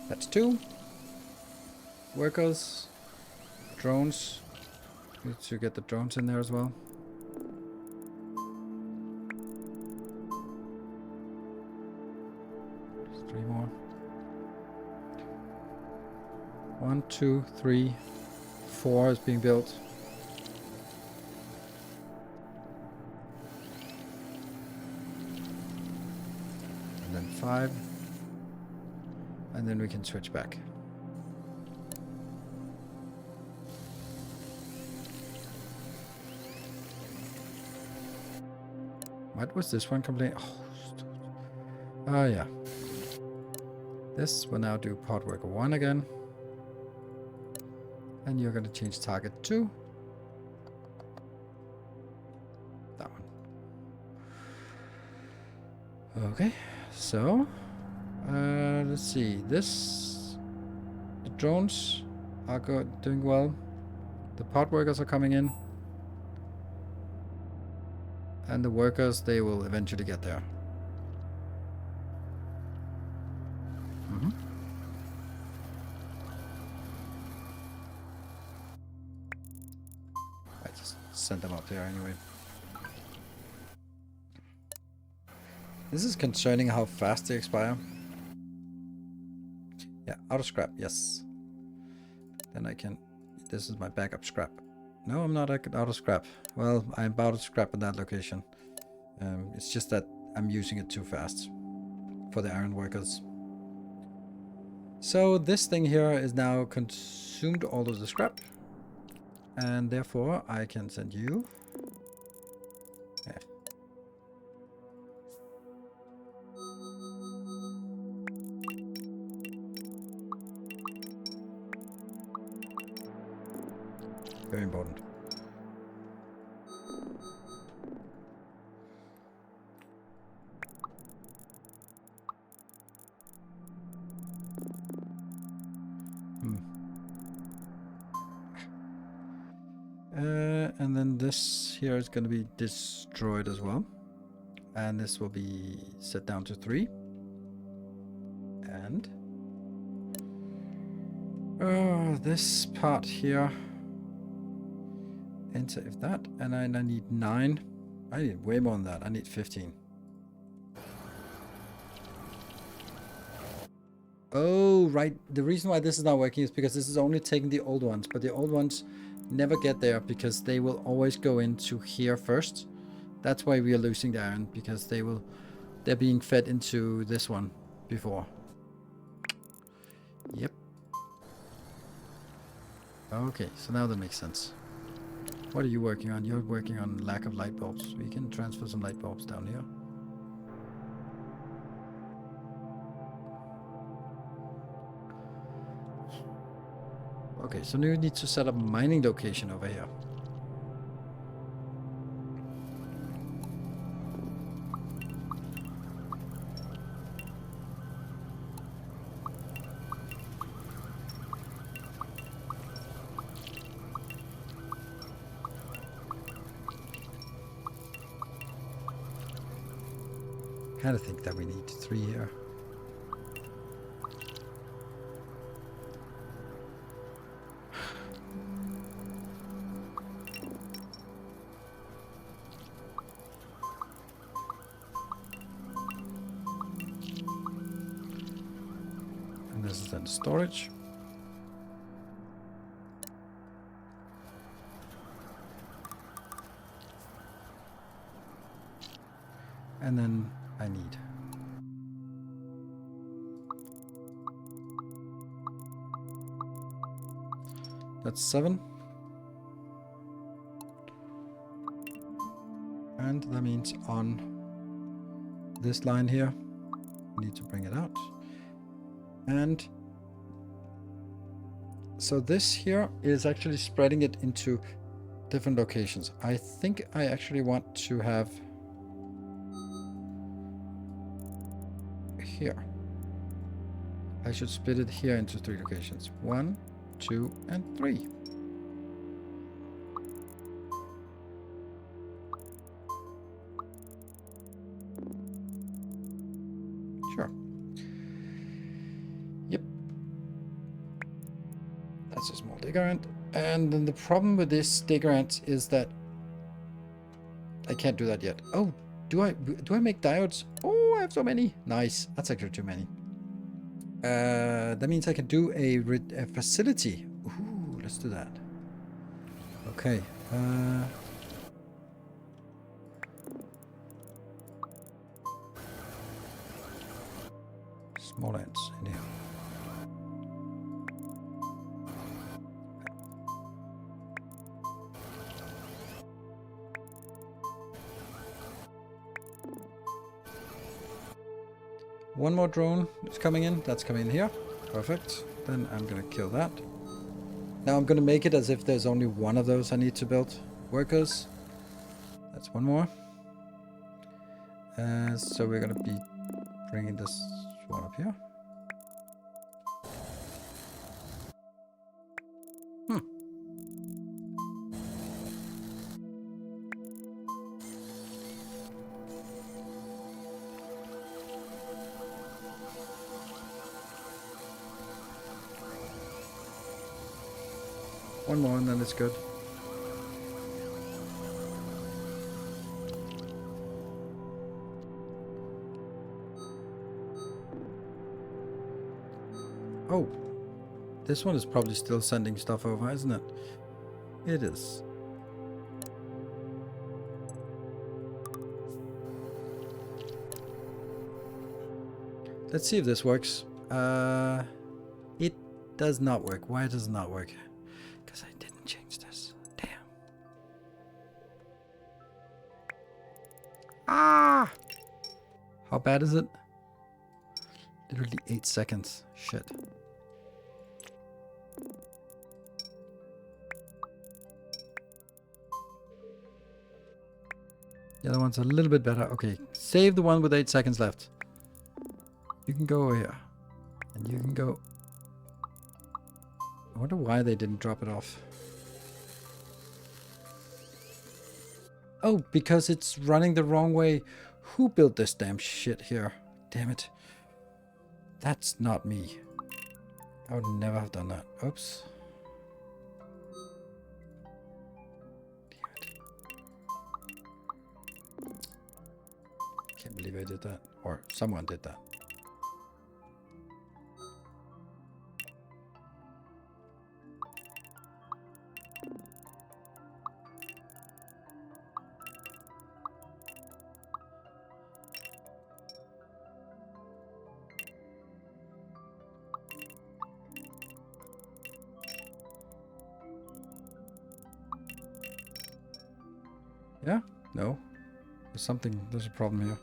That's 2. Workers. Drones. Need to get the drones in there as well. Just 3 more. 1, 2, 3, 4 is being built. And then 5. And then we can switch back. What was this one complaining? Oh, yeah. This will now do part worker 1 again. And you're going to change target to that one. Okay, so let's see. The drones are doing well. The part workers are coming in. And the workers, they will eventually get there. I just sent them up there anyway. This is concerning how fast they expire. Yeah, out of scrap, yes. Then I can... This is my backup scrap. No, I'm not out of scrap. Well, I'm out of scrap in that location. It's just that I'm using it too fast for the iron workers. So this thing here is now consumed all of the scrap. And therefore I can send you... Yeah. Very important. And then this here is going to be destroyed as well. And this will be set down to 3. And this part here. Enter if that. And I need 9. I need way more than that. I need 15. Oh, right. The reason why this is not working is because this is only taking the old ones. But the old ones never get there because they will always go into here first. That's why we are losing the iron, because they're being fed into this one before. Yep. Okay, so now that makes sense. What are you working on? You're working on lack of light bulbs. We can transfer some light bulbs down here. Okay, so now we need to set up a mining location over here. I kind of think that we need 3 here. And this is then storage. And then I need that's 7, and that means on this line here we need to bring it out. And so this here is actually spreading it into different locations. I think I actually want to have here. I should split it here into 3 locations. 1, 2, and 3. Sure. Yep. That's a small digger ant. And then the problem with this digger ant is that I can't do that yet. Oh, do I make diodes? Oh, I have so many. Nice. That's actually too many. That means I can do a facility. Ooh, let's do that. Okay. Small ants in here. One more drone is coming in. That's coming in here. Perfect. Then I'm gonna kill that. Now I'm gonna make it as if there's only one of those I need to build. Workers. That's one more. So we're gonna be bringing this one up here. One more and then it's good. Oh, this one is probably still sending stuff over, isn't it? It is. Let's see if this works. It does not work. Why does it not work? Because I didn't change this. Damn. Ah! How bad is it? Literally 8 seconds. Shit. The other one's a little bit better. Okay, save the one with 8 seconds left. You can go over here. And you can go... I wonder why they didn't drop it off. Oh, because it's running the wrong way. Who built this damn shit here? Damn it. That's not me. I would never have done that. Oops. Damn it. Can't believe I did that. Or someone did that. Yeah? No. There's a problem here.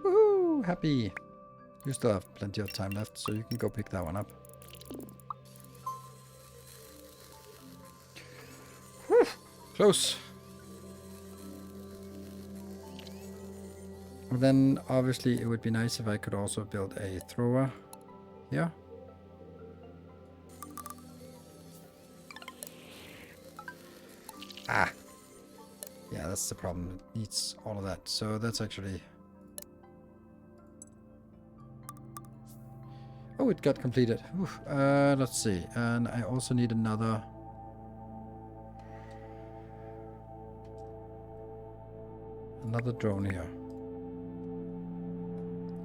Woohoo! Happy! You still have plenty of time left, so you can go pick that one up. Whew, close. And then, obviously, it would be nice if I could also build a thrower here. Ah! Yeah, that's the problem. It needs all of that. So that's actually... Oh, it got completed. Oof. Let's see. And I also need another drone here.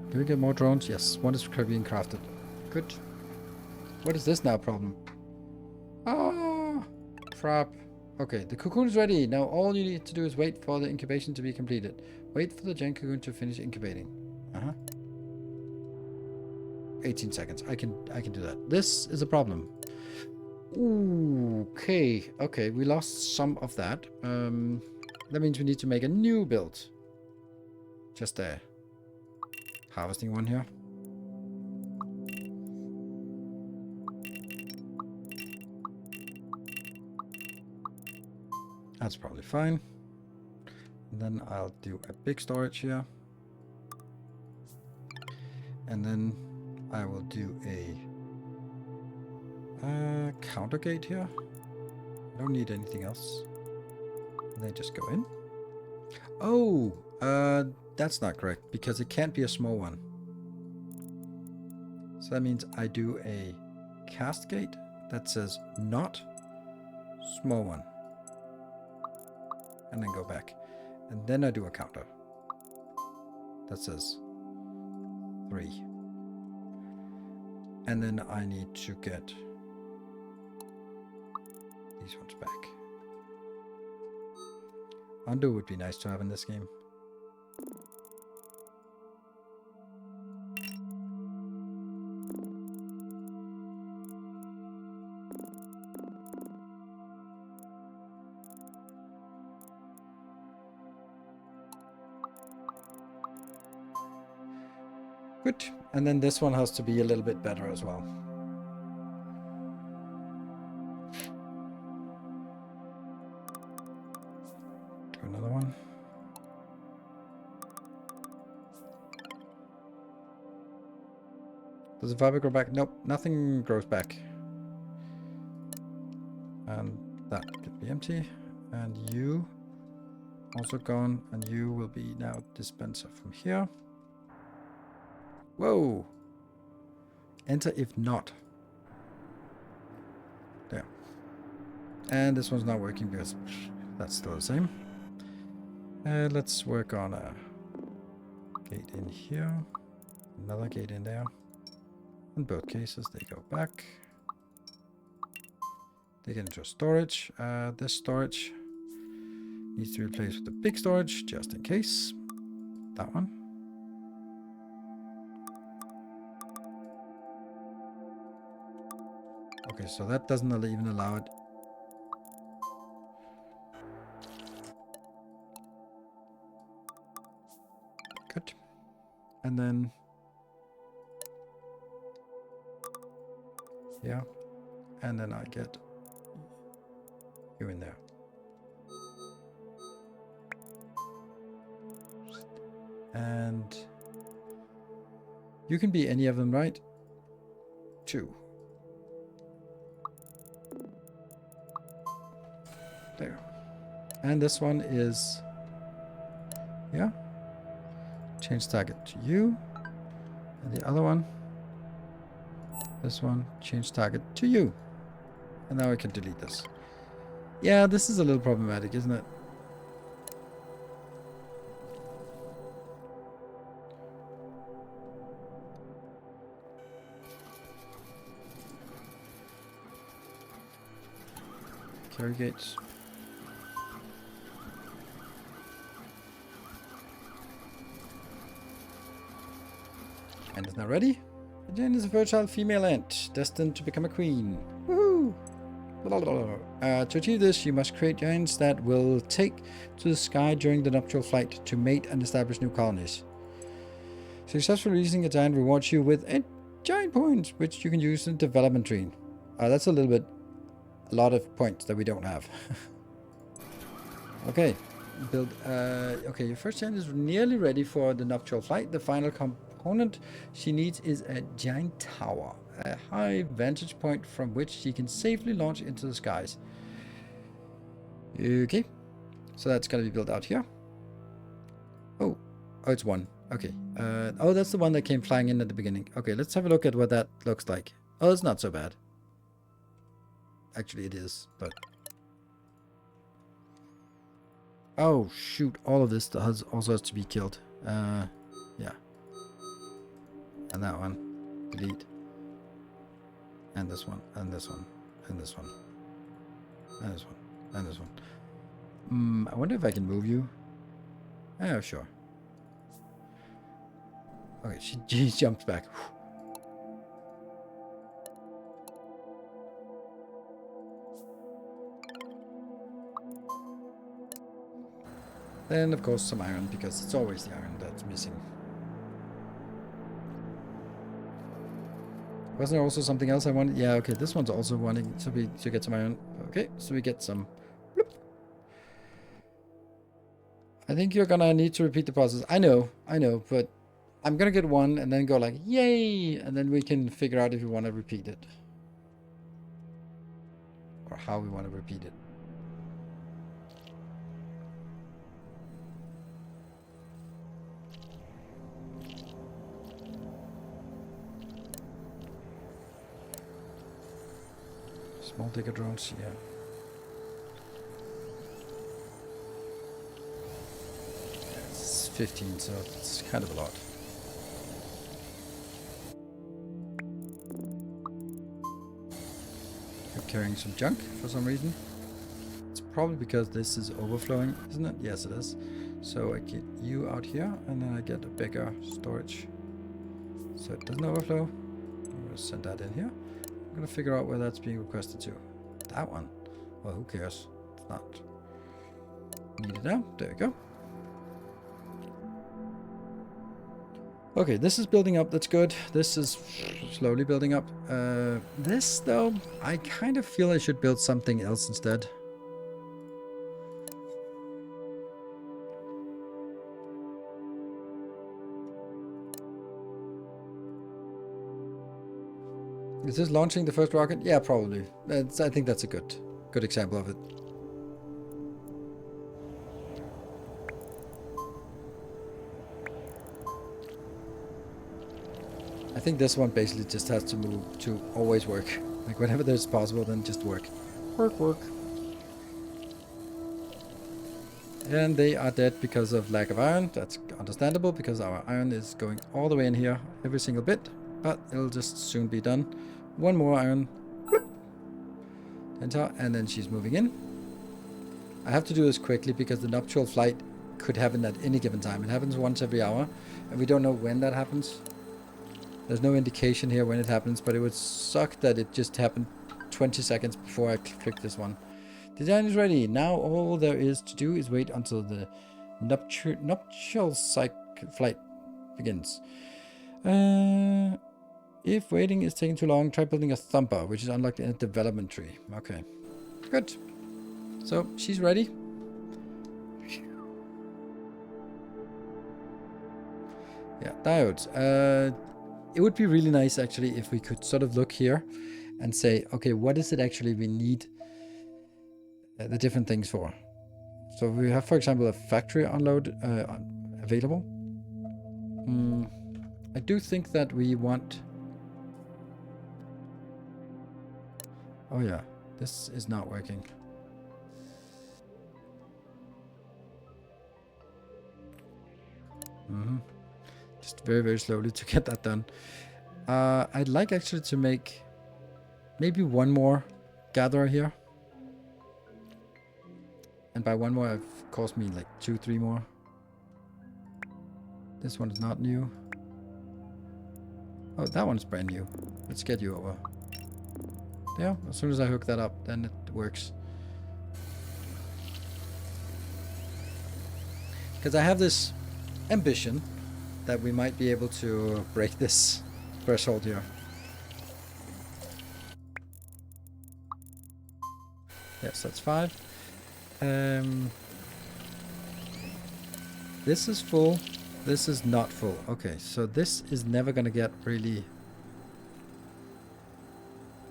Do we get more drones? Yes, one is being crafted. Good. What is this now problem? Ah, crap. Okay, the cocoon is ready. Now all you need to do is wait for the incubation to be completed. Wait for the gen cocoon to finish incubating. 18 seconds. I can do that. This is a problem. Ooh, okay, we lost some of that. That means we need to make a new build. Just a harvesting one here. That's probably fine. And then I'll do a big storage here. And then I will do a counter gate here. I don't need anything else. And then just go in. Oh, that's not correct because it can't be a small one. So that means I do a cast gate that says not small one. And then go back. And then I do a counter that says 3. And then I need to get these ones back. Undo would be nice to have in this game. Good. And then this one has to be a little bit better as well. Do another one. Does the fiber grow back? Nope, nothing grows back. And that could be empty. And you also gone. And you will be now dispenser from here. Whoa! Enter if not. There. And this one's not working because that's still the same. Let's work on a gate in here. Another gate in there. In both cases, they go back. They get into storage. This storage needs to be replaced with the big storage, just in case. That one. Okay, so that doesn't even allow it. Good. And then yeah. And then I get you in there. And you can be any of them, right? 2. There. And this one is, yeah, change target to you. And the other one, this one, change target to you. And now I can delete this. Yeah, this is a little problematic, isn't it? Carry gates. And is now ready. Jane is a fertile female ant, destined to become a queen. Woohoo! Blah, blah, blah. To achieve this, you must create giants that will take to the sky during the nuptial flight to mate and establish new colonies. Successfully releasing a giant rewards you with giant points, which you can use in development tree. That's a lot of points that we don't have. Okay, build. Okay, your first giant is nearly ready for the nuptial flight. The final component she needs is a giant tower, a high vantage point from which she can safely launch into the skies. Okay, so that's gonna be built out here. Oh, it's 1. Okay. Oh, that's the one that came flying in at the beginning. Okay, let's have a look at what that looks like. Oh, it's not so bad. Actually, it is, but... Oh, shoot. All of this also has to be killed. Yeah. And that one. Delete. And this one. And this one. And this one. And this one. And this one. I wonder if I can move you. Oh, sure. Okay, she jumps back. Then, of course, some iron, because it's always the iron that's missing. Wasn't there also something else I wanted? Yeah, okay, this one's also wanting to get some iron. Okay, so we get some. Bloop. I think you're gonna need to repeat the process. I know, but I'm gonna get one and then go like, yay! And then we can figure out if we want to repeat it. Or how we want to repeat it. Small digger drones, yeah. It's 15, so it's kind of a lot. You're carrying some junk for some reason. It's probably because this is overflowing, isn't it? Yes, it is. So I get you out here, and then I get a bigger storage. So it doesn't overflow. I'm going to send that in here. I'm going to figure out where that's being requested to. That one. Well, who cares? It's not needed now. There we go. Okay, this is building up. That's good. This is slowly building up. This, though, I kind of feel I should build something else instead. Is this launching the first rocket? Yeah, probably. I think that's a good example of it. I think this one basically just has to move to always work. Like whenever there's possible, then just work. Work, work. And they are dead because of lack of iron. That's understandable because our iron is going all the way in here, every single bit. But it'll just soon be done. One more iron. Enter, and then she's moving in. I have to do this quickly because the nuptial flight could happen at any given time. It happens once every hour, and we don't know when that happens. There's no indication here when it happens, but it would suck that it just happened 20 seconds before I click this one. Design is ready. Now all there is to do is wait until the nuptial flight begins. If waiting is taking too long, try building a thumper, which is unlocked in a development tree. Okay, good. So she's ready. Yeah, diodes. It would be really nice actually if we could sort of look here and say, okay, what is it actually we need the different things for? So we have, for example, a factory unload available. I do think that we want... Oh yeah, this is not working. Just very, very slowly to get that done. I'd like actually to make maybe one more gatherer here. And by one more, it cost me like 2-3 more. This one is not new. Oh, that one's brand new. Let's get you over. Yeah, as soon as I hook that up, then it works. Because I have this ambition that we might be able to break this threshold here. Yes, that's 5. This is full. This is not full. Okay, so this is never gonna get really...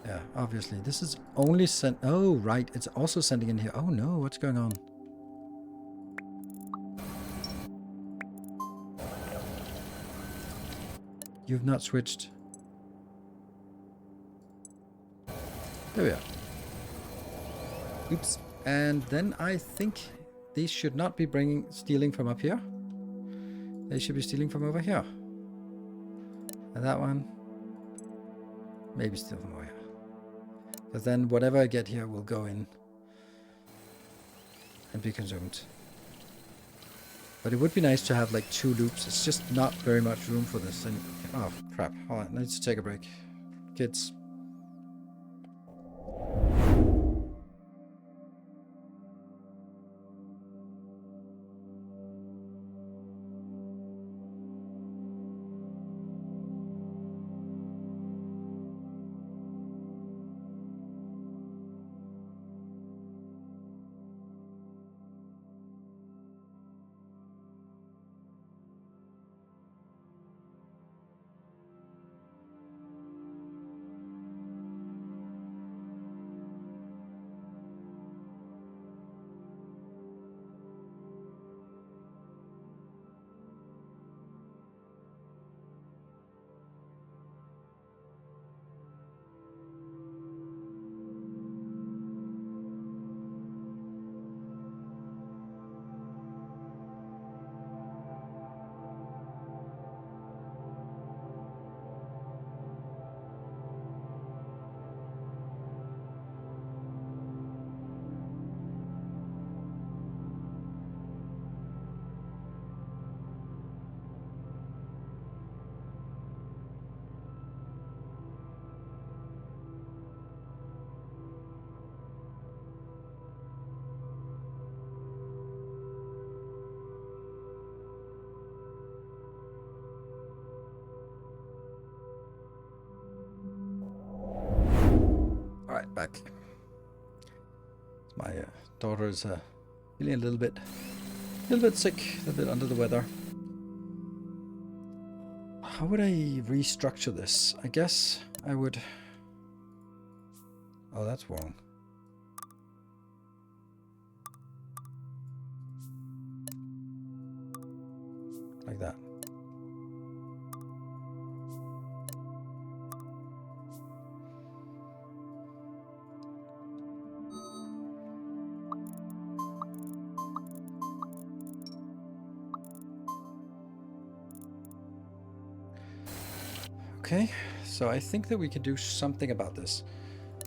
Yeah, obviously. This is only sent... Oh, right. It's also sending in here. Oh, no. What's going on? You've not switched. There we are. Oops. And then I think these should not be stealing from up here. They should be stealing from over here. And that one, maybe steal from over here. Because then whatever I get here will go in and be consumed. But it would be nice to have like 2 loops. It's just not very much room for this. And, oh, crap. Hold on. I need to take a break. Kids. daughter is feeling a little bit sick, a little bit under the weather. How would I restructure this? I guess I would... Oh, that's wrong. Like that. Okay, so I think that we can do something about this.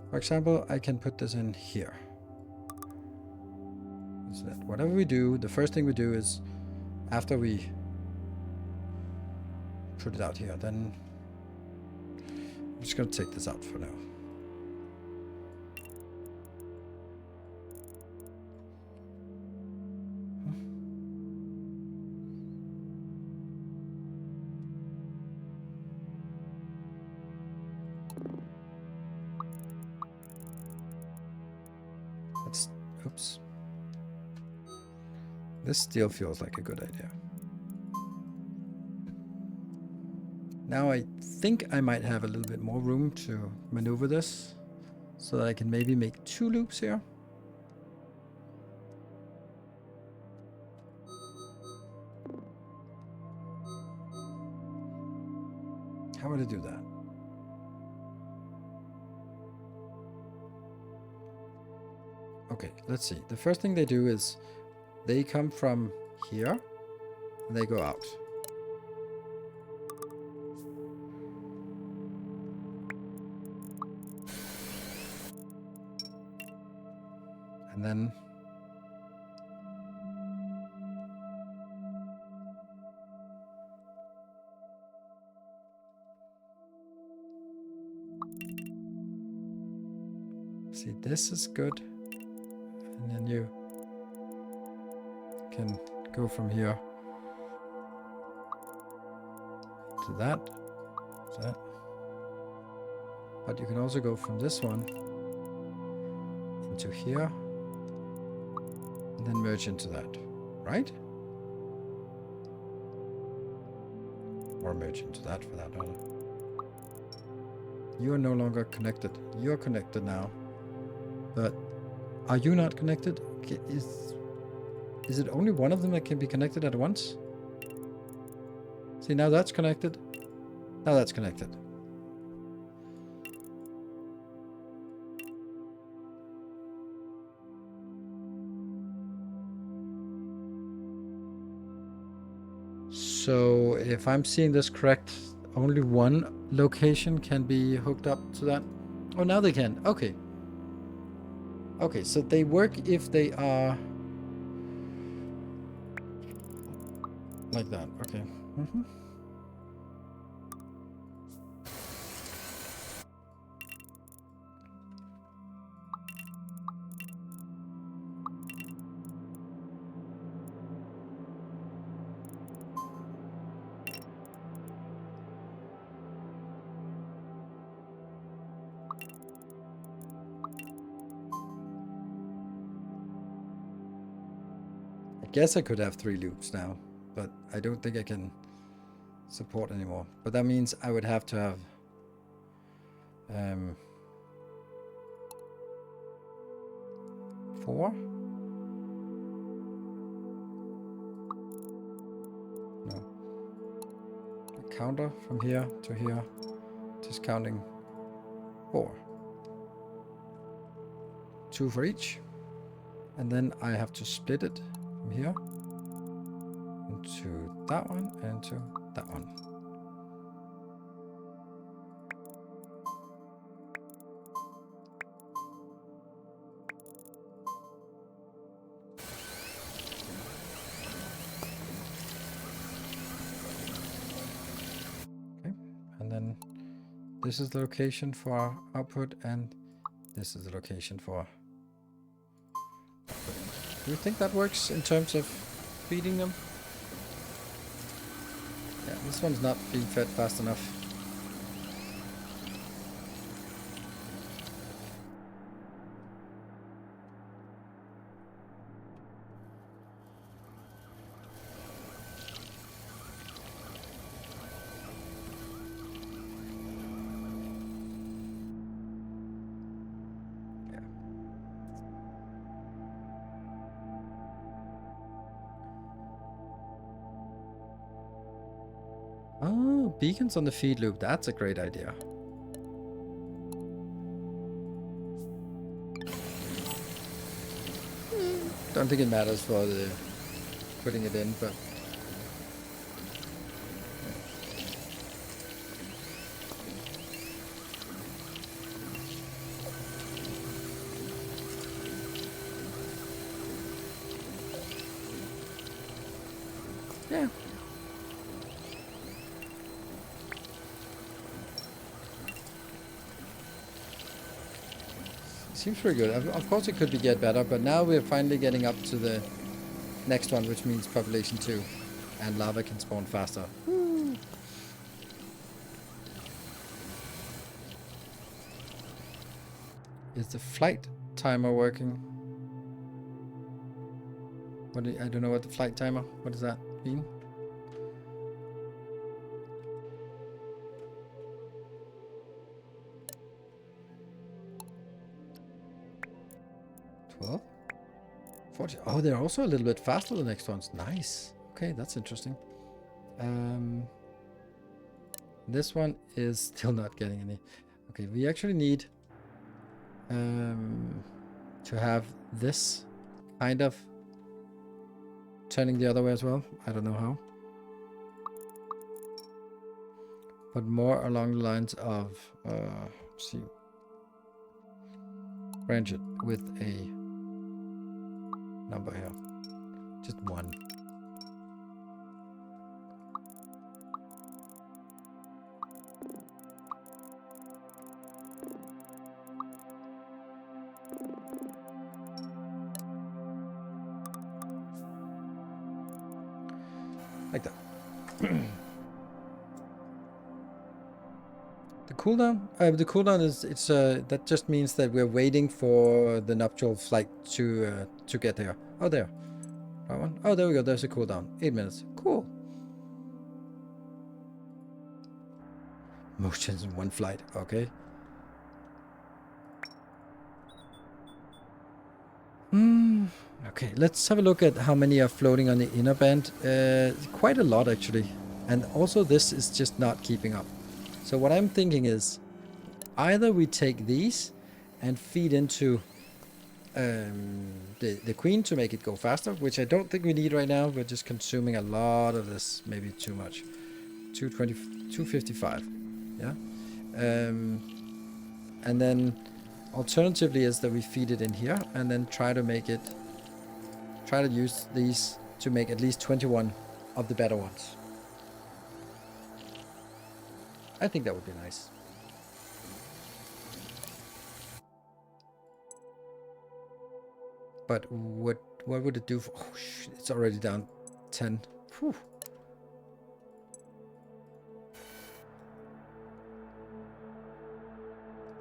For example, I can put this in here. So that whatever we do, the first thing we do is, after we put it out here, then I'm just going to take this out for now. Oops. This still feels like a good idea. Now I think I might have a little bit more room to maneuver this, so that I can maybe make 2 loops here. How would I do that? Okay, let's see. The first thing they do is they come from here and they go out. And then see, this is good. And then you can go from here to that, but you can also go from this one into here and then merge into that, right? Or merge into that for that matter. You are no longer connected. You're connected now, but are you not connected? Is it only one of them that can be connected at once? See, now that's connected. Now that's connected. So if I'm seeing this correct, only one location can be hooked up to that. Oh, now they can. Okay. Okay, so they work if they are like that. Okay. Mm-hmm. I guess I could have 3 loops now, but I don't think I can support anymore. But that means I would have to have 4? No. A counter from here to here, just counting 4. 2 for each. And then I have to split it from here into that one and into that one. Okay, and then this is the location for output, and this is the location for output. Do you think that works in terms of feeding them? Yeah, this one's not being fed fast enough. Oh, beacons on the feed loop. That's a great idea. Don't think it matters for the putting it in, but yeah. Seems pretty good. Of course it could be get better, but now we're finally getting up to the next one, which means population 2. And lava can spawn faster. Woo. Is the flight timer working? I don't know what the flight timer, what does that mean? Well, 40. Oh, they're also a little bit faster, the next ones. Nice. Okay, that's interesting. This one is still not getting any. Okay, we actually need to have this kind of turning the other way as well. I don't know how. But more along the lines of, let's see, branch it with a number here. Just 1. Like that. The cooldown is that just means that we're waiting for the nuptial flight to get there. Oh, there. That one. Oh, there we go. There's a cooldown. 8 minutes. Cool. Motions in 1 flight. Okay. Okay, let's have a look at how many are floating on the inner band. Quite a lot, actually. And also this is just not keeping up. So what I'm thinking is, either we take these and feed into the queen to make it go faster, which I don't think we need right now. We're just consuming a lot of this, maybe too much. 255, yeah. And then alternatively is that we feed it in here and then try to use these to make at least 21 of the better ones. I think that would be nice. But what would it do for... Oh, shit, it's already down 10. Whew.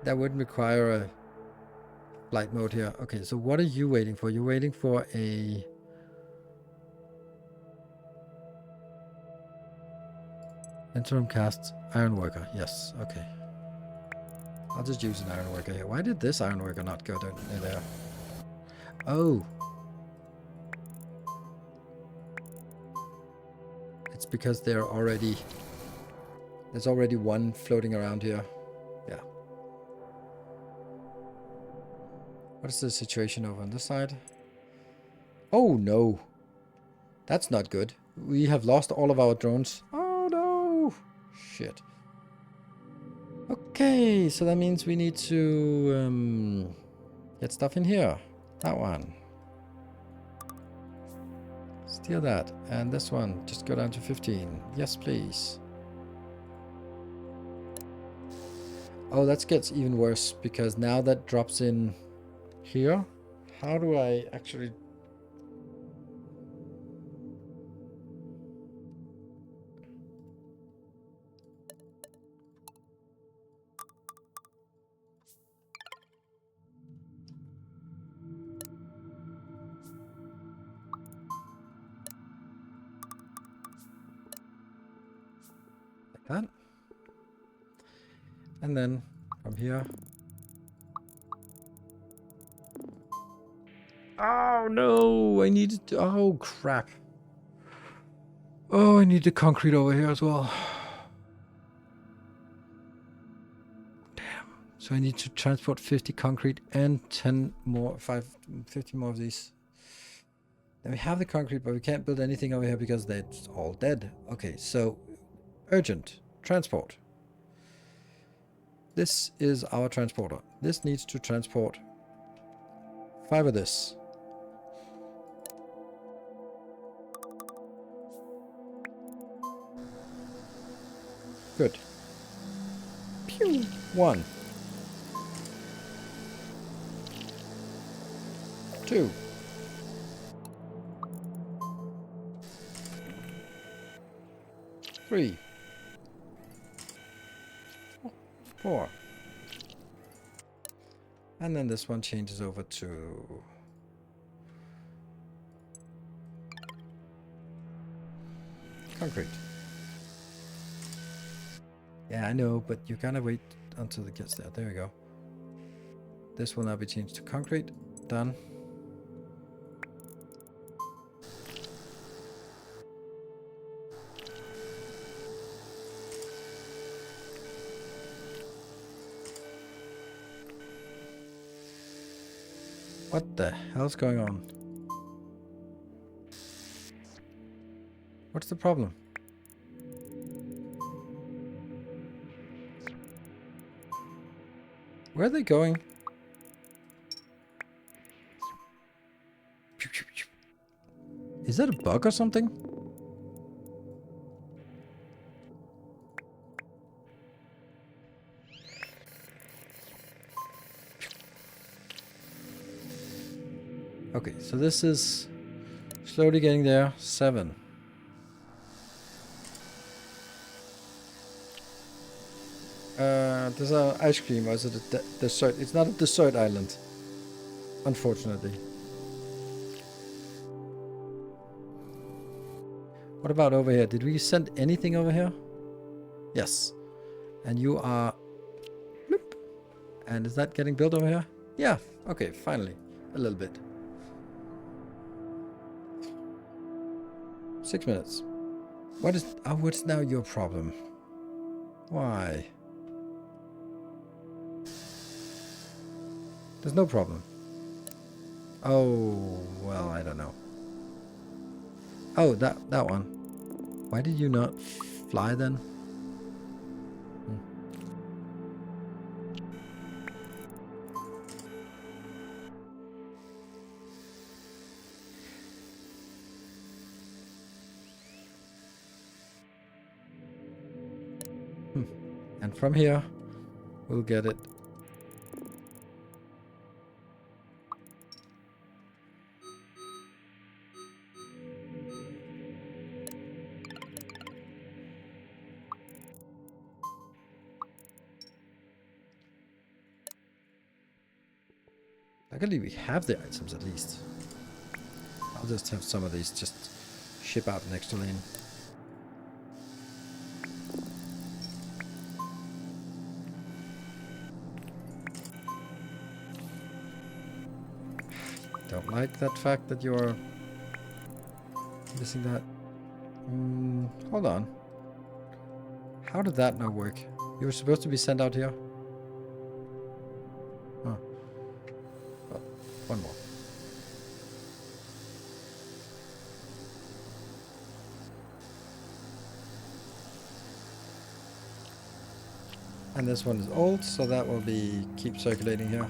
That would require a flight mode here. Okay, so what are you waiting for? You're waiting for a... interim cast ironworker. Yes, okay. I'll just use an ironworker here. Why did this ironworker not go down in there? Oh. It's because there's already one floating around here. Yeah. What is the situation over on this side? Oh no. That's not good. We have lost all of our drones. Oh no. Shit. Okay, so that means we need to get stuff in here. That one. Steal that. And this one, just go down to 15. Yes, please. Oh, that gets even worse because now that drops in here. How do I actually... that. And then from here. Oh no, I need to, oh crap. Oh, I need the concrete over here as well. So I need to transport 50 concrete and 10 more, 50 more of these. Then we have the concrete, but we can't build anything over here because they're all dead. Okay, so urgent transport. This is our transporter. This needs to transport 5 of this. Good. Pew! 1. 2. 3. 4. And then this one changes over to concrete. Yeah, I know, but you gotta wait until it gets there. There we go. This will now be changed to concrete. Done. What the hell's going on? What's the problem? Where are they going? Is that a bug or something? Okay, so this is slowly getting there. 7. There's an ice cream, or is it a dessert? It's not a dessert island, unfortunately. What about over here? Did we send anything over here? Yes. And you are... Bloop. And is that getting built over here? Yeah. Okay, finally. A little bit. 6 minutes. What is... Oh, what's now your problem? Why? There's no problem. Oh, well, I don't know. Oh, that one. Why did you not fly then? And from here, we'll get it. Luckily, we have the items at least. I'll just have some of these just ship out next to lane. Don't like that fact that you're missing that. Hold on. How did that not work? You were supposed to be sent out here? Huh. Well, one more. And this one is old, so that will be keep circulating here.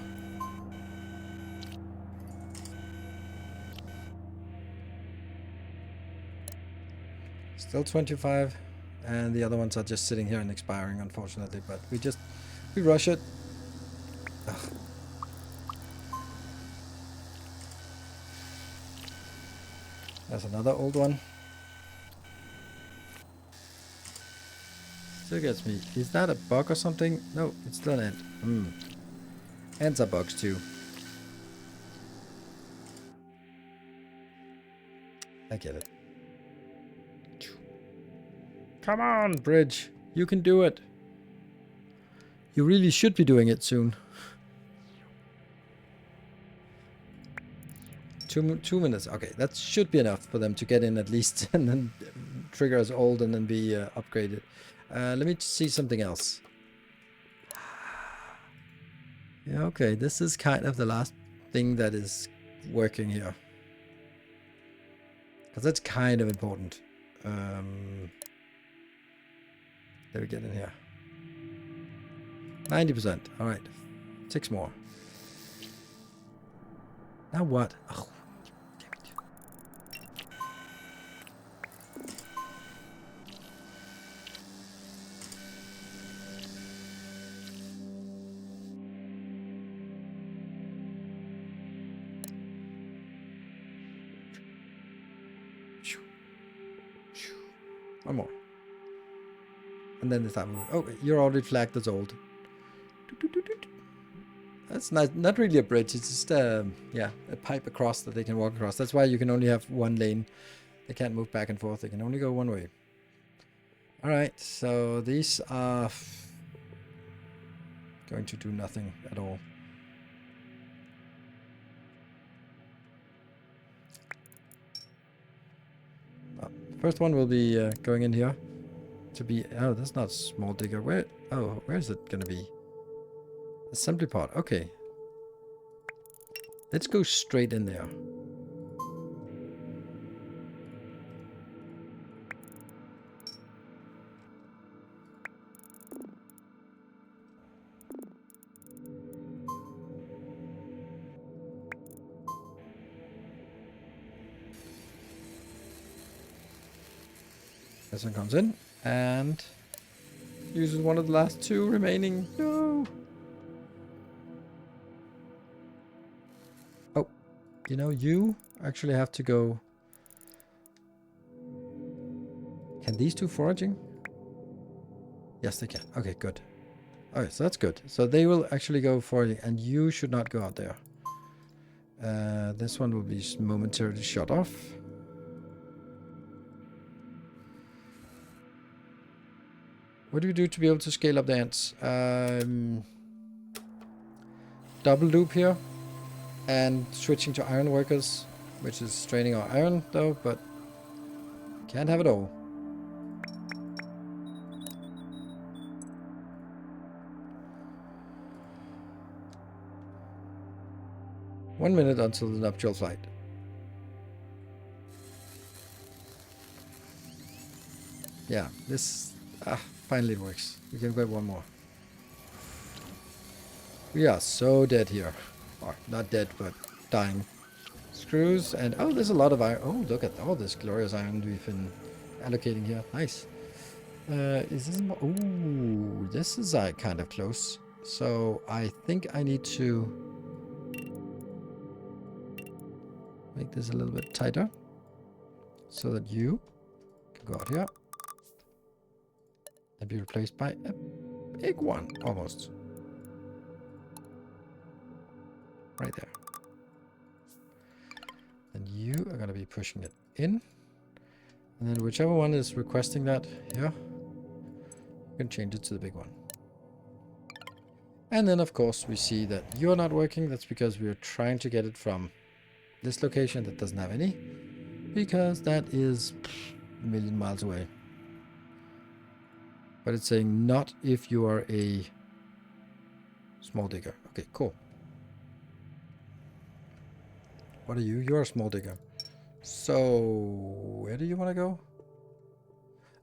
Still 25, and the other ones are just sitting here and expiring, unfortunately, but we rush it. Ugh. There's another old one. Still gets me. Is that a bug or something? No, it's still an ant. Ants are bugs too. I get it. Come on, bridge. You can do it. You really should be doing it soon. 2 minutes. Okay, that should be enough for them to get in at least and then trigger us old and then be upgraded. Let me see something else. Yeah, okay, this is kind of the last thing that is working here. Because that's kind of important. Let me get in here. 90%. Alright. 6 more. Now what? Oh, damn it. One more. And then they start moving. Oh, you're already flagged as old. That's not really a bridge. It's just yeah, a pipe across that they can walk across. That's why you can only have one lane. They can't move back and forth. They can only go one way. All right, so these are going to do nothing at all. First one will be going in here to be. Oh, that's not small digger. Where? Oh, where is it gonna be? Assembly part. Okay. Let's go straight in there. This one comes in and uses one of the last 2 remaining. No. Oh, you know, you actually have to go. Can these 2 foraging? Yes, they can. Okay, good. Okay, so that's good. So they will actually go foraging, and you should not go out there. This one will be momentarily shut off. What do we do to be able to scale up the ants? Double loop here. And switching to iron workers, which is straining our iron though, but can't have it all. One minute until the nuptial flight. Yeah, this finally works. We can get one more. We are so dead here. Or not dead, but dying. Screws and oh, there's a lot of iron. Oh, look at all this glorious iron we've been allocating here. Nice. Is this more? Ooh, this is kind of close. So I think I need to make this a little bit tighter so that you can go out here and be replaced by a big one, almost. Right there. And you are going to be pushing it in. And then whichever one is requesting that here, you can change it to the big one. And then, of course, we see that you're not working. That's because we are trying to get it from this location that doesn't have any. Because that is a million miles away. But it's saying not if you are a small digger. Okay, cool. What are you? You're a small digger. So, where do you want to go?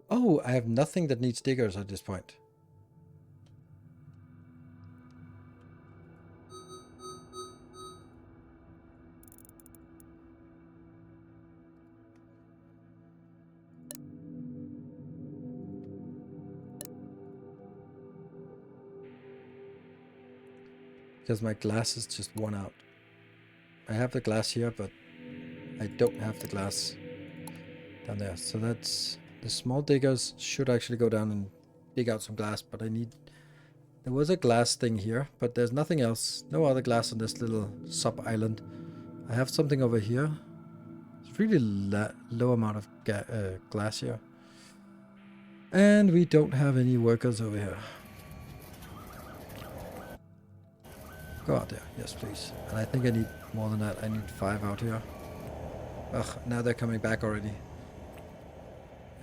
Oh, I have nothing that needs diggers at this point. Because my glass is just worn out. I have the glass here, but I don't have the glass down there. So that's... The small diggers should actually go down and dig out some glass, but I need... There was a glass thing here, but there's nothing else. No other glass on this little sub-island. I have something over here. It's really low amount of glass here. And we don't have any workers over here. Go out there. Yes, please. And I think I need more than that. I need 5 out here. Ugh, now they're coming back already.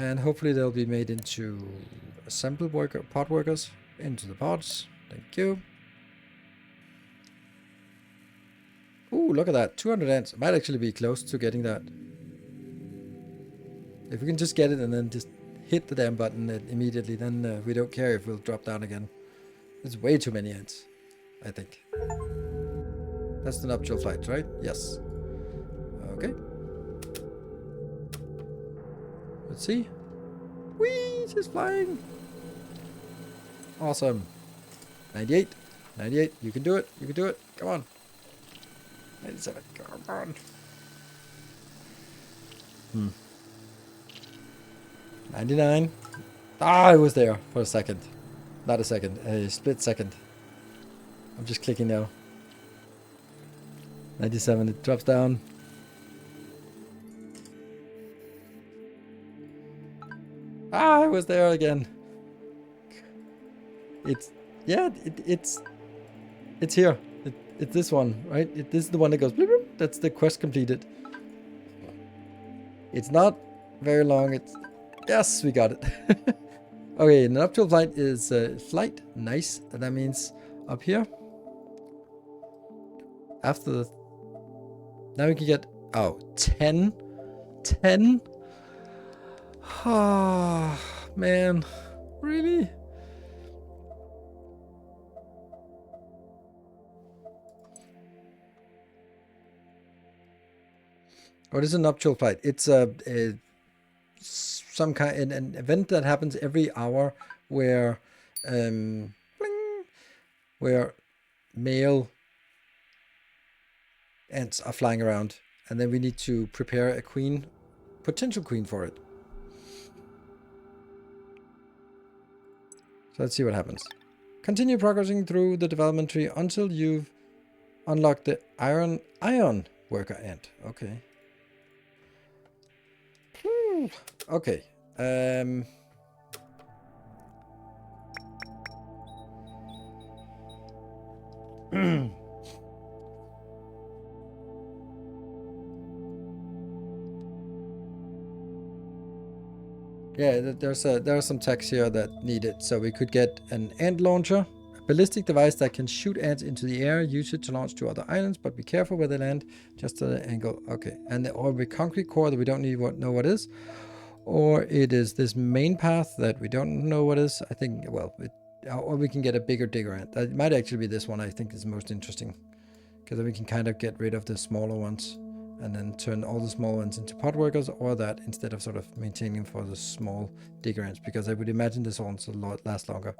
And hopefully they'll be made into pod workers. Into the pods. Thank you. Ooh, look at that. 200 ants. Might actually be close to getting that. If we can just get it and then just hit the damn button immediately, then we don't care if we'll drop down again. It's way too many ants, I think. That's the nuptial flight, right? Yes. Okay. Let's see. Whee! She's flying. Awesome. 98. 98. You can do it. You can do it. Come on. 97. Come on. 99. Ah, it was there for a second. Not a second. A split second. I'm just clicking now. 97. It drops down. Ah, it was there again. It's it's here. It's this one, right? This is the one that goes bloop, bloop. That's the quest completed. It's not very long. It's yes, we got it. Okay, the nuptial flight is flight. Nice. And that means up here. After the now we can get 10. 10. Oh man, really? What is a nuptial flight? It's some kind an event that happens every hour where bling, where male ants are flying around, and then we need to prepare a queen, potential queen for it. So let's see what happens. Continue progressing through the development tree until you've unlocked the iron worker ant. Okay. Okay. Yeah, there are some techs here that need it. So we could get an ant launcher, a ballistic device that can shoot ants into the air. Use it to launch to other islands, but be careful where they land. Just at an angle. Okay, and the orbit concrete core that we don't know what is, or it is this main path that we don't know what is. I think or we can get a bigger digger ant. That might actually be this one. I think is the most interesting, because then we can kind of get rid of the smaller ones and then turn all the small ones into pot workers, or that instead of sort of maintaining for the small digger ants, because I would imagine this one will last longer.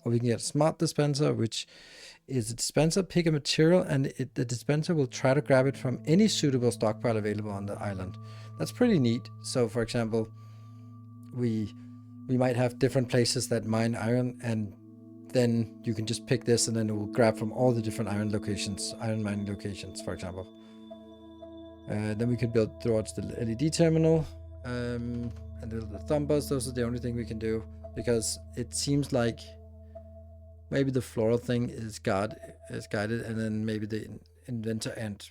Or we can get smart dispenser, which is a dispenser, pick a material, and the dispenser will try to grab it from any suitable stockpile available on the island. That's pretty neat. So for example, we might have different places that mine iron, and then you can just pick this and then it will grab from all the different iron mining locations, for example. Then we can build towards the LED terminal, and the thumbers. Those are the only thing we can do, because it seems like maybe the floral thing is guided, and then maybe the inventor ant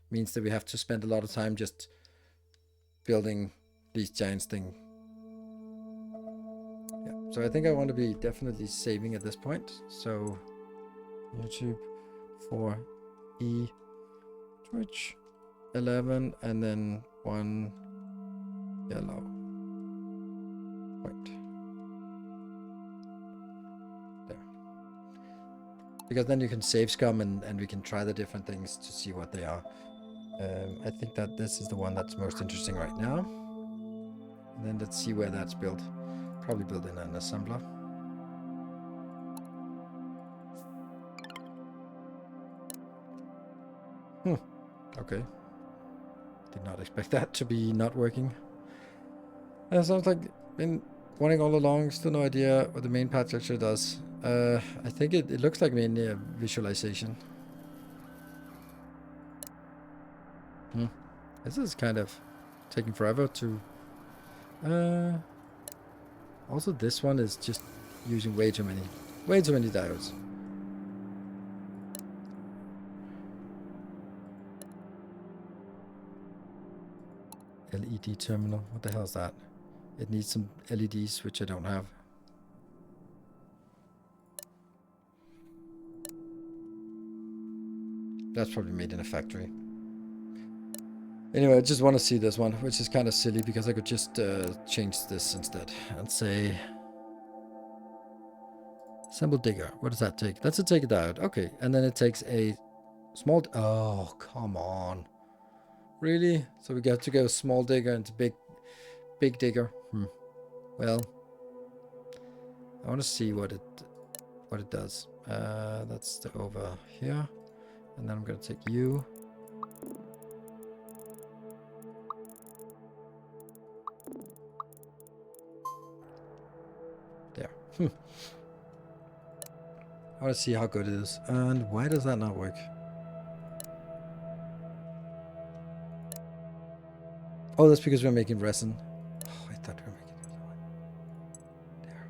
means that we have to spend a lot of time just building these giants thing. Yeah, so I think I want to be definitely saving at this point. So YouTube 4E Twitch 11 and then 1 yellow point there, because then you can save scum and we can try the different things to see what they are. I think that this is the one that's most interesting right now, and then let's see where that's built. Probably built in an assembler. Okay, did not expect that to be not working. Sounds like been wanting all along. Still no idea what the main path actually does. I think it looks like mainly a visualization. This is kind of taking forever to. Also, this one is just using way too many diodes. LED terminal. What the hell is that? It needs some LEDs, which I don't have. That's probably made in a factory. Anyway, I just want to see this one, which is kind of silly because I could just change this instead and say assemble digger. What does that take? That's a take it out. Okay, and then it takes a small. Oh, come on. Really? So we got to go small digger into big digger. Well, I want to see what it does. That's the over here, and then I'm gonna take you. There. I want to see how good it is. And why does that not work? Oh, that's because we're making resin. Oh, I thought we were making the other one. There.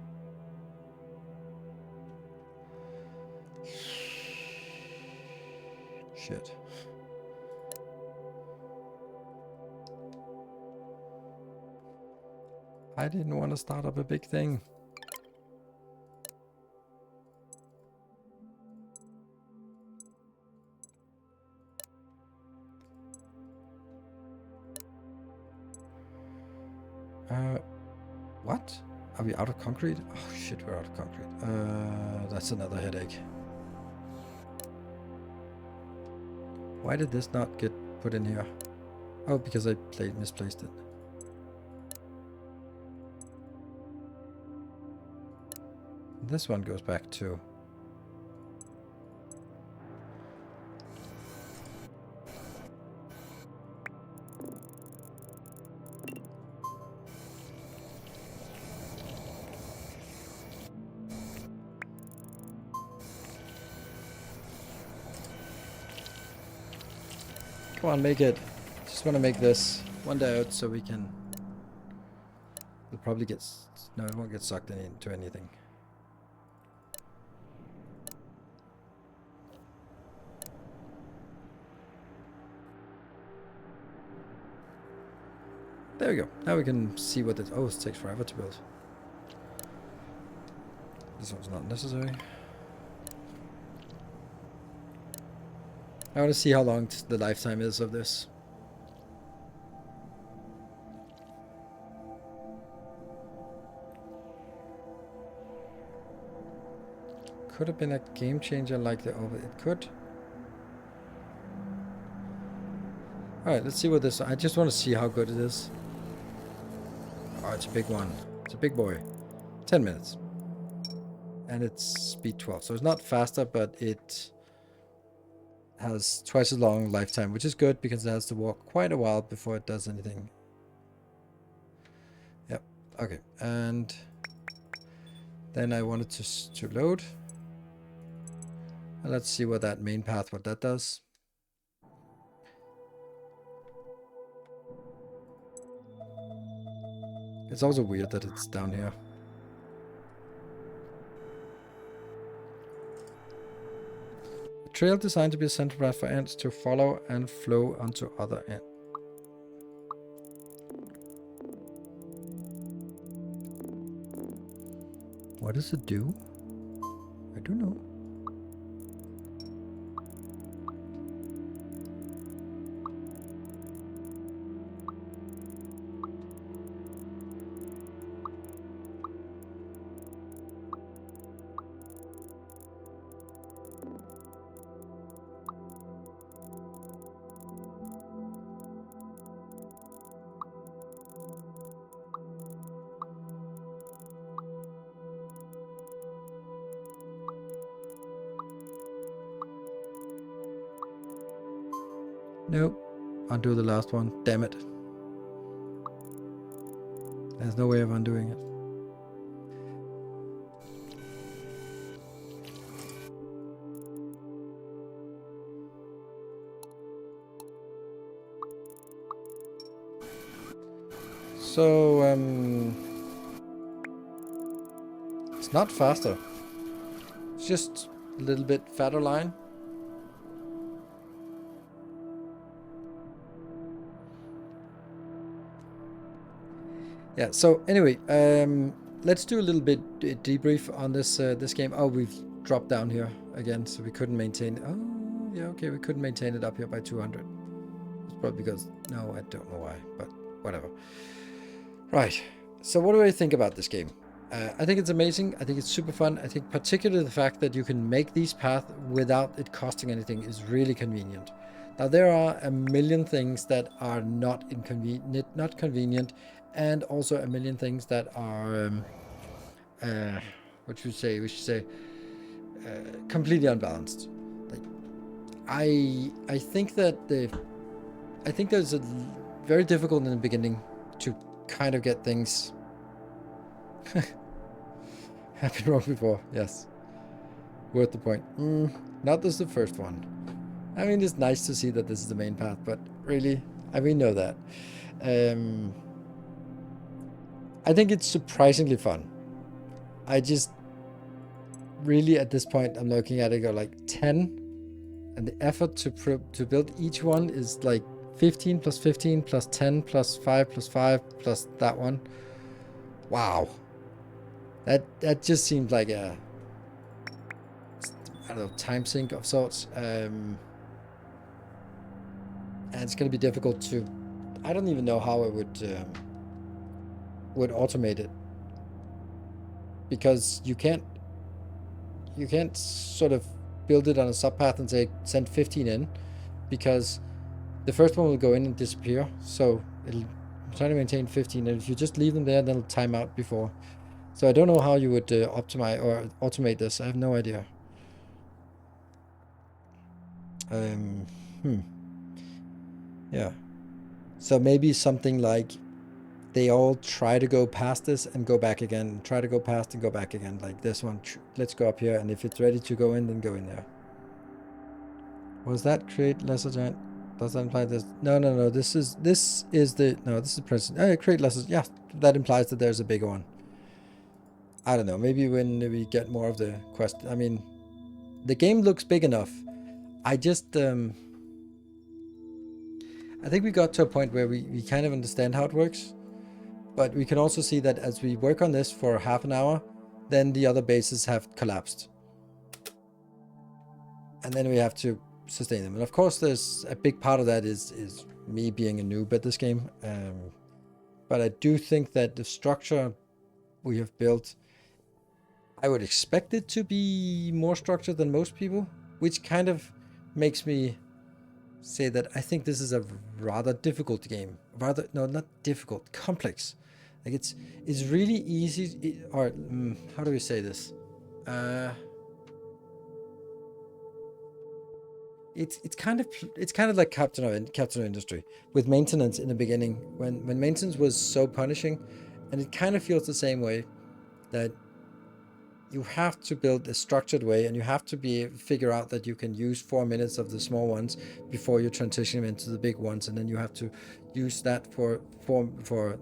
Shit. I didn't want to start up a big thing. What? Are we out of concrete? Oh shit, we're out of concrete. That's another headache. Why did this not get put in here? Oh, because I misplaced it. This one goes back to... Come on, make it. Just want to make this one day out so we can... It'll probably get... No, it won't get sucked into anything. There we go. Now we can see what it... Oh, it takes forever to build. This one's not necessary. I want to see how long the lifetime is of this. Could have been a game changer like the over. It could. Alright, let's see what this... I just want to see how good it is. Oh, it's a big one. It's a big boy. 10 minutes. And it's speed 12. So it's not faster, but it has twice as long lifetime, which is good because it has to walk quite a while before it does anything. Yep. Okay. And then I wanted to load. And let's see what that main path, what that does. It's also weird that it's down here. A trail designed to be a center path for ants to follow and flow onto other ants. What does it do? I don't know. Nope. Undo the last one. Damn it. There's no way of undoing it. So, it's not faster. It's just a little bit fatter line. Yeah, so anyway, let's do a little bit debrief on this this game. Oh, we've dropped down here again, so we couldn't maintain. Oh, yeah, okay, we couldn't maintain it up here by 200. It's probably because, no, I don't know why, but whatever. Right, so what do I think about this game? I think it's amazing. I think it's super fun. I think particularly the fact that you can make these paths without it costing anything is really convenient. Now there are a million things that are not convenient, and also a million things that are what should we say? We should say completely unbalanced. Like I think that there's a very difficult in the beginning to kind of get things. Have been wrong before, yes. Worth the point. Not this the first one. I mean, it's nice to see that this is the main path, but really, we know that. I think it's surprisingly fun. I just really, at this point, I'm looking at it, go like 10, and the effort to build each one is like 15 plus 15 plus 10 plus 5 plus 5 plus that one. Wow. That just seems like a, I don't know, time sink of sorts. And it's going to be difficult to, I don't even know how I would automate it, because you can't sort of build it on a subpath and say send 15 in, because the first one will go in and disappear, so it'll try to maintain 15, and if you just leave them there, then it'll time out before. So I don't know how you would optimize or automate this. I have no idea. Yeah. So maybe something like they all try to go past this and go back again, try to go past and go back again. Like this one, let's go up here, and if it's ready to go in, then go in there. Was that create lesser giant? Does that imply this? No. This is the present. Create lesser. Yeah, that implies that there's a bigger one. I don't know. Maybe when we get more of the quest. I mean, the game looks big enough. I just I think we got to a point where we kind of understand how it works, but we can also see that as we work on this for half an hour, then the other bases have collapsed, and then we have to sustain them. And of course, there's a big part of that is me being a noob at this game, but I do think that the structure we have built, I would expect it to be more structured than most people, which kind of makes me say that I think this is a rather difficult game. No, not difficult, complex. Like it's really easy, or how do we say this? It's kind of like Captain of Industry with maintenance in the beginning, when maintenance was so punishing, and it kind of feels the same way, that you have to build a structured way, and you have to figure out that you can use 4 minutes of the small ones before you transition them into the big ones, and then you have to use that for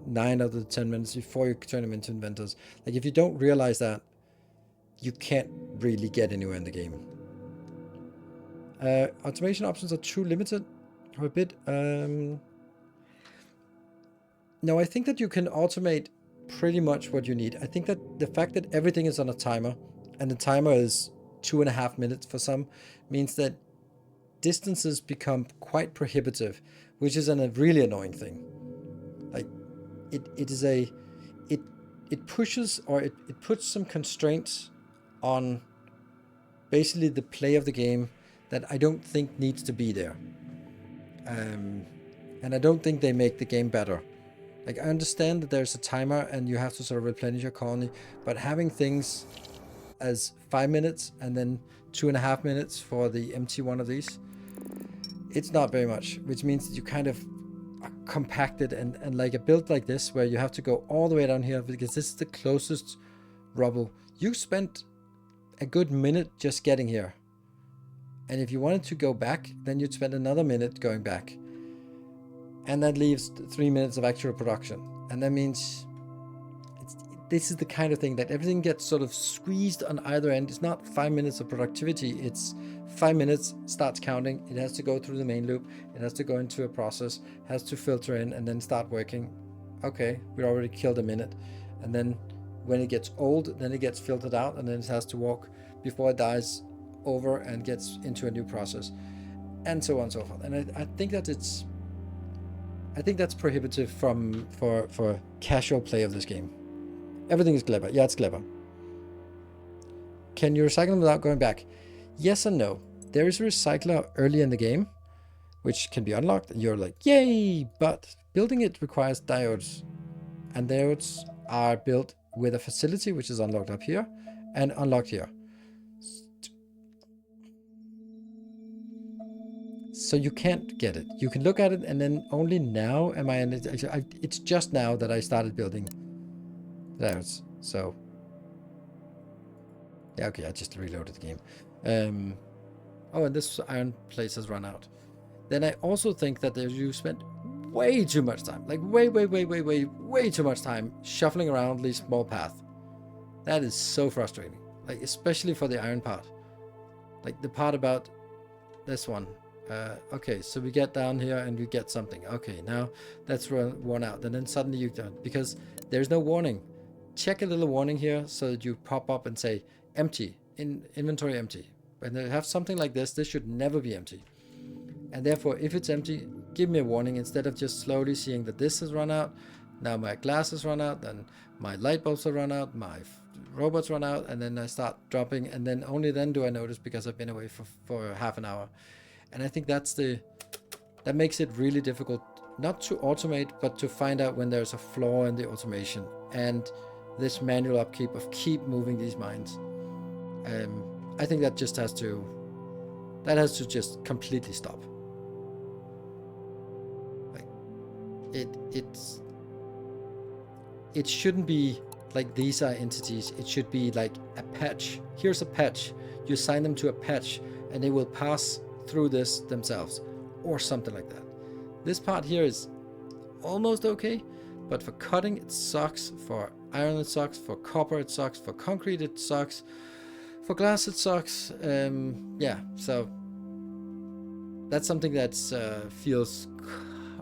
9 of the 10 minutes before you turn them into inventors. Like, if you don't realize that, you can't really get anywhere in the game. Automation options are too limited for a bit. No, I think that you can automate pretty much what you need. I think that the fact that everything is on a timer, and the timer is 2.5 minutes for some, means that distances become quite prohibitive, which is a really annoying thing. Like, it pushes, or it puts some constraints on basically the play of the game that I don't think needs to be there. And I don't think they make the game better. Like, I understand that there's a timer and you have to sort of replenish your colony, but having things as 5 minutes and then 2.5 minutes for the empty one of these, it's not very much, which means that you kind of are compacted, and like a build like this where you have to go all the way down here because this is the closest rubble. You spent a good minute just getting here. And if you wanted to go back, then you'd spend another minute going back. And that leaves 3 minutes of actual production. And that means this is the kind of thing that everything gets sort of squeezed on either end. It's not 5 minutes of productivity. It's 5 minutes, starts counting. It has to go through the main loop. It has to go into a process, has to filter in, and then start working. Okay, we already killed a minute. And then when it gets old, then it gets filtered out, and then it has to walk before it dies over and gets into a new process. and so on and so forth. And I think that I think that's prohibitive for casual play of this game. Everything is clever. Yeah, it's clever. Can you recycle them without going back? Yes and no. There is a recycler early in the game, which can be unlocked, and you're like, yay! But building it requires diodes, and diodes are built with a facility which is unlocked up here and unlocked here. So you can't get it. You can look at it, and then only now am I in it. It's just now that I started building diodes. So yeah, okay, I just reloaded the game. Oh, and this iron place has run out. Then I also think that you spent way too much time, like way too much time shuffling around these small paths. That is so frustrating, like especially for the iron part. Like the part about this one. Okay, so we get down here and we get something. Okay, now that's worn out. And then suddenly you don't, because there's no warning. Check a little warning here so that you pop up and say empty, in inventory empty. When they have something like this should never be empty. And therefore, if it's empty, give me a warning instead of just slowly seeing that this has run out. Now my glass has run out, then my light bulbs have run out, my robots run out, and then I start dropping, and then only then do I notice because I've been away for half an hour. And I think that makes it really difficult, not to automate, but to find out when there's a flaw in the automation and this manual upkeep of keep moving these mines. I think that just has to just completely stop. Like it shouldn't be like these are entities. It should be like a patch. Here's a patch. You assign them to a patch, and they will pass through this themselves, or something like that. This part here is almost okay, but for cutting it sucks, for iron it sucks, for copper it sucks, for concrete it sucks, for glass it sucks. Yeah, so that's something that feels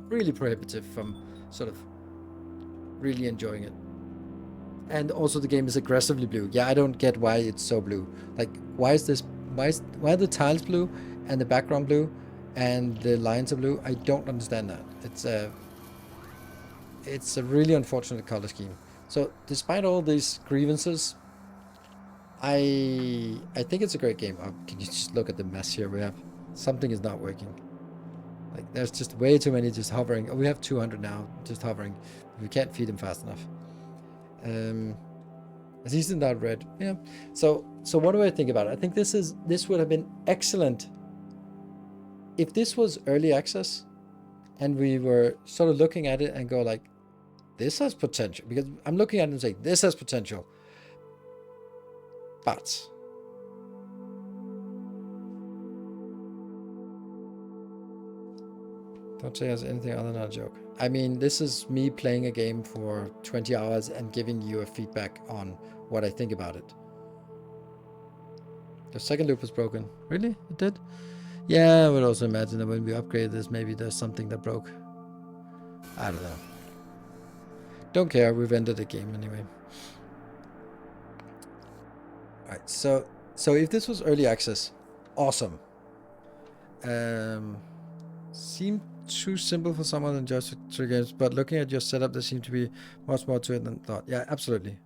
really prohibitive from sort of really enjoying it. And also the game is aggressively blue. Yeah, I don't get why it's so blue. Like, why are the tiles blue and the background blue and the lines are blue? I don't understand that. It's a really unfortunate color scheme. So despite all these grievances, I think it's a great game. Oh, can you just look at the mess here we have? Something is not working. Like, there's just way too many just hovering. Oh, we have 200 now just hovering. We can't feed them fast enough. These are not red. Yeah. So what do I think about it? I think this would have been excellent if this was early access and we were sort of looking at it and go like, this has potential. Because I'm looking at it and saying, this has potential. But don't say it has anything other than a joke. I mean, this is me playing a game for 20 hours and giving you a feedback on what I think about it. The second loop was broken. Really? It did? Yeah, I would also imagine that when we upgrade this, maybe there's something that broke. I don't know. Don't care, we've ended the game anyway. Alright, so if this was early access, awesome. Seemed too simple for someone than just 3 games, but looking at your setup, there seemed to be much more to it than thought. Yeah, absolutely.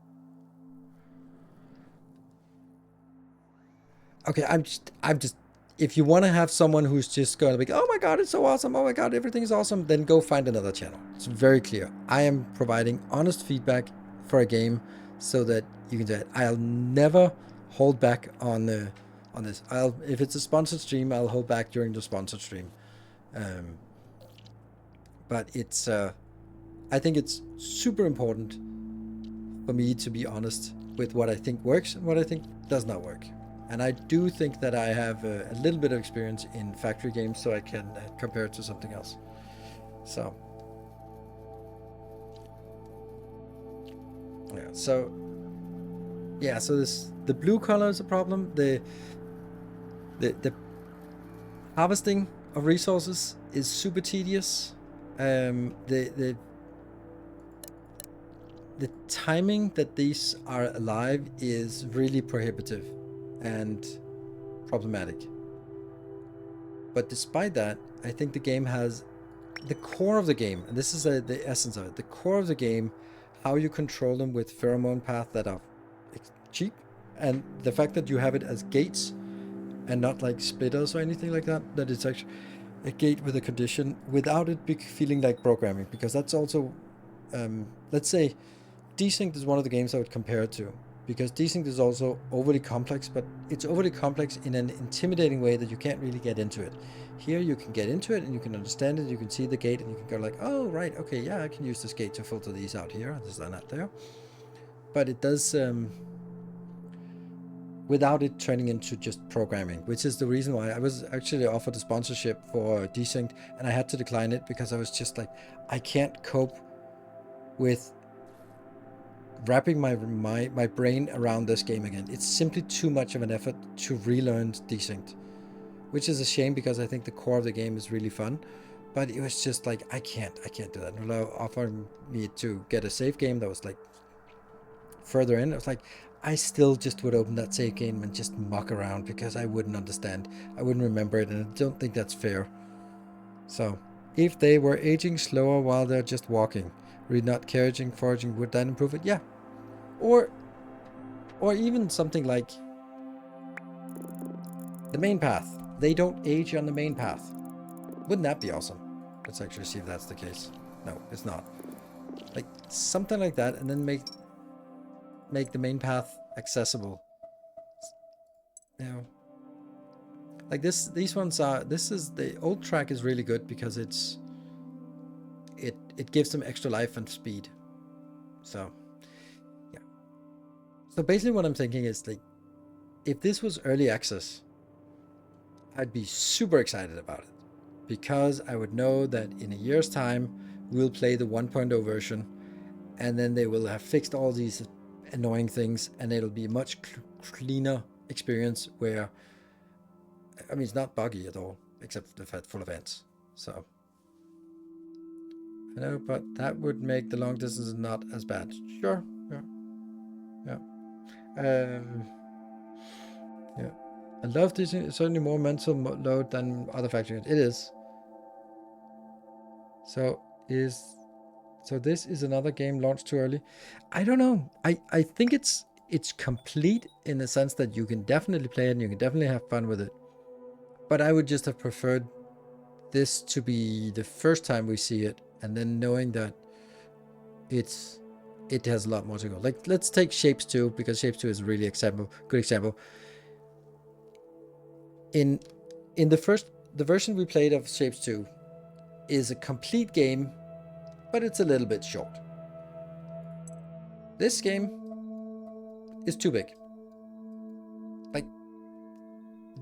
Okay, I'm just if you want to have someone who's just going to be, oh my god, it's so awesome, oh my god, everything is awesome, then go find another channel. It's very clear. I am providing honest feedback for a game so that you can do it. I'll never hold back on this. If it's a sponsored stream, I'll hold back during the sponsored stream. But it's I think it's super important for me to be honest with what I think works and what I think does not work. And I do think that I have a little bit of experience in factory games, so I can compare it to something else. So yeah, so the blue color is a problem. The harvesting of resources is super tedious. The timing that these are alive is really prohibitive and problematic. But despite that, I think the game has the core of the game, and this is the essence of it. The core of the game, how you control them with pheromone paths that are cheap, and the fact that you have it as gates and not like splitters or anything like that. That it's actually a gate with a condition without it feeling like programming, because that's also, let's say, Desynced is one of the games I would compare it to, because Desynced is also overly complex, but it's overly complex in an intimidating way that you can't really get into it. Here you can get into it and you can understand it, you can see the gate and you can go like, oh right, okay, yeah, I can use this gate to filter these out here, this and that there. But it does, without it turning into just programming, which is the reason why I was actually offered a sponsorship for Desynced and I had to decline it, because I was just like, I can't cope with wrapping my brain around this game again. It's simply too much of an effort to relearn Desynced, which is a shame because I think the core of the game is really fun. But it was just like, I can't do that. Nilaus offered me to get a save game that was like further in. I was like, I still just would open that save game and just muck around because I wouldn't understand. I wouldn't remember it, and I don't think that's fair. So, if they were aging slower while they're just walking, really not carrying, foraging, would that improve it? Yeah. Or even something like the main path. They don't age on the main path. Wouldn't that be awesome? Let's actually see if that's the case. No, it's not. Like something like that, and then make the main path accessible. You know, like these ones are. This is the old track is really good because it gives them extra life and speed. So yeah. So basically, what I'm thinking is like, if this was early access, I'd be super excited about it, because I would know that in a year's time we'll play the 1.0 version, and then they will have fixed all these annoying things, and it'll be a much cleaner experience where, I mean, it's not buggy at all, except for the fact full of ants. So I know, but that would make the long distance not as bad. Sure. Yeah. Yeah. I love this. It's certainly more mental load than other factories. It is. So this is another game launched too early. I don't know. I think it's complete in the sense that you can definitely play it and you can definitely have fun with it. But I would just have preferred this to be the first time we see it, and then knowing that it has a lot more to go. Like, let's take Shapes 2, because Shapes 2 is a really good example. In the version we played of Shapes 2 is a complete game, but it's a little bit short. This game is too big. Like,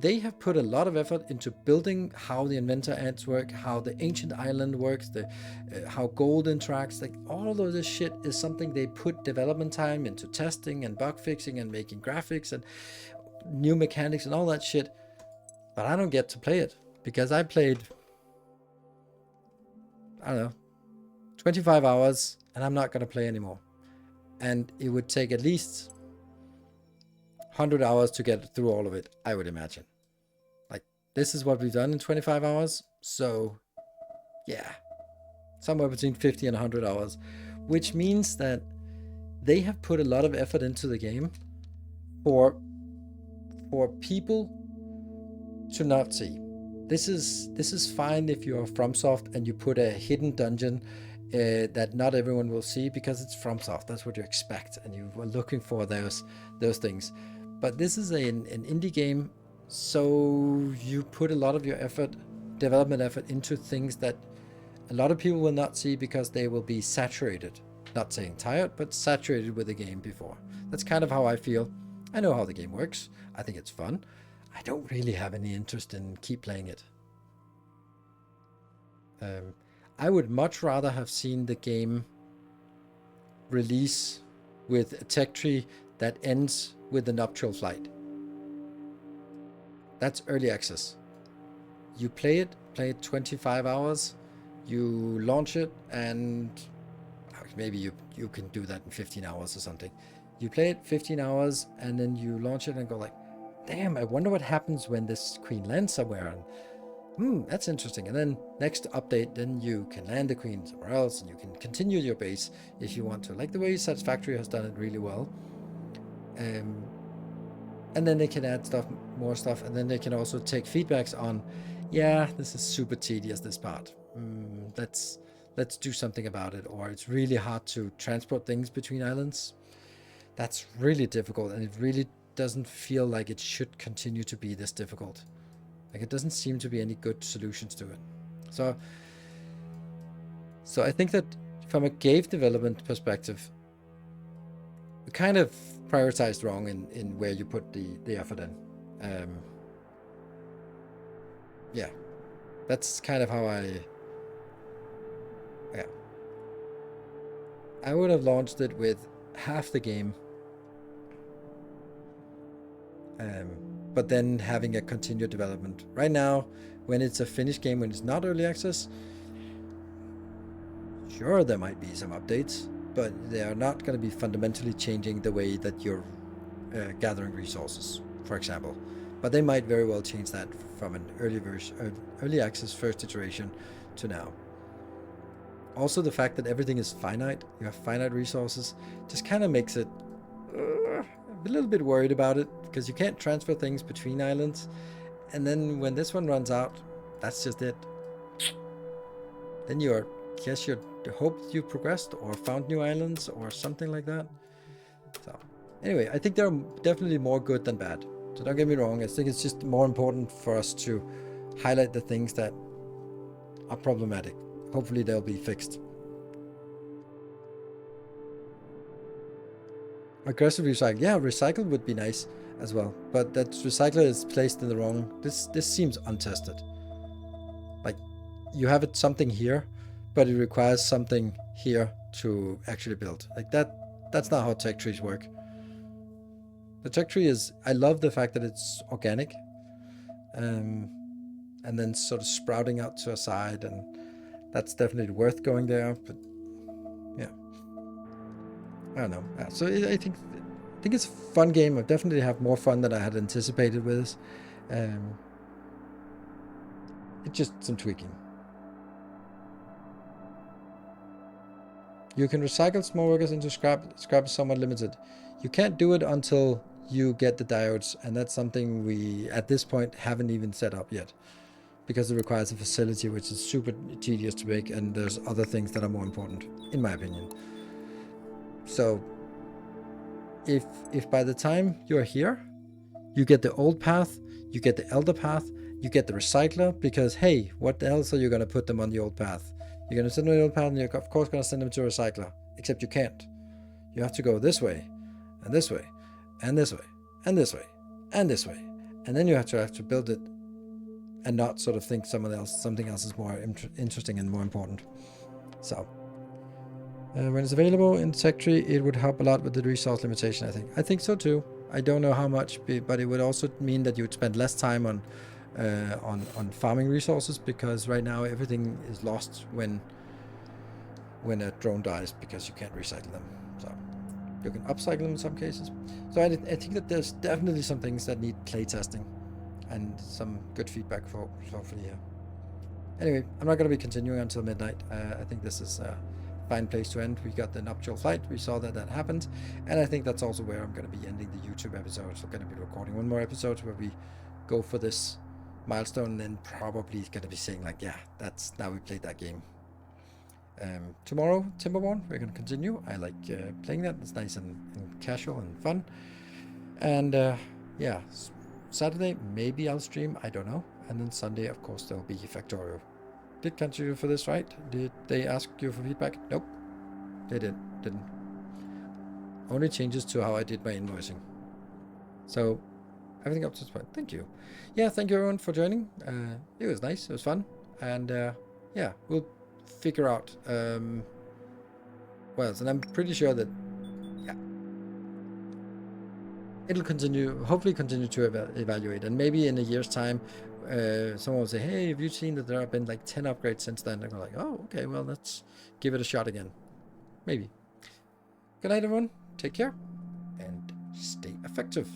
they have put a lot of effort into building how the inventor ants work, how the ancient island works, how gold interacts. Like, all of this shit is something they put development time into testing and bug fixing and making graphics and new mechanics and all that shit. But I don't get to play it because I played, I don't know, 25 hours, and I'm not going to play anymore. And it would take at least 100 hours to get through all of it, I would imagine. Like, this is what we've done in 25 hours. So, yeah, somewhere between 50 and 100 hours, which means that they have put a lot of effort into the game for people to not see. This is fine if you're FromSoft and you put a hidden dungeon that not everyone will see, because it's FromSoft. That's what you expect, and you were looking for those things. But this is an indie game, so you put a lot of your development effort, into things that a lot of people will not see because they will be saturated. Not saying tired, but saturated with the game before. That's kind of how I feel. I know how the game works. I think it's fun. I don't really have any interest in keep playing it. I would much rather have seen the game release with a tech tree that ends with the nuptial flight. That's early access. You play it 25 hours, you launch it, and maybe you can do that in 15 hours or something. You play it 15 hours, and then you launch it and go like, damn, I wonder what happens when this queen lands somewhere. And That's interesting. And then next update, then you can land the queen somewhere else, and you can continue your base if you want to. Like the way Satisfactory has done it really well. And then they can add more stuff, and then they can also take feedbacks on, yeah, this is super tedious, this part. Let's do something about it. Or it's really hard to transport things between islands. That's really difficult, and it really doesn't feel like it should continue to be this difficult. Like, it doesn't seem to be any good solutions to it. So I think that from a game development perspective, we kind of prioritized wrong in where you put the effort in. Yeah, that's kind of how I would have launched it with half the game, but then having a continued development. Right now, when it's a finished game, when it's not early access, sure, there might be some updates, but they are not going to be fundamentally changing the way that you're gathering resources, for example. But they might very well change that from an early access first iteration to now. Also, the fact that everything is finite, you have finite resources, just kind of makes it a little bit worried about it, because you can't transfer things between islands. And then when this one runs out, that's just it. Then you hope you progressed or found new islands or something like that. So anyway, I think they're definitely more good than bad. So don't get me wrong. I think it's just more important for us to highlight the things that are problematic. Hopefully they'll be fixed. Aggressive recycle. Yeah, recycle would be nice as well. But that recycler is placed in the wrong... This seems untested. Like, you have something here, but it requires something here to actually build. Like, that's not how tech trees work. The tech tree is... I love the fact that it's organic. And then sort of sprouting out to a side, and that's definitely worth going there. But yeah, I don't know. So I think it's a fun game. I definitely have more fun than I had anticipated with this. It's just some tweaking. You can recycle small workers into scrap. Scrap is somewhat limited. You can't do it until you get the diodes, and that's something we at this point haven't even set up yet, because it requires a facility which is super tedious to make, and there's other things that are more important, in my opinion. So if by the time you're here, you get the old path, you get the elder path, you get the recycler, because hey, what else are you going to put them on the old path? You're going to send them on the old path, and you're of course going to send them to a recycler, except you can't. You have to go this way, and this way, and this way, and this way, and this way, and then you have to build it, and not sort of think something else is more interesting and more important. So when it's available in tech tree, it would help a lot with the resource limitation. I think so too. I don't know how much, but it would also mean that you would spend less time on farming resources, because right now everything is lost when a drone dies, because you can't recycle them. So you can upcycle them in some cases. So I think that there's definitely some things that need playtesting and some good feedback for hopefully here. Anyway, I'm not going to be continuing until midnight. I think this is a fine place to end. We got the nuptial flight. We saw that happened. And I think that's also where I'm going to be ending the YouTube episode. So I'm going to be recording one more episode where we go for this milestone, and then probably going to be saying like, yeah, now we played that game. Tomorrow, Timberborn, we're going to continue. I like playing that. It's nice and casual and fun. And yeah, Saturday, maybe I'll stream. I don't know. And then Sunday, of course, there'll be Factorio. Did continue for this, right? Did they ask you for feedback? Nope. They didn't. Only changes to how I did my invoicing. So everything up to this point. Thank you. Yeah, thank you everyone for joining. It was nice. It was fun. And yeah, we'll figure out what else. And I'm pretty sure that it'll hopefully continue to evaluate. And maybe in a year's time, someone will say, hey, have you seen that there have been like 10 upgrades since then? And I'm like, oh, okay, well, let's give it a shot again. Maybe. Good night, everyone. Take care and stay effective.